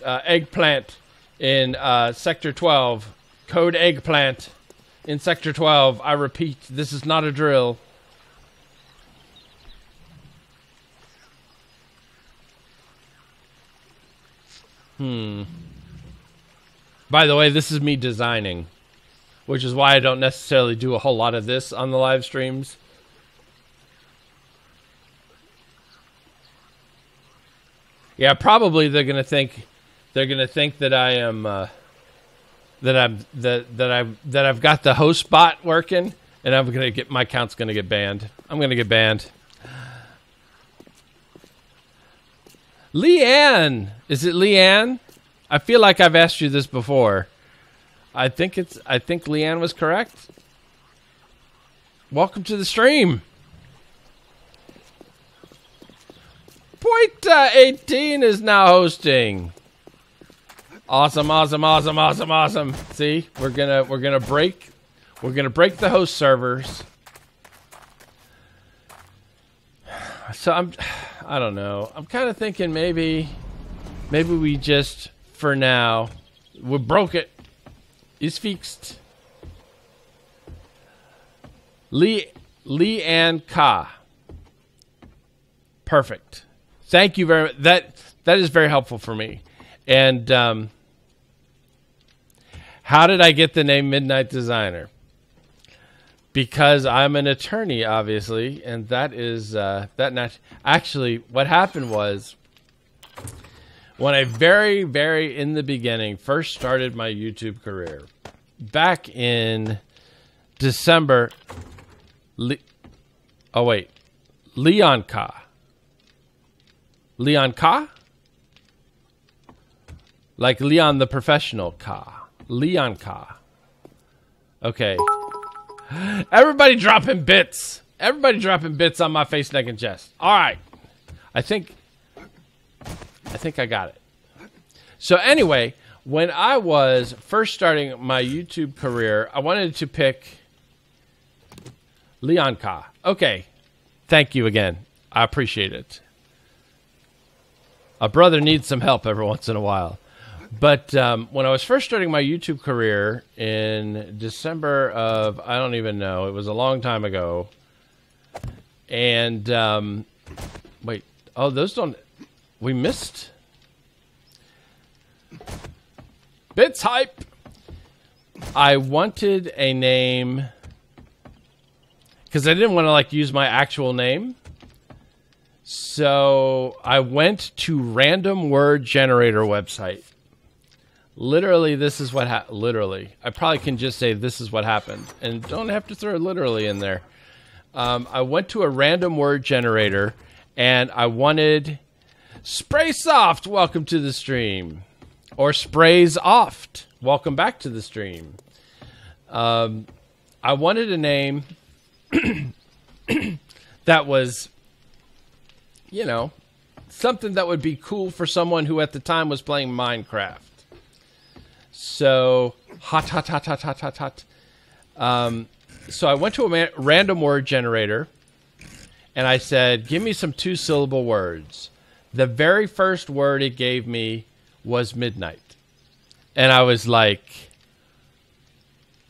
eggplant in sector 12. Code eggplant in sector 12. I repeat, this is not a drill. By the way, this is me designing, which is why I don't necessarily do a whole lot of this on the live streams. Yeah, probably they're gonna think that I am that I've got the host bot working, and I'm gonna get my account's gonna get banned. I'm gonna get banned. Leanne, is it Leanne? I feel like I've asked you this before. I think Leanne was correct. Welcome to the stream. Point 18 is now hosting. Awesome, awesome, awesome, awesome, awesome. See, we're gonna break the host servers. So I don't know. I'm kind of thinking maybe we just, for now, we broke it. It's fixed. Lee and Ka. Perfect. Thank you very much. That is very helpful for me. And how did I get the name Midnight Designer? Because I'm an attorney, obviously, and that is actually what happened was when I very in the beginning first started my YouTube career back in December. Leon Ka. Leon Ka? Like Leon the Professional Ka. Leon Ka. Okay. Everybody dropping bits. Everybody dropping bits on my face, neck, and chest. All right. I think I got it. So anyway, when I was first starting my YouTube career, I wanted to pick Leon Ka. Okay. Thank you again. I appreciate it. A brother needs some help every once in a while. But when I was first starting my YouTube career in December of, I don't even know, it was a long time ago. And, wait, oh, those don't, we missed. Bits hype. I wanted a name, because I didn't want to, like, use my actual name. So I went to Random Word Generator website. Literally, this is what literally. I probably can just say this is what happened. And don't have to throw literally in there. I went to a random word generator, and I wanted Spray Soft, welcome to the stream. Or Sprays Oft, welcome back to the stream. I wanted a name that was, you know, something that would be cool for someone who at the time was playing Minecraft. So, hot. So I went to a random word generator, and I said, give me some 2-syllable words. The very first word it gave me was midnight. And I was like,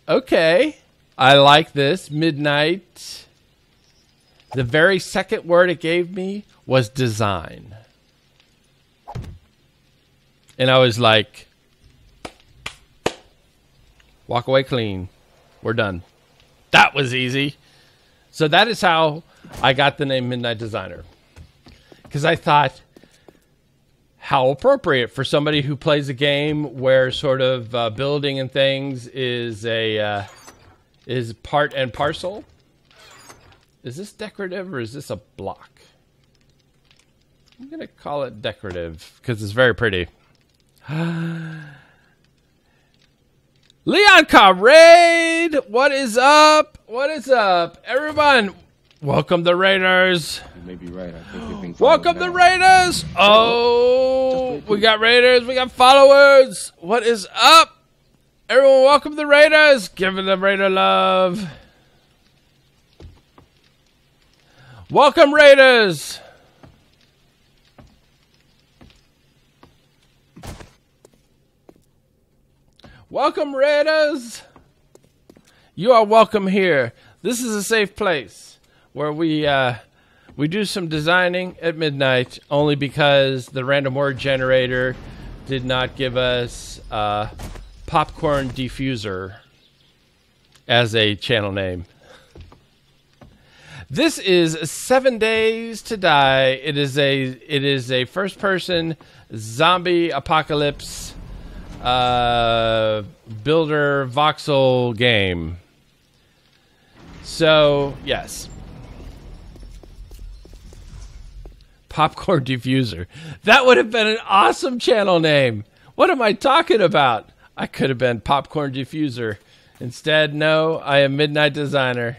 okay, I like this, midnight. The very second word it gave me was design. And I was like, walk away clean. We're done. That was easy. So that is how I got the name Midnight Designer. Because I thought, how appropriate for somebody who plays a game where sort of building and things is part and parcel. Is this decorative or is this a block? I'm going to call it decorative because it's very pretty. Leon Raid, what is up? What is up? Everyone, welcome the Raiders. You may be right. I think everything's Welcome the Raiders. Oh, we got Raiders. We got followers. What is up? Everyone, welcome the Raiders. Giving the Raider love. Welcome, Raiders. Welcome, Raiders. You are welcome here. This is a safe place where we do some designing at midnight, only because the random word generator did not give us Popcorn Diffuser as a channel name. This is 7 Days to Die. It is a first-person zombie apocalypse builder voxel game. So, yes. Popcorn Diffuser. That would have been an awesome channel name. What am I talking about? I could have been Popcorn Diffuser. Instead, no, I am Midnight Designer.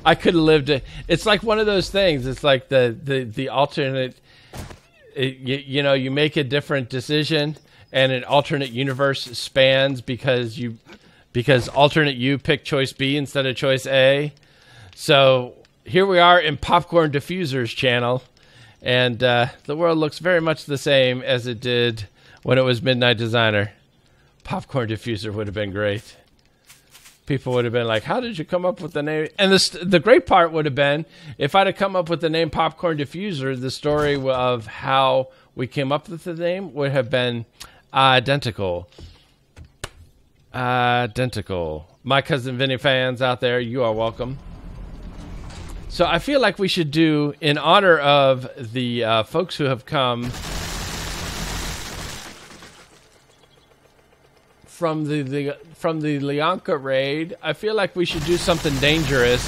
I could have lived it. It's like one of those things. It's like the alternate. You know, you make a different decision, and an alternate universe spans because alternate you picked choice B instead of choice A. So here we are in Popcorn Diffuser's channel, and the world looks very much the same as it did when it was Midnight Designer. Popcorn Diffuser would have been great. People would have been like, how did you come up with the name? And the great part would have been, if I'd have come up with the name Popcorn Diffuser, the story of how we came up with the name would have been identical. Identical. My Cousin Vinny fans out there, you are welcome. So I feel like we should do, in honor of the folks who have come from the Lianka raid, I feel like we should do something dangerous.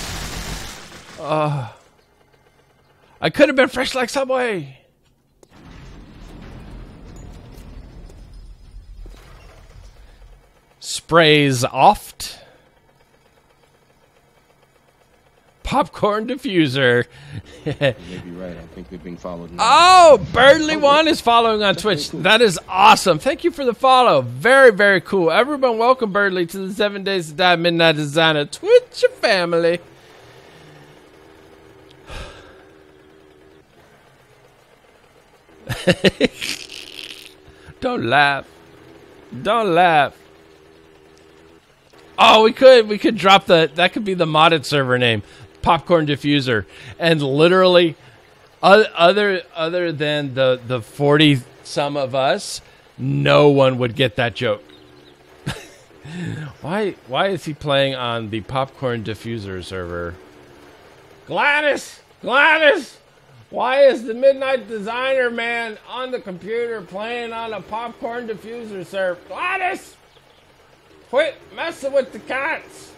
I could have been fresh like Subway. Sprays oft. Popcorn Diffuser. You may be right. I think we're being followed now. Oh, Birdly1 is following on Twitch. That is awesome. Thank you for the follow. Very, very cool. Everyone, welcome Birdly to the 7 Days to Die Midnight Designer Twitch family. Don't laugh. Don't laugh. Oh, we could drop that could be the modded server name. Popcorn Diffuser, and literally other than the 40 some of us, no one would get that joke. Why is he playing on the Popcorn Diffuser server? Gladys, why is the Midnight Designer man on the computer playing on a Popcorn Diffuser server? Gladys, quit messing with the cats.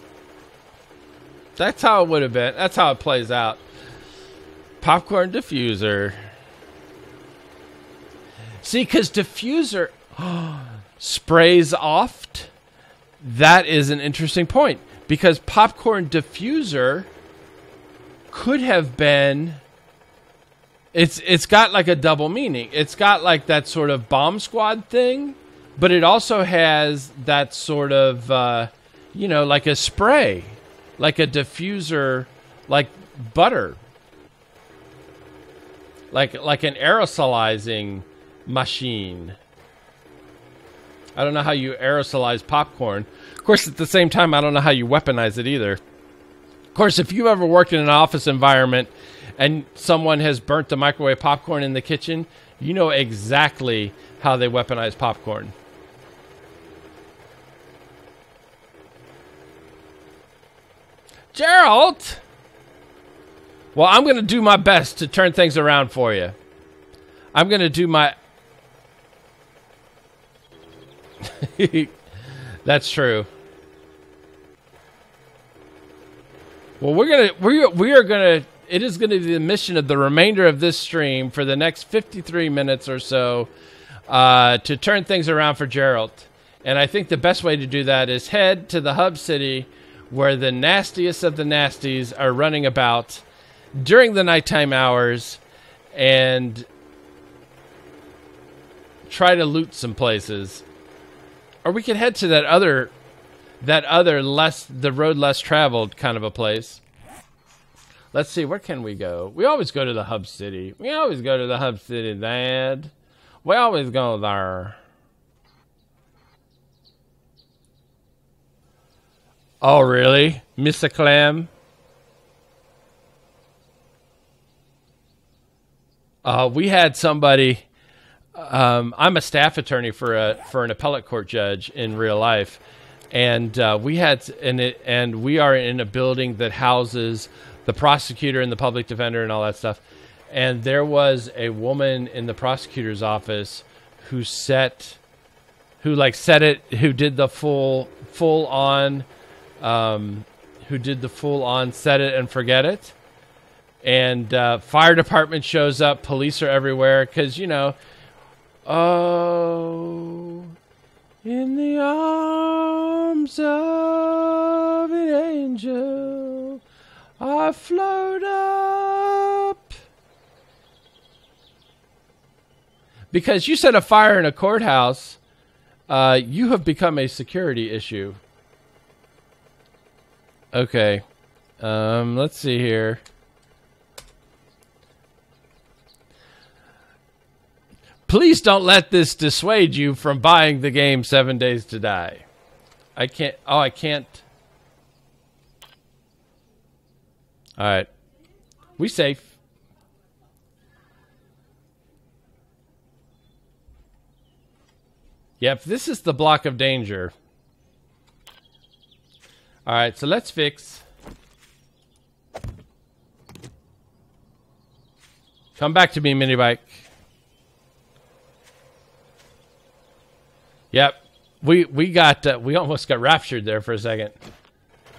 That's how it would have been. That's how it plays out. Popcorn Diffuser. See, because Diffuser sprays oft. That is an interesting point. Because Popcorn Diffuser could have been... It's got like a double meaning. It's got like that sort of bomb squad thing. But it also has that sort of, like a spray. Like a diffuser, like butter. Like an aerosolizing machine. I don't know how you aerosolize popcorn. Of course, at the same time, I don't know how you weaponize it either. Of course, if you've ever worked in an office environment and someone has burnt the microwave popcorn in the kitchen, you know exactly how they weaponize popcorn. Gerald! Well, I'm going to do my best to turn things around for you. I'm going to do my... That's true. Well, we are going to... It is going to be the mission of the remainder of this stream for the next 53 minutes or so to turn things around for Gerald. And I think the best way to do that is head to the hub city where the nastiest of the nasties are running about during the nighttime hours and try to loot some places. Or we could head to that other the road less traveled kind of a place. Let's see, where can we go? We always go to the hub city. We always go to the hub city, Dad. We always go there. Oh, really? Mr. Clem? We had somebody... I'm a staff attorney for an appellate court judge in real life. And we are in a building that houses the prosecutor and the public defender and all that stuff. And there was a woman in the prosecutor's office who did the full on set it and forget it. And fire department shows up, police are everywhere, because, you know, oh, in the arms of an angel, I float up. Because you set a fire in a courthouse, you have become a security issue. Okay. Let's see here. Please don't let this dissuade you from buying the game 7 Days to Die. I can't. Oh, I can't. All right. We safe. Yep, this is the block of danger. All right, so let's fix. Come back to me, mini bike. Yep, we almost got raptured there for a second.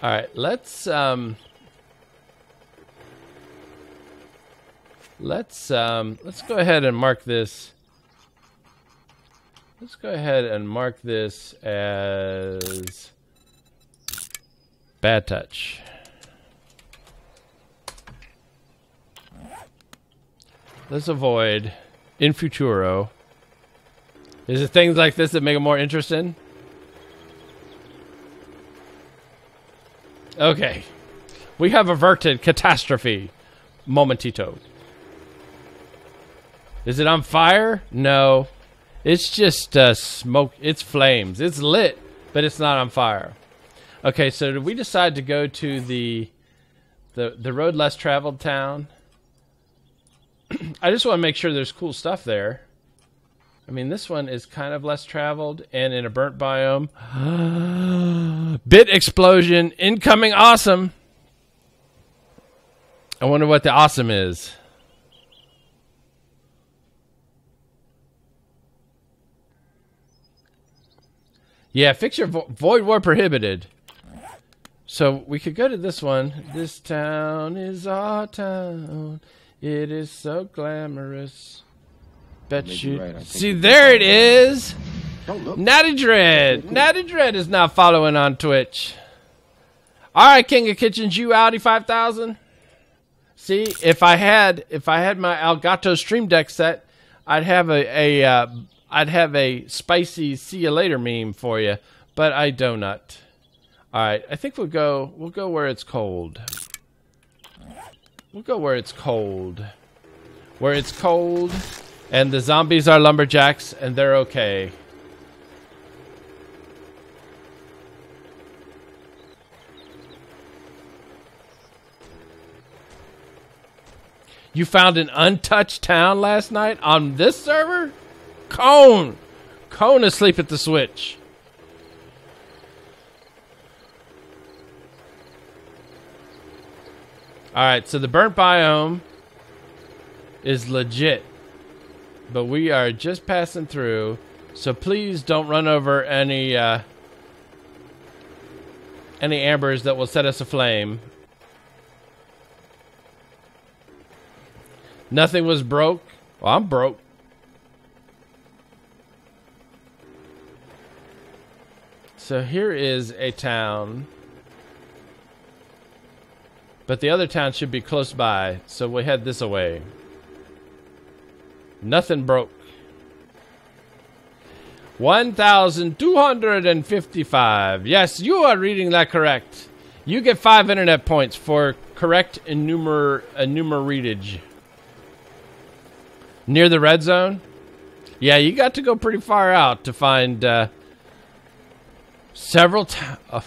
All right, let's go ahead and mark this. Let's go ahead and mark this as bad touch. Let's avoid in futuro. Is it things like this that make it more interesting? Okay. We have averted catastrophe. Momentito. Is it on fire? No. It's just smoke. It's flames. It's lit, but it's not on fire. Okay, so did we decide to go to the road less traveled town? I just want to make sure there's cool stuff there. I mean, this one is kind of less traveled and in a burnt biome. Bit explosion. Incoming awesome. I wonder what the awesome is. Yeah, fix your void war prohibited. So we could go to this one. This town is our town. It is so glamorous. Bet you. Right. See, there it is. Natty Dread. Natty Dread is now following on Twitch. All right, King of Kitchens, you Audi 5000. See, if I had my Elgato Stream Deck set, I'd have a spicy see you later meme for you, but I do not. All right, I think we'll go where it's cold. We'll go where it's cold. Where it's cold. And the zombies are lumberjacks, and they're okay. You found an untouched town last night on this server? Cone! Cone asleep at the switch. Alright, so the burnt biome is legit. But we are just passing through, so please don't run over any ambers that will set us aflame. Nothing was broke. Well, I'm broke. So here is a town. But the other town should be close by, so we head this away. Nothing broke. 1,255. Yes, you are reading that correct. You get 5 internet points for correct enumeration. Near the red zone? Yeah, you got to go pretty far out to find several towns.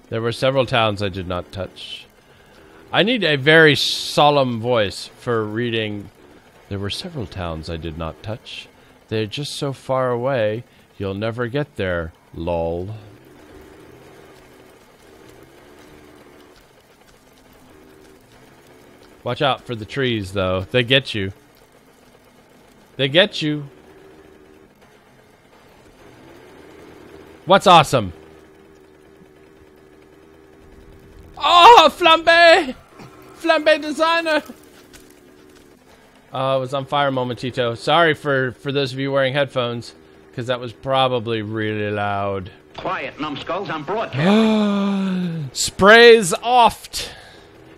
There were several towns I did not touch. I need a very solemn voice for reading. There were several towns I did not touch. They're just so far away, you'll never get there, lol. Watch out for the trees, though. They get you. They get you. What's awesome? Oh, flambe! Flambe designer! Oh, it was on fire, Momentito. Sorry for those of you wearing headphones, because that was probably really loud. Quiet, numbskulls, I'm broadcasting. Sprays Oft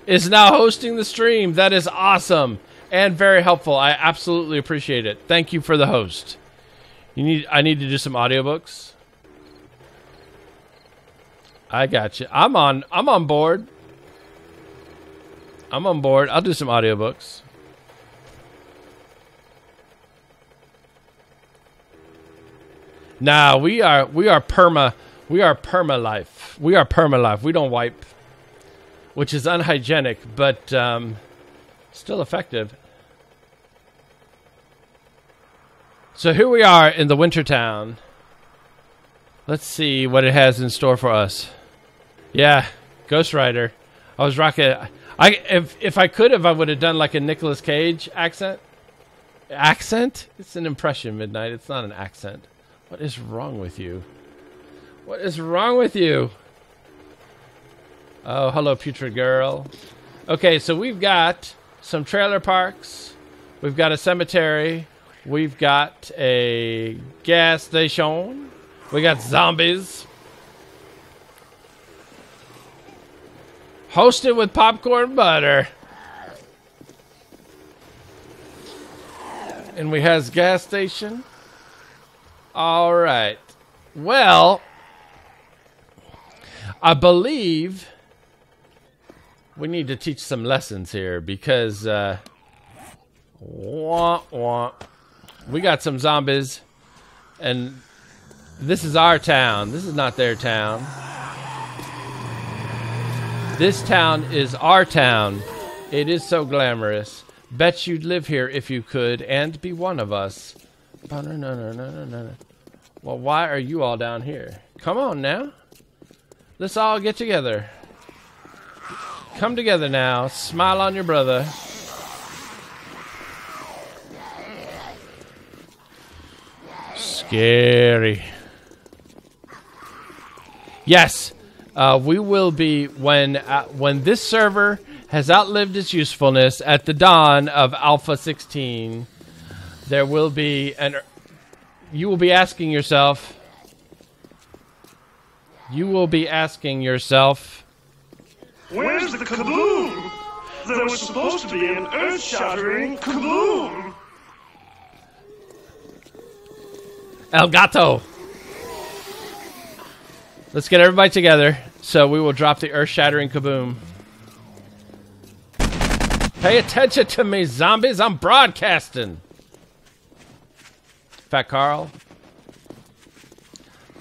is now hosting the stream. That is awesome and very helpful. I absolutely appreciate it. Thank you for the host. I need to do some audiobooks. I got you. I'm on board. I'm on board. I'll do some audiobooks. Nah, we are perma life. We are perma life. We don't wipe, which is unhygienic, but still effective. So here we are in the winter town. Let's see what it has in store for us. Yeah, Ghost Rider. I was rocking. If I could have, I would have done like a Nicolas Cage accent. Accent? It's an impression, Midnight. It's not an accent. What is wrong with you? What is wrong with you? Oh, hello, putrid girl. Okay, so we've got some trailer parks. We've got a cemetery. We've got a gas station. We got zombies. Hosted with popcorn butter. And we has gas station. All right. Well, I believe we need to teach some lessons here because we got some zombies and this is our town. This is not their town. This town is our town. It is so glamorous. Bet you'd live here if you could and be one of us. No. Well, why are you all down here? Come on now. Let's all get together. Come together now. Smile on your brother. Scary. Yes, we will be when this server has outlived its usefulness at the dawn of Alpha 16. There will be you will be asking yourself. Where's the kaboom? There was supposed to be an earth-shattering kaboom. El Gato. Let's get everybody together so we will drop the earth-shattering kaboom. Pay attention to me, zombies. I'm broadcasting. Fat Carl.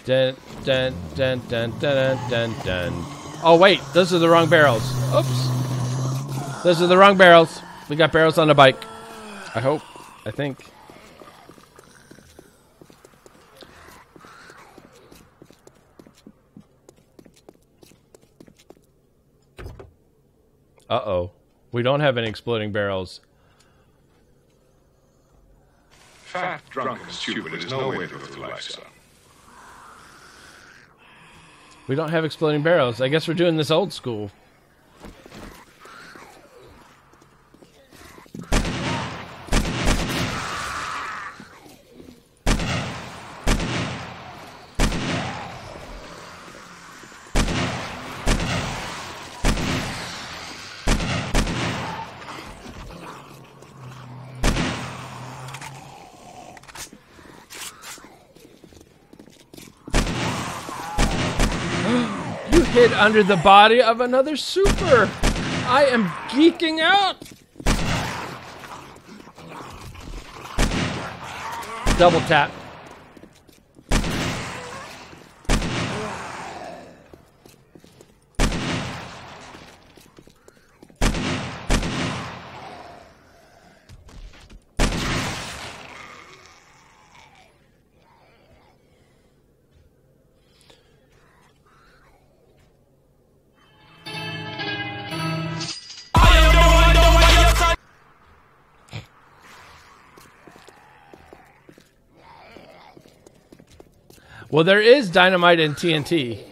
Dun, dun, dun, dun, dun, dun, dun. Oh, wait. Those are the wrong barrels. Oops. Those are the wrong barrels. We got barrels on the bike. I hope. I think. Uh-oh. We don't have any exploding barrels. Fat, drunk, and stupid is no way to live through life, son. We don't have exploding barrels. I guess we're doing this old school. Hid under the body of another super. I am geeking out. Double tap. Well, there is dynamite and TNT.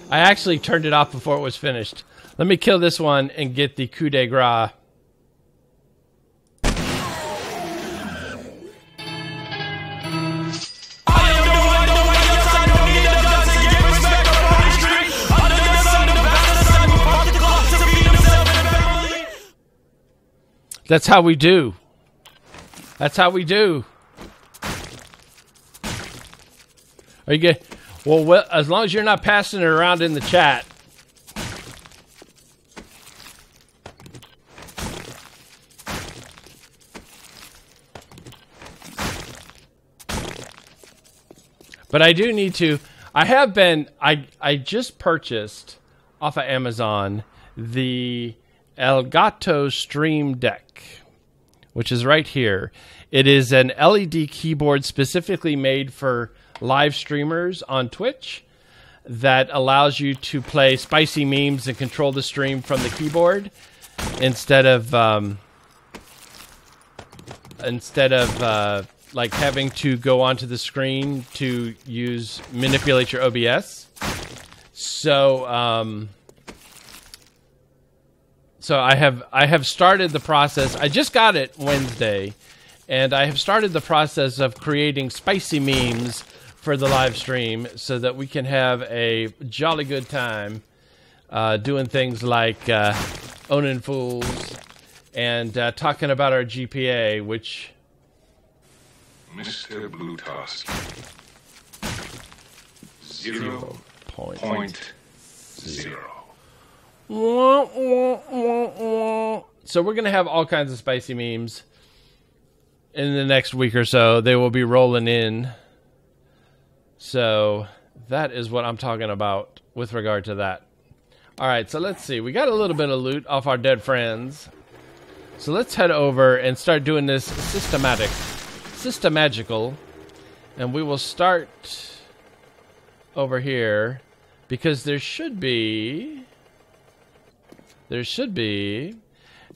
I actually turned it off before it was finished. Let me kill this one and get the coup de grace. That's how we do. That's how we do. Are you good? Well, as long as you're not passing it around in the chat. But I do need to. I have been. I just purchased off of Amazon the Elgato Stream Deck, which is right here. It is an LED keyboard specifically made for live streamers on Twitch that allows you to play spicy memes and control the stream from the keyboard instead of like having to go onto the screen to manipulate your OBS. So so I have started the process. I just got it Wednesday, and I have started the process of creating spicy memes for the live stream so that we can have a jolly good time doing things like owning fools and talking about our GPA, which... Mr. Bluetosk. 0.0. So we're going to have all kinds of spicy memes in the next week or so. They will be rolling in. So that is what I'm talking about with regard to that. All right, so let's see. We got a little bit of loot off our dead friends. So let's head over and start doing this systemagical. And we will start over here because there should be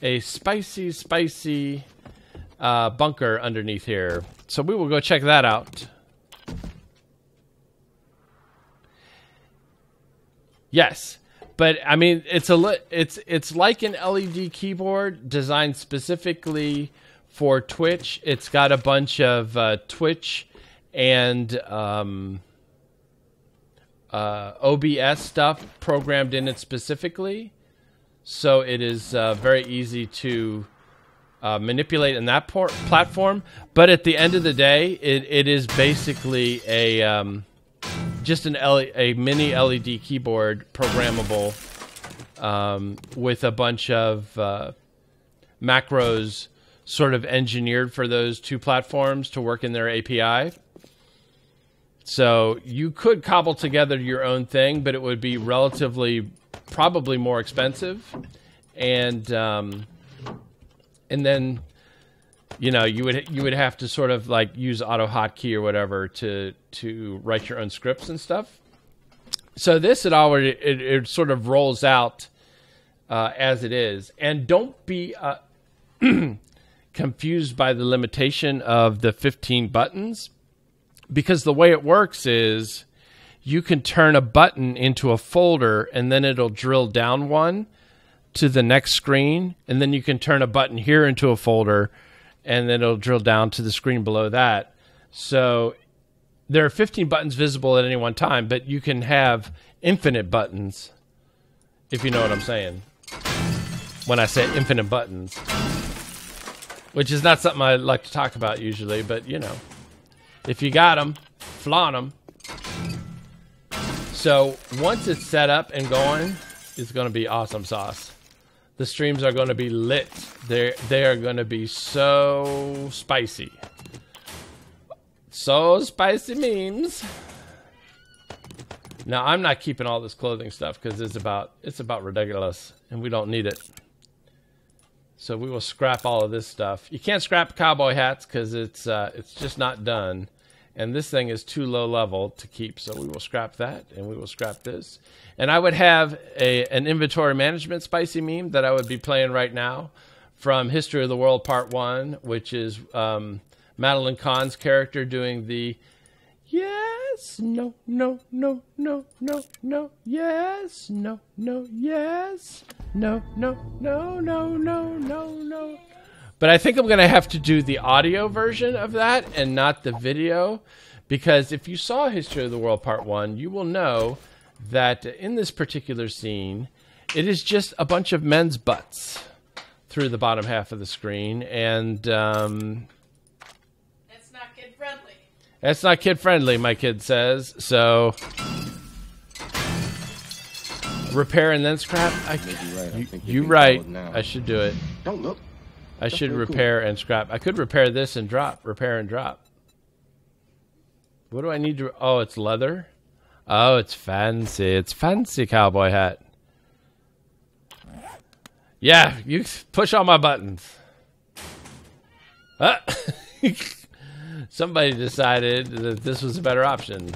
a spicy bunker underneath here. So we will go check that out. Yes, but I mean it's like an LED keyboard designed specifically for Twitch. It's got a bunch of Twitch and OBS stuff programmed in it specifically, so it is very easy to manipulate in that platform. But at the end of the day, it is basically just a mini LED keyboard, programmable, with a bunch of macros sort of engineered for those two platforms to work in their API. So you could cobble together your own thing, but it would be relatively, probably more expensive. And then, you know, you would have to sort of like use AutoHotkey or whatever to write your own scripts and stuff. So this it sort of rolls out as it is, and don't be confused by the limitation of the 15 buttons, because the way it works is you can turn a button into a folder and then it'll drill down one to the next screen, and then you can turn a button here into a folder and then it'll drill down to the screen below that. So there are 15 buttons visible at any one time, but you can have infinite buttons, if you know what I'm saying. When I say infinite buttons, which is not something I like to talk about usually, but you know, if you got them, flaunt them. So once it's set up and going, it's going to be awesome sauce. The streams are going to be lit. They are going to be so spicy. So spicy memes. Now, I'm not keeping all this clothing stuff because it's about ridiculous, and we don't need it. So we will scrap all of this stuff. You can't scrap cowboy hats because it's just not done. And this thing is too low level to keep, so we will scrap that, and we will scrap this. And I would have an inventory management spicy meme that I would be playing right now from History of the World Part 1, which is Madeline Kahn's character doing the yes, no, no, no, no, no, no, yes, no, no, yes, no, no, no, no, no, no, no. But I think I'm going to have to do the audio version of that and not the video, because if you saw History of the World Part 1, you will know that in this particular scene, it is just a bunch of men's butts through the bottom half of the screen, and It's not kid-friendly. It's not kid-friendly, my kid says, so repair and then scrap? You're right. I should do it. Don't look. I should repair and scrap. I could repair this and drop. Repair and drop. What do I need to... Oh, it's leather? Oh, it's fancy. It's fancy cowboy hat. Yeah, you push all my buttons. Somebody decided that this was a better option.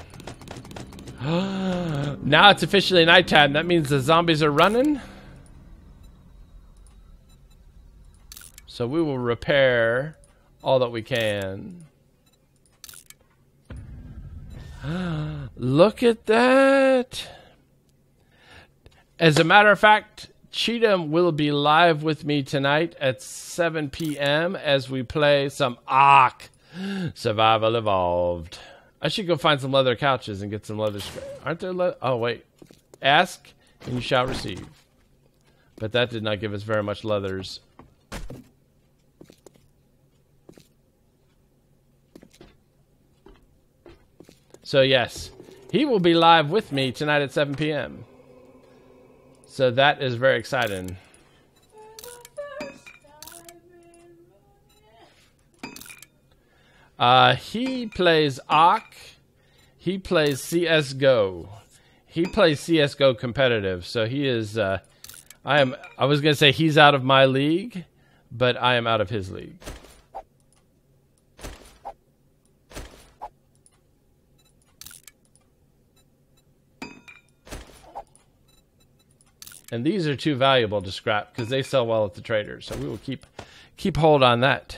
Now it's officially nighttime. That means the zombies are running. So we will repair all that we can. Look at that. As a matter of fact, Cheatham will be live with me tonight at 7 p.m. as we play some Ark Survival Evolved. I should go find some leather couches and get some leather. Aren't there leather? Oh, wait. Ask and you shall receive. But that did not give us very much leathers. So yes, he will be live with me tonight at 7 p.m. So that is very exciting. He plays Ark. He plays CSGO. He plays CSGO competitive. So he is, I was going to say he's out of my league, but I am out of his league. And these are too valuable to scrap because they sell well at the traders. So we will keep hold on that.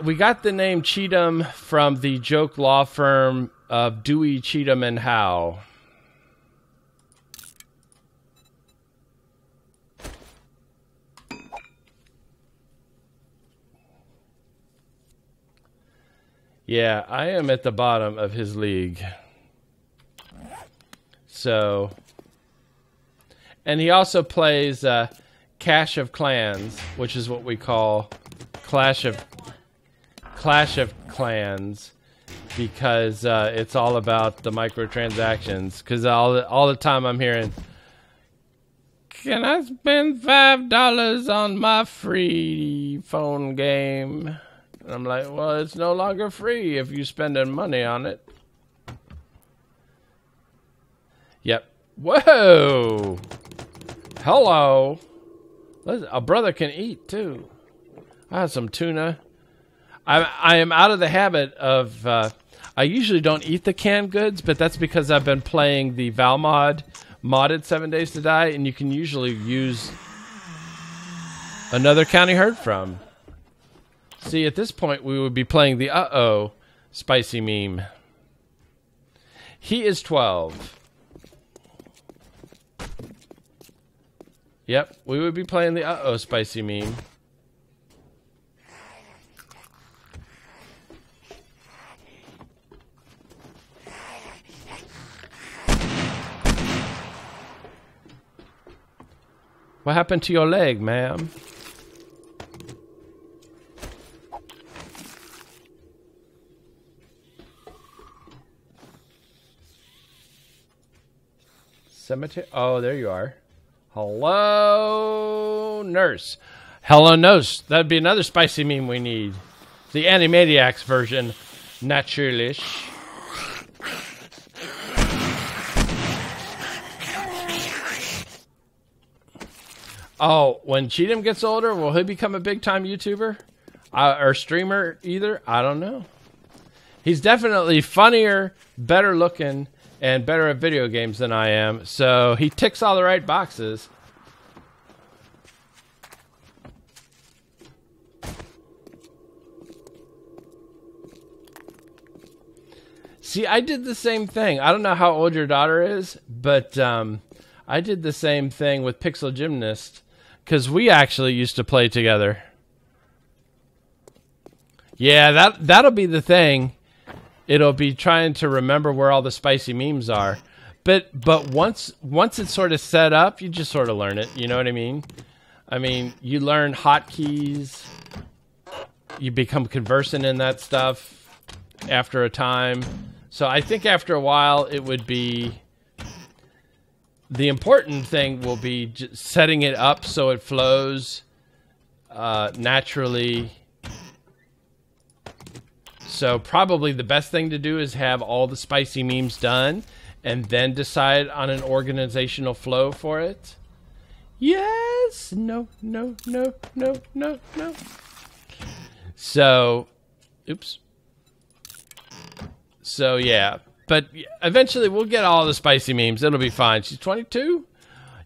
We got the name Cheatham from the joke law firm of Dewey, Cheatham, and Howe. Yeah, I am at the bottom of his league. So, and he also plays Clash of Clans, which is what we call Clash of Clans, because it's all about the microtransactions. Because all the time I'm hearing, can I spend $5 on my free phone game? And I'm like, well, it's no longer free if you're spending money on it. Yep. Whoa! Hello! A brother can eat, too. I have some tuna. I am out of the habit of... I usually don't eat the canned goods, but that's because I've been playing the Valmod modded 7 Days to Die, and you can usually use another county heard from. See, at this point, we would be playing the uh-oh spicy meme. He is 12. Yep, we would be playing the uh-oh spicy meme. What happened to your leg, ma'am? Cemetery? Oh, there you are. Hello, nurse. Hello, nurse. That'd be another spicy meme we need. The Animaniacs version, naturally. Oh, when Cheatham gets older, will he become a big-time YouTuber? or streamer either. I don't know. He's definitely funnier, better looking, and better at video games than I am. So he ticks all the right boxes. See, I did the same thing. I don't know how old your daughter is, but I did the same thing with Pixel Gymnast because we actually used to play together. Yeah, that'll be the thing. It'll be trying to remember where all the spicy memes are. But once it's sort of set up, you just sort of learn it. You know what I mean? I mean, you learn hotkeys. You become conversant in that stuff after a time. So I think after a while, it would be... The important thing will be just setting it up so it flows naturally. So probably the best thing to do is have all the spicy memes done and then decide on an organizational flow for it. Yes. No. So, oops. So, yeah. But eventually we'll get all the spicy memes. It'll be fine. She's 22?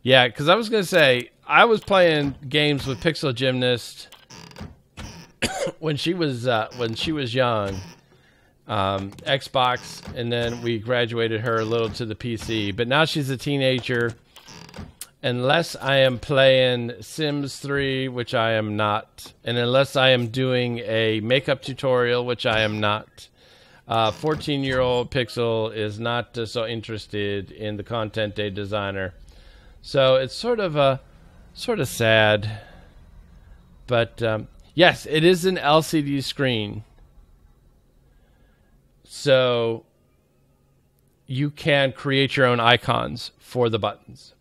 Yeah, because I was going to say, I was playing games with Pixel Gymnast when she was young. Xbox, and then we graduated her a little to the PC. But now she's a teenager. Unless I am playing Sims 3, which I am not, and unless I am doing a makeup tutorial, which I am not, 14-year-old Pixel is not so interested in the content day designer. So it's sort of sad. But yes, it is an LCD screen. So you can create your own icons for the buttons.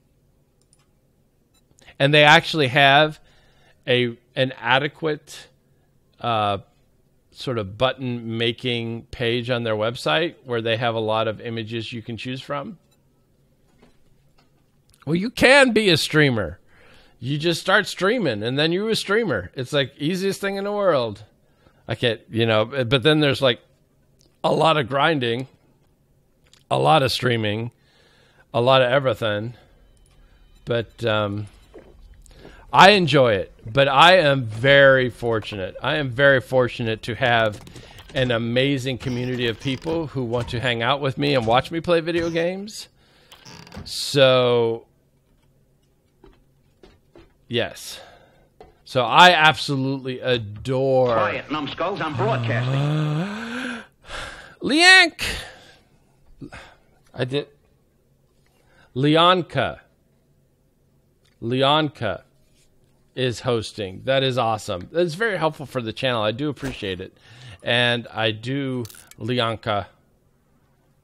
And they actually have an adequate sort of button making page on their website where they have a lot of images you can choose from. Well, you can be a streamer. You just start streaming and then you're a streamer. It's like easiest thing in the world. I can't, but then there's like a lot of grinding, a lot of streaming, a lot of everything. But I enjoy it, but I am very fortunate. I am very fortunate to have an amazing community of people who want to hang out with me and watch me play video games. So, yes. So I absolutely adore... Quiet, numbskulls, I'm broadcasting. Leank! I did... Leonka is hosting. That is awesome. That's very helpful for the channel. I do appreciate it. And I do Leonka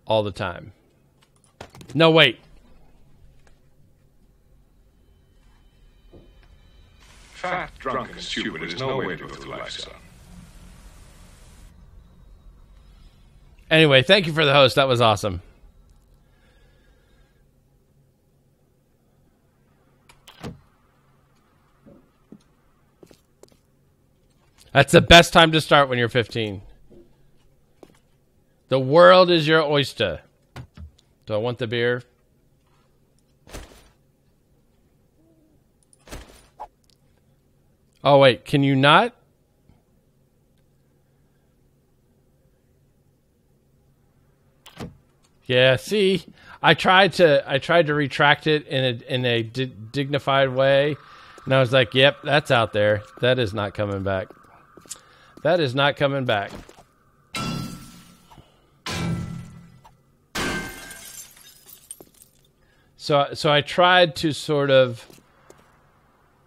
all the time. No, wait. Fat, drunk, and stupid is no way to go through life, son. Anyway, thank you for the host. That was awesome. That's the best time to start when you're 15. The world is your oyster. Do I want the beer? Oh, wait. Can you not? Yeah, see? I tried to retract it in a dignified way. And I was like, yep, that's out there. That is not coming back. That is not coming back. So I tried to sort of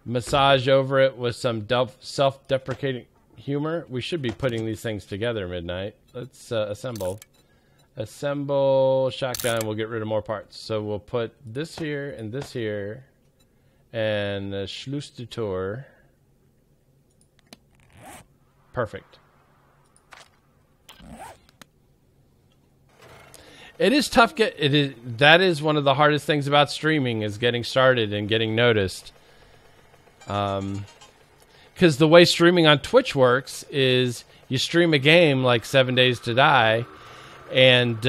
massage over it with some self-deprecating humor. We should be putting these things together, Midnight. Let's assemble. Assemble shotgun. We'll get rid of more parts. So we'll put this here and this here. And Schluss du Tor. Perfect. It is tough. That is one of the hardest things about streaming is getting started and getting noticed. Because because the way streaming on Twitch works is you stream a game like 7 Days to Die, and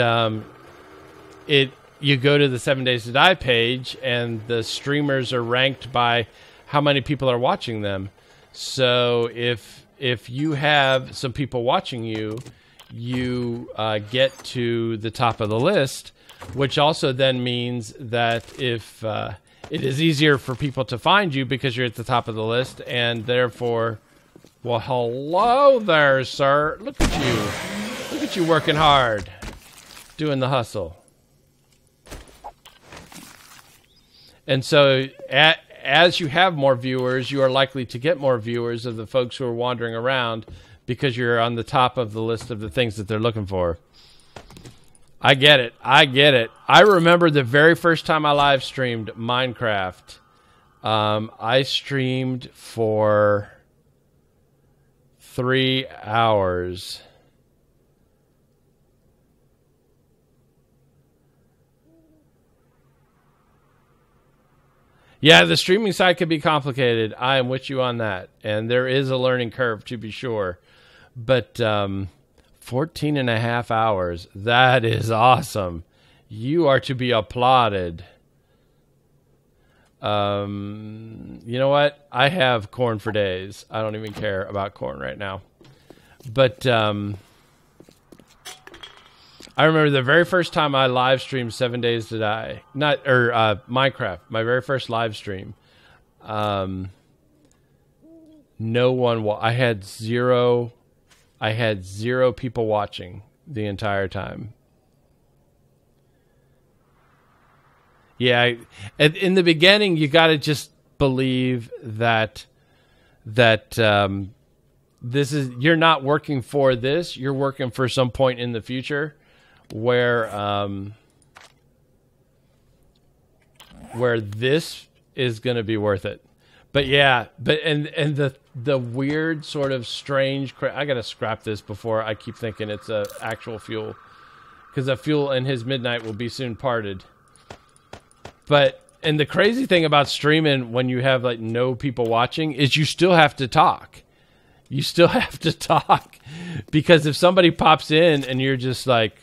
you go to the 7 Days to Die page, and the streamers are ranked by how many people are watching them. So if you have some people watching you, you get to the top of the list, which also then means that if it is easier for people to find you because you're at the top of the list, and therefore, well, hello there, sir. Look at you. Look at you working hard, doing the hustle. And so as you have more viewers, you are likely to get more viewers of the folks who are wandering around because you're on the top of the list of the things that they're looking for. I get it. I get it. I remember the very first time I live streamed Minecraft. I streamed for 3 hours. Yeah, the streaming side can be complicated. I am with you on that. And there is a learning curve, to be sure. But 14 and a half hours, that is awesome. You are to be applauded. You know what? I have corn for days. I don't even care about corn right now. But I remember the very first time I live streamed 7 Days to Die, Minecraft, my very first live stream. No one. I had zero people watching the entire time. Yeah, in the beginning, you got to just believe that this is, you're not working for this. You're working for some point in the future where this is going to be worth it. But yeah, and the weird sort of strange. I gotta scrap this before I keep thinking it's a actual fuel, because the fuel and his midnight will be soon parted. And the crazy thing about streaming when you have like no people watching is you still have to talk. You still have to talk, because if somebody pops in and you're just like,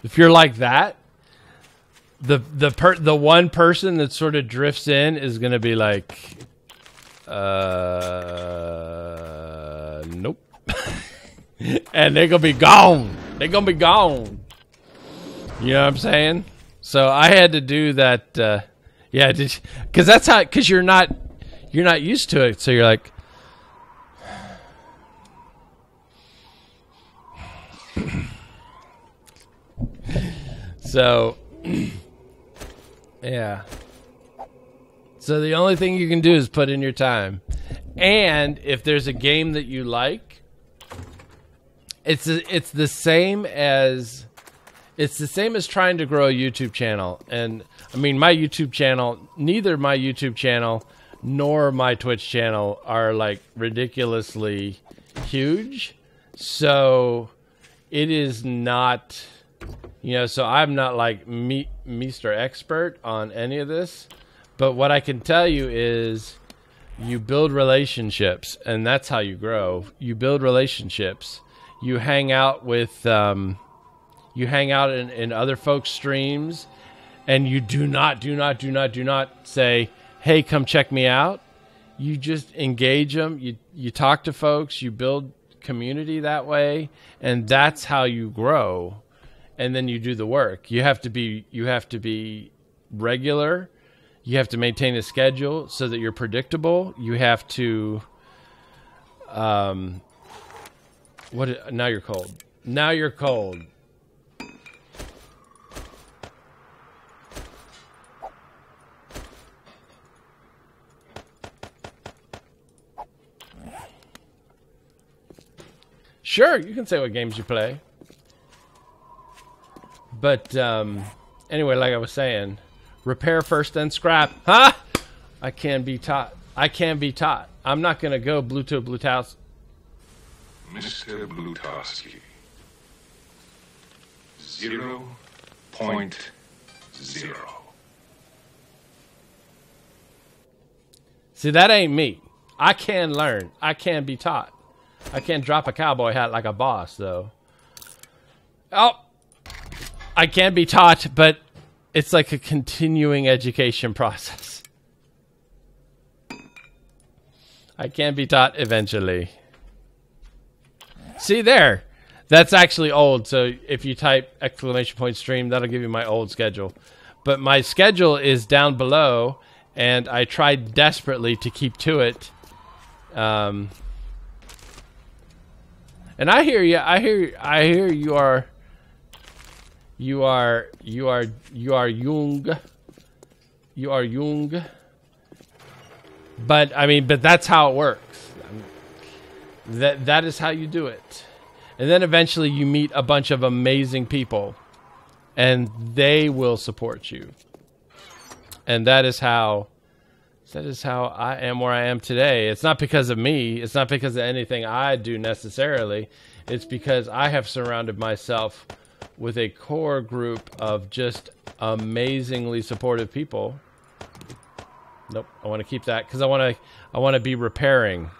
if you're like that, the one person that sort of drifts in is going to be like, nope. And they're going to be gone. They're going to be gone. You know what I'm saying? So I had to do that. Yeah, because that's how, because you're not used to it. So you're like, so, yeah. So the only thing you can do is put in your time. And if there's a game that you like, it's the same as trying to grow a YouTube channel. And I mean, my YouTube channel, neither my YouTube channel nor my Twitch channel are like ridiculously huge. So it is not, so I'm not like Mr. Expert on any of this. But what I can tell you is you build relationships, and that's how you grow. You build relationships. You hang out with, in other folks' streams, and you do not say, hey, come check me out. You just engage them. You talk to folks. You build community that way, and that's how you grow. And then you do the work. You have to be regular. You have to maintain a schedule so that you're predictable. You have to... now you're cold. Now you're cold. Sure, you can say what games you play. But, anyway, like I was saying, repair first, then scrap. Huh? I can be taught. I can be taught. I'm not going to go Bluetooth. Mr. Blutowski. 0.0. See, that ain't me. I can learn. I can be taught. I can't drop a cowboy hat like a boss, though. Oh, I can be taught, but it's like a continuing education process. I can be taught eventually. See there? That's actually old, so if you type !stream, that'll give you my old schedule. But my schedule is down below, and I tried desperately to keep to it. And I hear you. I hear you are young. You are young. But I mean, but that's how it works. That is how you do it. And then eventually you meet a bunch of amazing people, and they will support you. And that is how I am where I am today. It's not because of me. It's not because of anything I do necessarily. It's because I have surrounded myself with a core group of just amazingly supportive people. Nope, I want to keep that because I want to be repairing.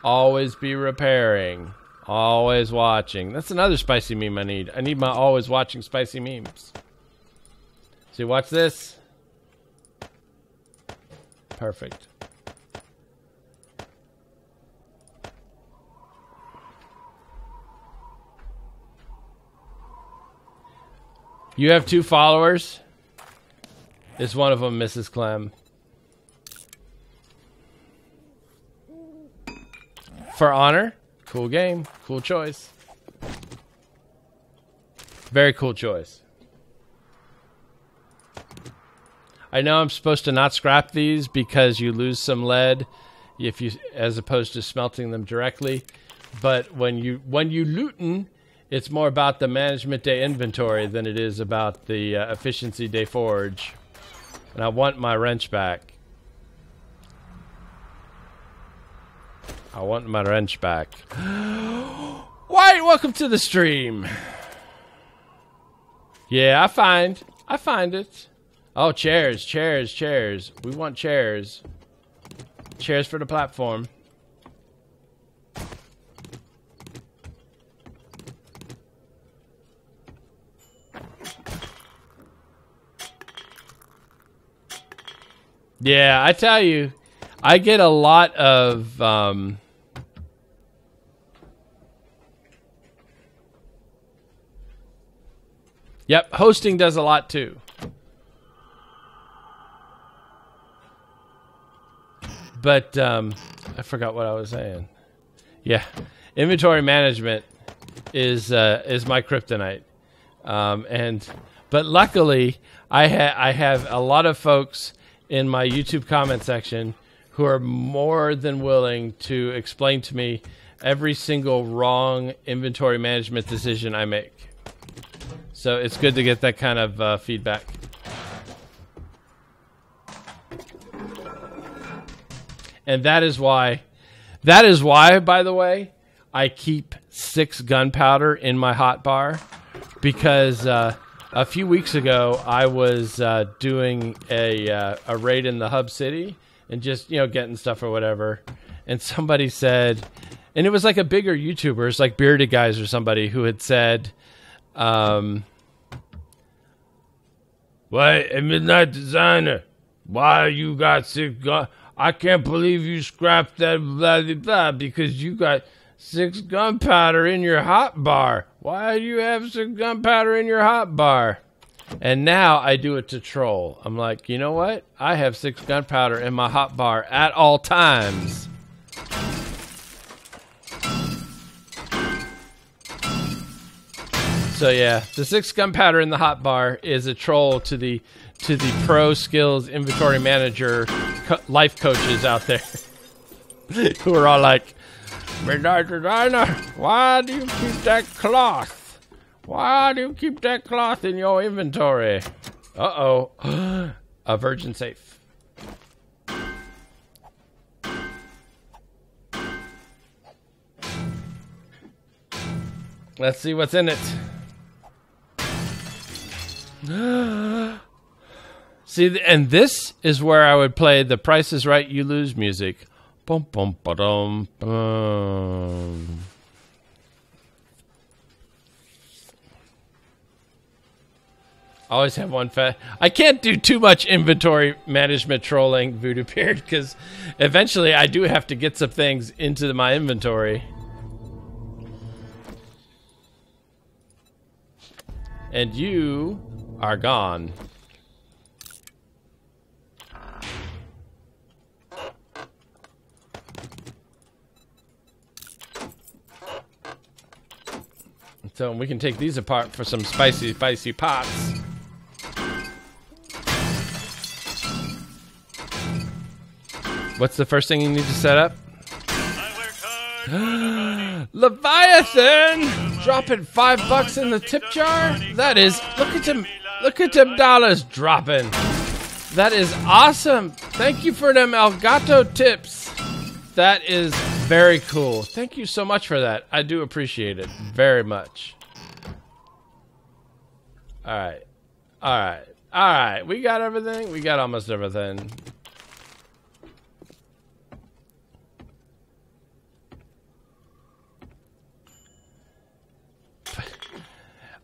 Always be repairing. Always watching. That's another spicy meme I need. I need my always watching spicy memes. See, watch this. Perfect. You have 2 followers. Is one of them Mrs. Clem? For Honor? Cool game. Cool choice. Very cool choice. I know I'm supposed to not scrap these because you lose some lead if you, as opposed to smelting them directly. But when you looten, it's more about the management day inventory than it is about the efficiency day forge. And I want my wrench back. I want my wrench back. White, welcome to the stream. Yeah, I find it. Oh, chairs. We want chairs. Chairs for the platform. Yeah, I tell you, I get a lot of yep, hosting does a lot too. But I forgot what I was saying. Yeah, inventory management is my kryptonite. But luckily, I have a lot of folks in my YouTube comment section who are more than willing to explain to me every single wrong inventory management decision I make. So it's good to get that kind of feedback. And that is why, by the way, I keep 6 gunpowder in my hot bar, because a few weeks ago I was doing a raid in the hub city and just, you know, getting stuff or whatever, and somebody said, and it was like a bigger YouTuber, it's like Bearded Guys or somebody, who had said, "Why, a Midnight Designer, why you got 6 gun? I can't believe you scrapped that blah blah blah because you got 6 gunpowder in your hot bar. Why do you have 6 gunpowder in your hot bar?" And now I do it to troll. I'm like, you know what? I have 6 gunpowder in my hotbar at all times. So yeah, the 6 gunpowder in the hotbar is a troll to the pro skills inventory manager life coaches out there who are all like, MidnightDesigner, why do you keep that cloth? Why do you keep that cloth in your inventory? Uh-oh. A virgin safe. Let's see what's in it. See, and this is where I would play the Price is Right, You Lose music. Bum, bum, ba-dum, bum. Always have one I can't do too much inventory management trolling, Voodoo Beard, because eventually I do have to get some things into my inventory. And you are gone. So we can take these apart for some spicy pots. What's the first thing you need to set up? Leviathan! Dropping $5 in the tip jar? That is, look at them dollars dropping. That is awesome. Thank you for them Elgato tips. That is very cool. Thank you so much for that. I do appreciate it very much. Alright. Alright. Alright. We got everything? We got almost everything.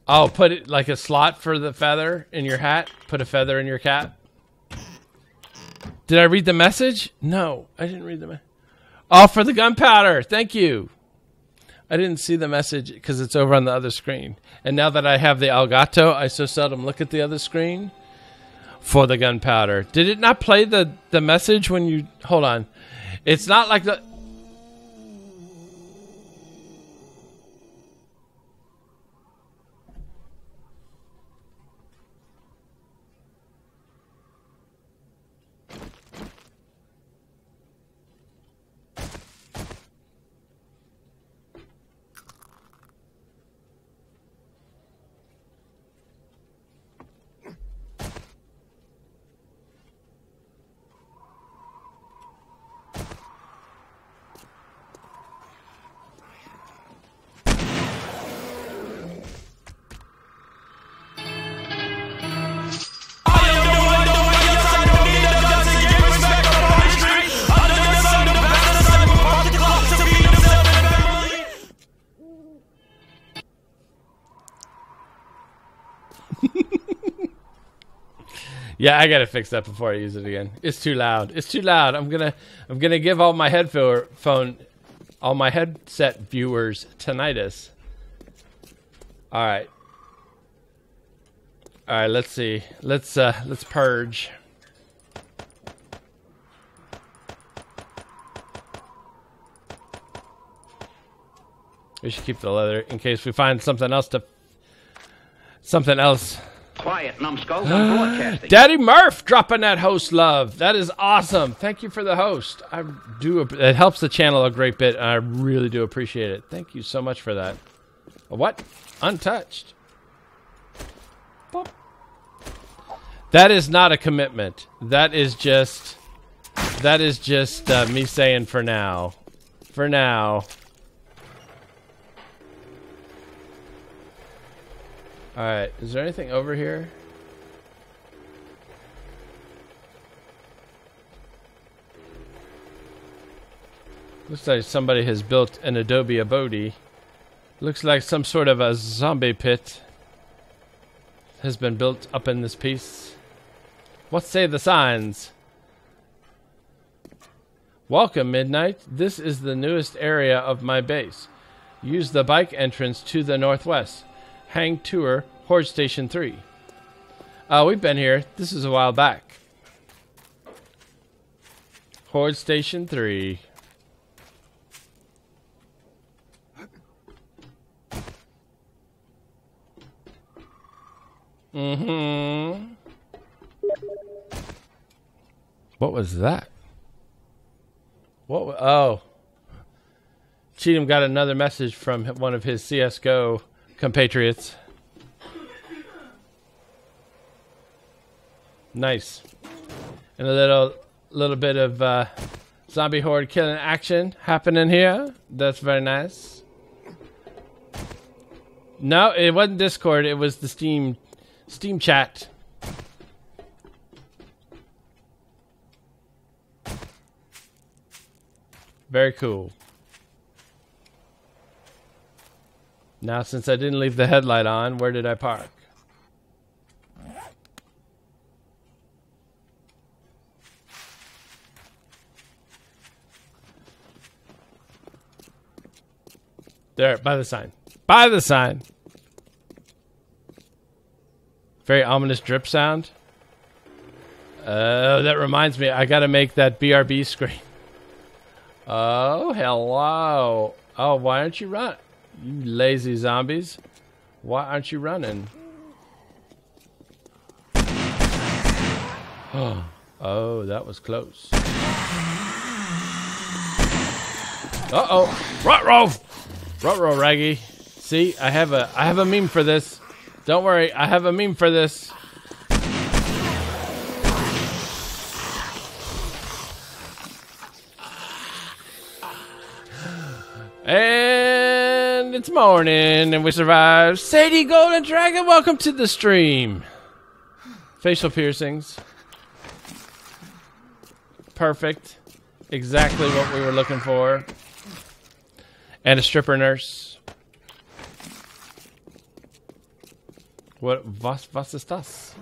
Oh, put it like a slot for the feather in your hat? Put a feather in your cap? Did I read the message? No, I didn't read the message. Oh, for the gunpowder. Thank you. I didn't see the message because it's over on the other screen. And now that I have the Elgato, I so seldom look at the other screen. For the gunpowder. Did it not play the message when you... Hold on. It's not like the... Yeah, I gotta fix that before I use it again. It's too loud. It's too loud. I'm gonna give all my all my headset viewers tinnitus. All right. All right. Let's see. Let's purge. We should keep the leather in case we find something else. Quiet, numbskulls, I'm broadcasting. Daddy Murph dropping that host love. That is awesome. Thank you for the host. It helps the channel a great bit, and I really do appreciate it. Thank you so much for that. What? Untouched. Boop. That is not a commitment. That is just me saying for now. For now. Alright, is there anything over here? Looks like somebody has built an adobe abode. Looks like some sort of a zombie pit has been built up in this piece. What say the signs? Welcome, Midnight. This is the newest area of my base. Use the bike entrance to the northwest. Hang Tour, Horde Station 3. We've been here. This is a while back. Horde Station 3. Mm-hmm. What was that? What? Oh. Cheatham got another message from one of his CSGO compatriots. Nice. And a little bit of zombie horde killing action happening here. That's very nice. No, it wasn't Discord. It was the Steam chat. Very cool. Now, since I didn't leave the headlight on, where did I park? There, by the sign. By the sign. Very ominous drip sound. That reminds me, I gotta make that BRB screen. Oh, hello. Oh, why aren't you running? You lazy zombies. Why aren't you running? Oh, that was close. Uh-oh. Ruh-roh, Raggy. See, I have a meme for this. Don't worry, I have a meme for this. And it's morning, and we survived. Sadie Golden Dragon, welcome to the stream. Facial piercings. Perfect. Exactly what we were looking for. And a stripper nurse. What? Was ist das?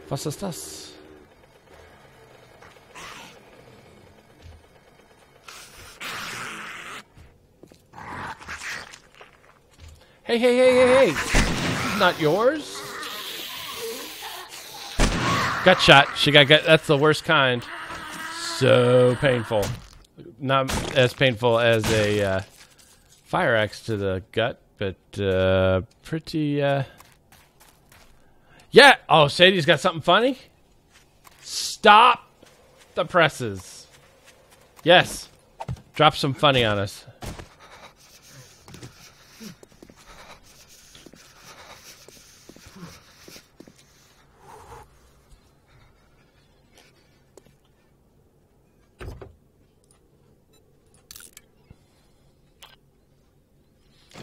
Was ist das? Hey. This is not yours? Gut shot. She got gut. That's the worst kind. So painful. Not as painful as a fire axe to the gut, but pretty... Yeah! Oh, Sadie's got something funny? Stop the presses. Yes. Drop some funny on us.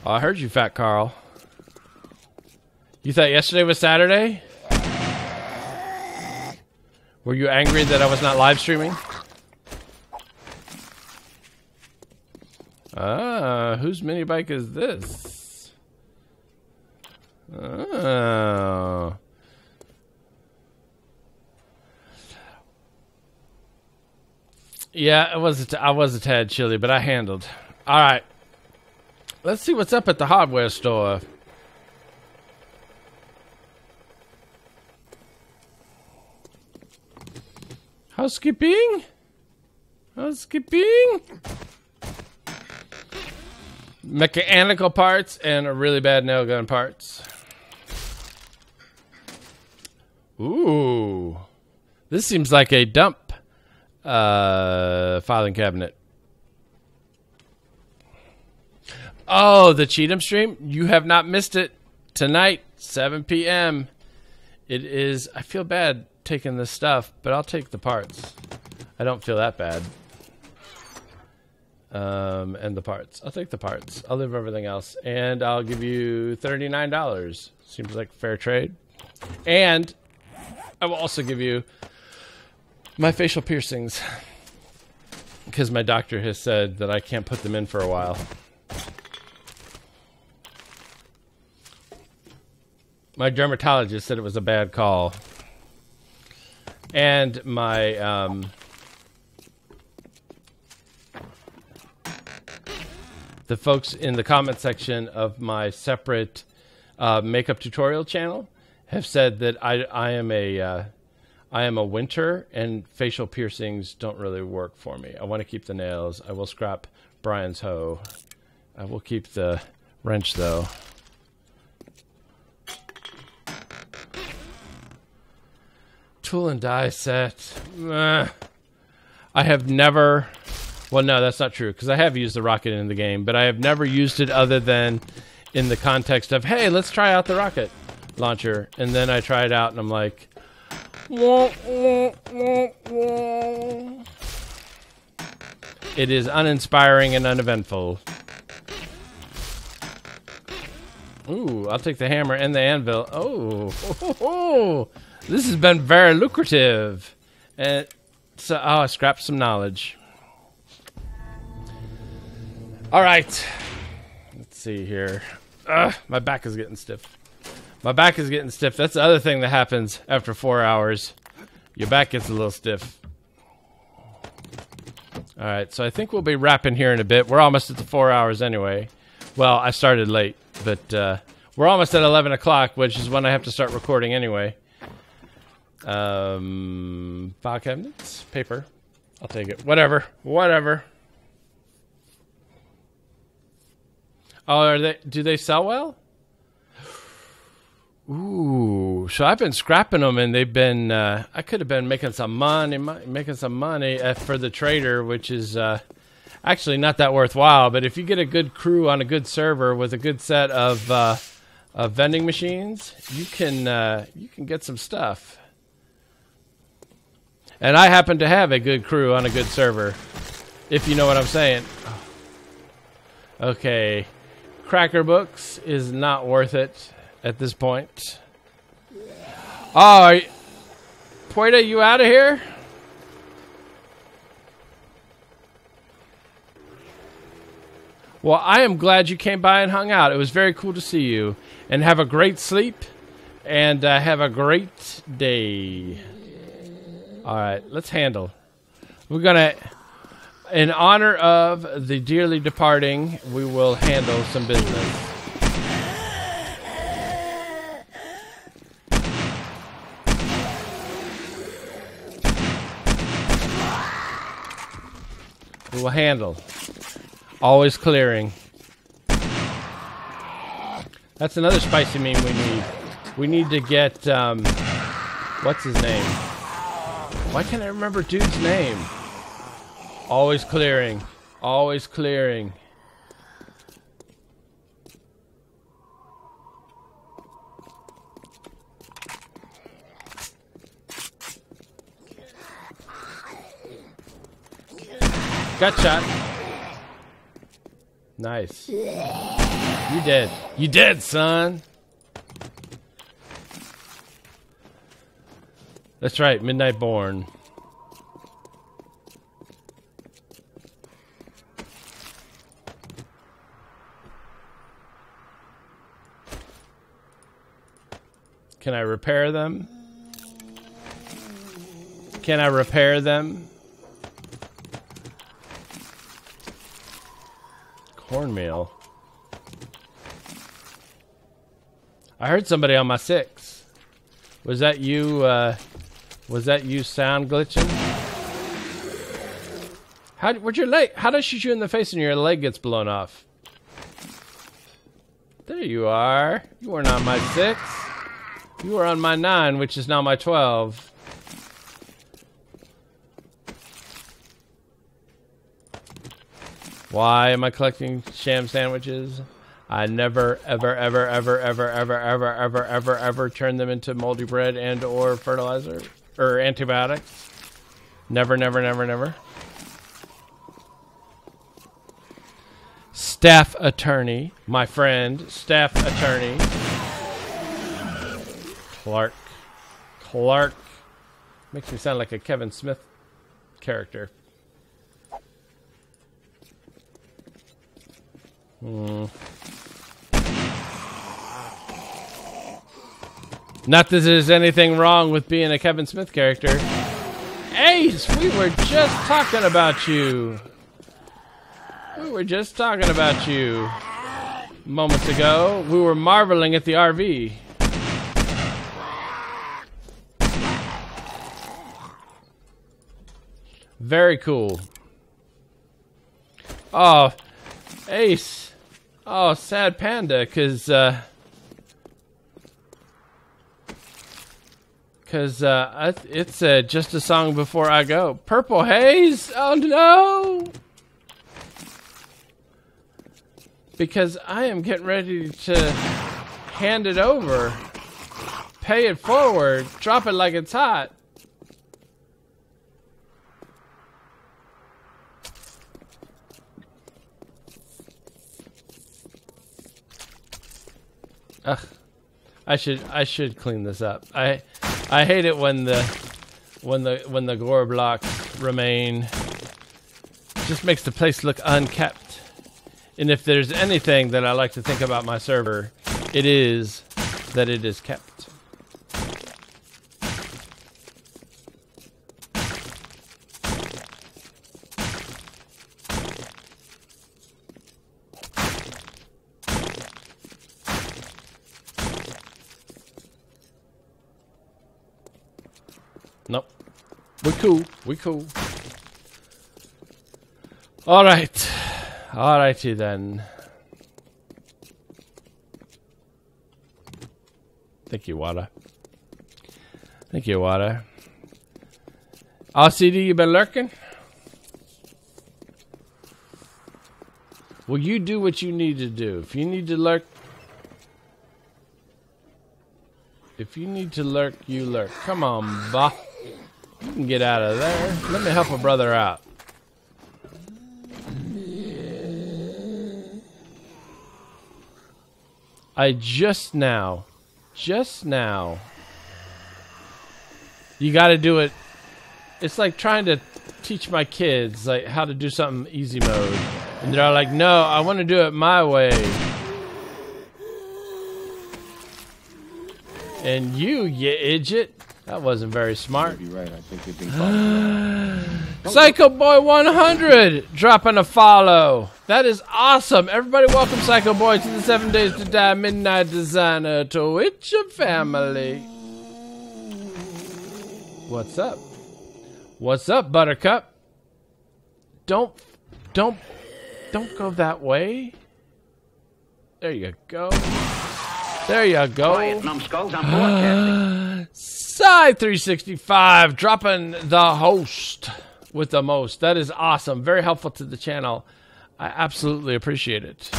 Oh, I heard you, Fat Carl. You thought yesterday was Saturday? Were you angry that I was not live streaming? Ah, whose mini bike is this? Oh. Yeah, I was a tad chilly, but I handled. All right. Let's see what's up at the hardware store. Housekeeping? Mechanical parts and a really bad nail gun parts. Ooh. This seems like a dump filing cabinet. Oh, the Cheatham stream? You have not missed it. Tonight, 7 p.m. It is... I feel bad taking this stuff, but I'll take the parts. I don't feel that bad. And the parts. I'll take the parts. I'll leave everything else. And I'll give you $39. Seems like fair trade. And I will also give you my facial piercings. Because my doctor has said that I can't put them in for a while. My dermatologist said it was a bad call. And my the folks in the comment section of my separate makeup tutorial channel have said that I am a winter, and facial piercings don't really work for me. I want to keep the nails. I will scrap Brian's hoe. I will keep the wrench, though. Tool and die set. I have never... Well, no, that's not true, because I have used the rocket in the game, but I have never used it other than in the context of, hey, let's try out the rocket launcher. And then I try it out, and I'm like... It is uninspiring and uneventful. Ooh, I'll take the hammer and the anvil. Oh, this has been very lucrative. And so, I scrapped some knowledge. All right. Let's see here. My back is getting stiff. My back is getting stiff. That's the other thing that happens after 4 hours. Your back gets a little stiff. All right, so I think we'll be wrapping here in a bit. We're almost at the 4 hours anyway. Well, I started late, but we're almost at 11 o'clock, which is when I have to start recording anyway. File cabinets, paper. I'll take it. Whatever. Oh, do they sell well? Ooh, so I've been scrapping them, and they've been. I could have been making some money for the trader, which is actually not that worthwhile. But if you get a good crew on a good server with a good set of vending machines, you can get some stuff. And I happen to have a good crew on a good server, if you know what I'm saying. Okay, Cracker Books is not worth it at this point. Oh, Puerta, you out of here? Well, I am glad you came by and hung out. It was very cool to see you. And have a great sleep. And have a great day. All right, let's handle. We're going to, in honor of the dearly departing, we will handle some business. We will handle. Always clearing. That's another spicy meme we need. We need to get, what's his name? Why can't I remember dude's name? Always clearing. Always clearing. Got shot. Nice. You dead. You dead, son. That's right, Midnight Born. Can I repair them? Can I repair them? Cornmeal. I heard somebody on my 6. Was that you, sound glitching? Where'd your leg? How does she shoot you in the face and your leg gets blown off? There you are. You weren't on my 6. You were on my 9, which is now my 12. Why am I collecting sham sandwiches? I never, ever turn them into moldy bread and or fertilizer or antibiotics. Never. Staff attorney, my friend, staff attorney. Clark. Makes me sound like a Kevin Smith character. Not that there's anything wrong with being a Kevin Smith character. Ace, we were just talking about you. Moments ago. We were marveling at the RV. Very cool. Oh, Ace. Oh, sad panda, because it's just a song before I go. Purple Haze? Oh, no. Because I am getting ready to hand it over. Pay it forward. Drop it like it's hot. Ugh. I should clean this up. I hate it when the gore blocks remain. It just makes the place look unkept. And if there's anything that I like to think about my server, it is that it is kept. Nope. We cool. We cool. All right. All righty then. Thank you, Wada. Thank you, Wada. RCD, you been lurking? Well, you do what you need to do. If you need to lurk, you lurk. Come on, bah. You can get out of there. Let me help a brother out. I just now. You got to do it. It's like trying to teach my kids like how to do something easy mode. And they're all like, no, I want to do it my way. And you idiot. That wasn't very smart. You're right. I think they've been followed. Psycho Boy 100 dropping a follow. That is awesome. Everybody welcome Psycho Boy to the 7 Days to Die Midnight Designer Twitch family. What's up? What's up, Buttercup? Don't go that way. There you go. There you go. Quiet, numbskulls, I'm broadcasting. Side 365 dropping the host with the most. That is awesome. Very helpful to the channel. I absolutely appreciate it.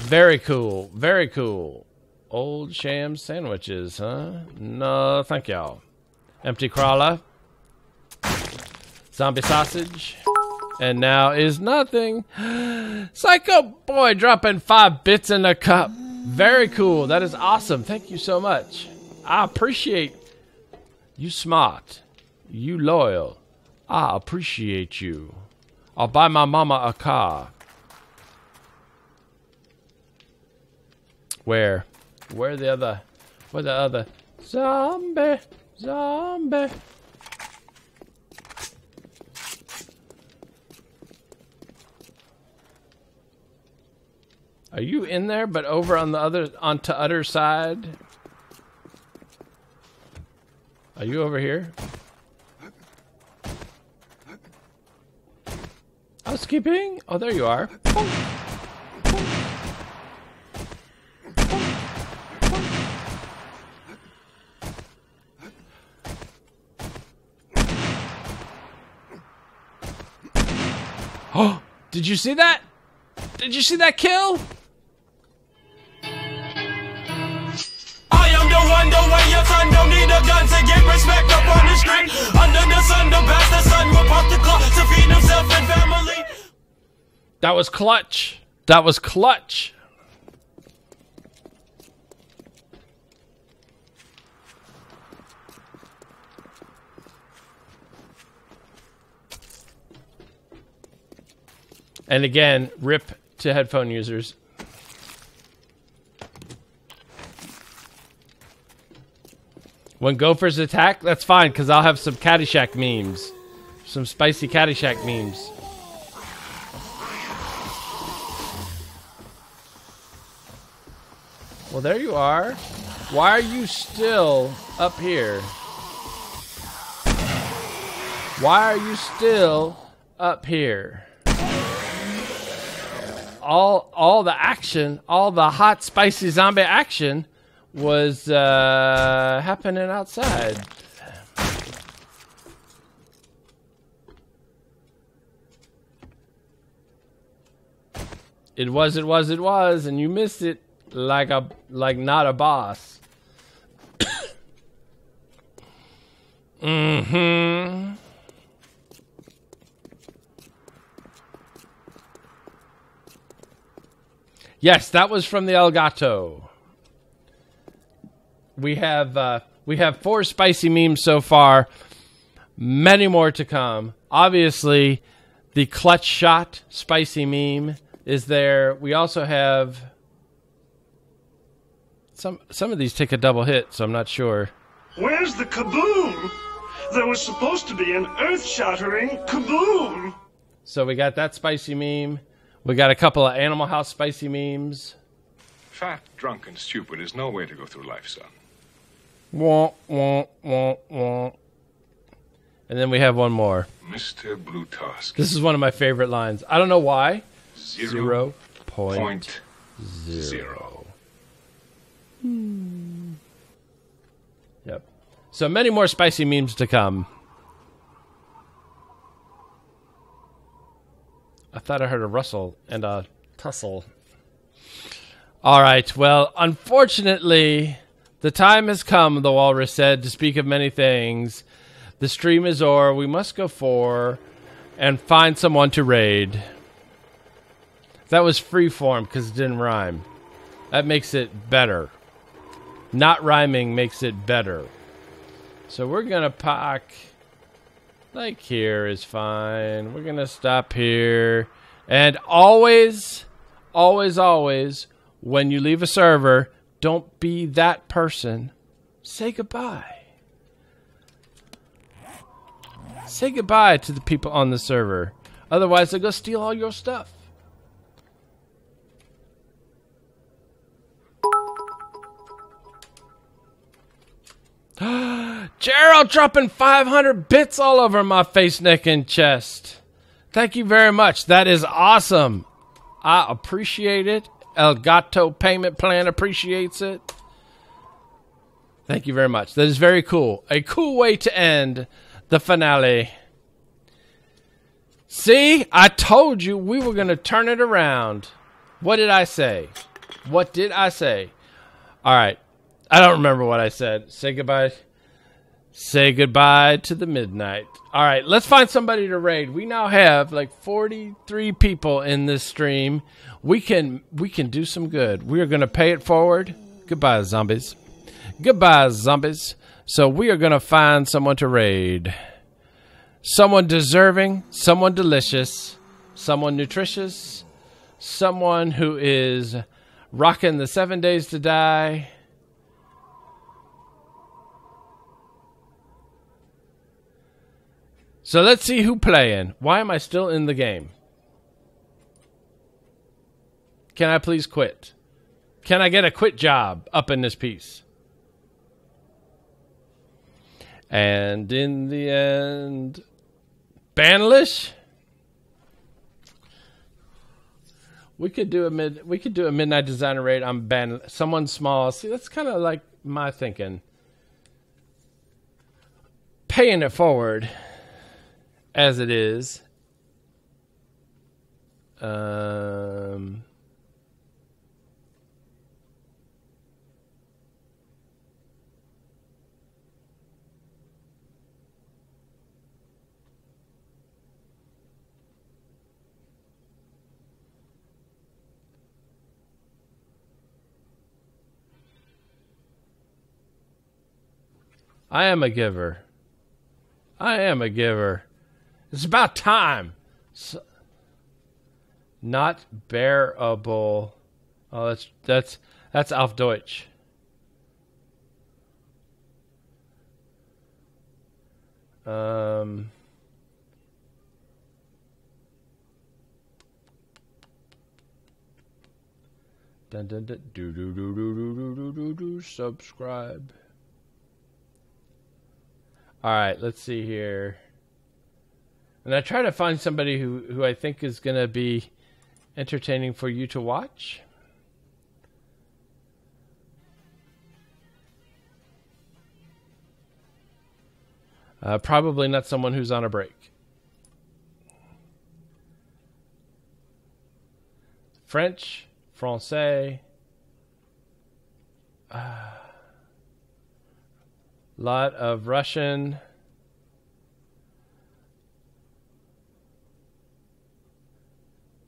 Very cool. Very cool. Old sham sandwiches, huh? No, thank y'all. Empty crawler. Zombie sausage. And now is nothing. Psycho Boy dropping 5 bits in a cup. Very cool. That is awesome. Thank you so much. I appreciate you. Smart. You loyal. I appreciate you. I'll buy my mama a car. Where the other zombie? Are you in there, but over on the other side? Are you over here? Housekeeping? Oh, there you are. Oh, did you see that? Did you see that kill? The way your son don't need a gun to get respect up on the street. Under the sun, the bastard son will pop the clock to feed himself and family. That was clutch. That was clutch. And again, rip to headphone users. When gophers attack, that's fine, because I'll have some Caddyshack memes. Some spicy Caddyshack memes. Well, there you are. Why are you still up here? Why are you still up here? All the action, all the hot, spicy zombie action was happening outside. It was, and you missed it like not a boss. Mm-hmm. Yes, that was from the Elgato. We have 4 spicy memes so far. Many more to come. Obviously, the clutch shot spicy meme is there. We also have some of these take a double hit, so I'm not sure. Where's the kaboom? There was supposed to be an earth-shattering kaboom. So we got that spicy meme. We got a couple of Animal House spicy memes. Fat, drunk, and stupid is no way to go through life, son. Wah, wah, wah, wah. And then we have one more. Mr. Blue Tusk. This is one of my favorite lines. I don't know why. 0.0. Yep. So many more spicy memes to come. I thought I heard a rustle and a tussle. All right. Well, unfortunately, the time has come, the walrus said, to speak of many things. The stream is o'er. We must go for and find someone to raid. That was free form because it didn't rhyme. That makes it better. Not rhyming makes it better. So we're going to park... Like here is fine. We're going to stop here. And always, always, always, when you leave a server, don't be that person. Say goodbye. Say goodbye to the people on the server. Otherwise, they'll go steal all your stuff. Gerald dropping 500 bits all over my face, neck, and chest. Thank you very much. That is awesome. I appreciate it. Elgato payment plan appreciates it. Thank you very much. That is very cool. A cool way to end the finale. See, I told you we were going to turn it around. What did I say? What did I say? All right. I don't remember what I said. Say goodbye. Say goodbye to the midnight. All right, let's find somebody to raid. We now have like 43 people in this stream. We can do some good. We are going to pay it forward. Goodbye, zombies. Goodbye, zombies. So we are going to find someone to raid. Someone deserving, someone delicious, someone nutritious, someone who is rocking the 7 days to die. So let's see who playing. Why am I still in the game? Can I please quit? Can I get a quit job up in this piece? And in the end, Banlish. We could do a Midnight Designer raid on someone small. See, that's kind of like my thinking. Paying it forward. As it is. I am a giver. I am a giver. It's about time. So, not bearable. Oh, that's auf Deutsch. Subscribe. All right, let's see here. And I try to find somebody who I think is going to be entertaining for you to watch. Probably not someone who's on a break. French, Francais, lot of Russian.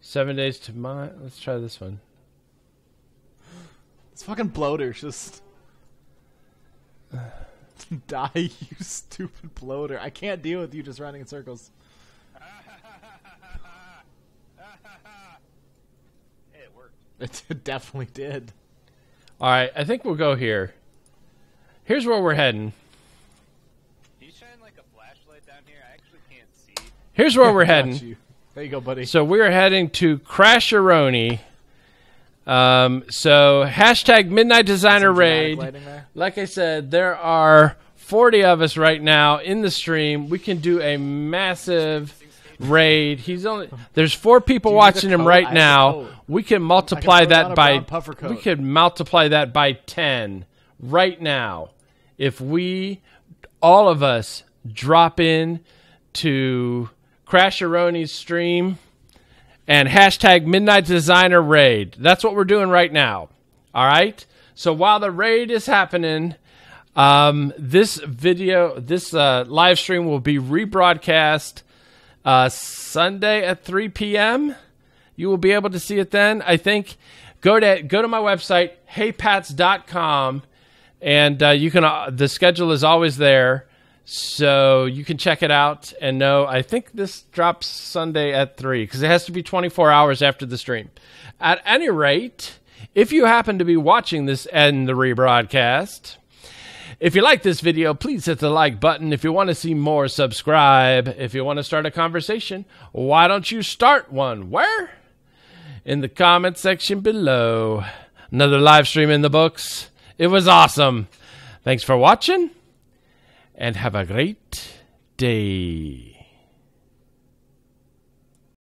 Seven Days to Mine. Let's try this one. It's fucking bloater. Just die, you stupid bloater. I can't deal with you just running in circles. It worked. It definitely did. All right, I think we'll go here. Here's where we're heading. Can you shine like a flashlight down here? I actually can't see. Here's where we're Got heading. you. There you go, buddy. So we're heading to Crasheroni. So hashtag Midnight Designer Raid. Like I said, there are 40 of us right now in the stream. We can do a massive raid. There's 4 people watching him right now. We can multiply that by 10 right now. If we all of us drop in to Crasheroni's stream and hashtag Midnight Designer Raid. That's what we're doing right now. All right. So while the raid is happening, this live stream will be rebroadcast Sunday at 3 p.m. You will be able to see it then. I think go to my website heypats.com and you can. The schedule is always there. So you can check it out and know, I think this drops Sunday at 3 because it has to be 24 hours after the stream. At any rate, if you happen to be watching this and the rebroadcast, if you like this video, please hit the like button. If you want to see more, subscribe. If you want to start a conversation, why don't you start one? Where? In the comment section below. Another live stream in the books. It was awesome. Thanks for watching. And have a great day.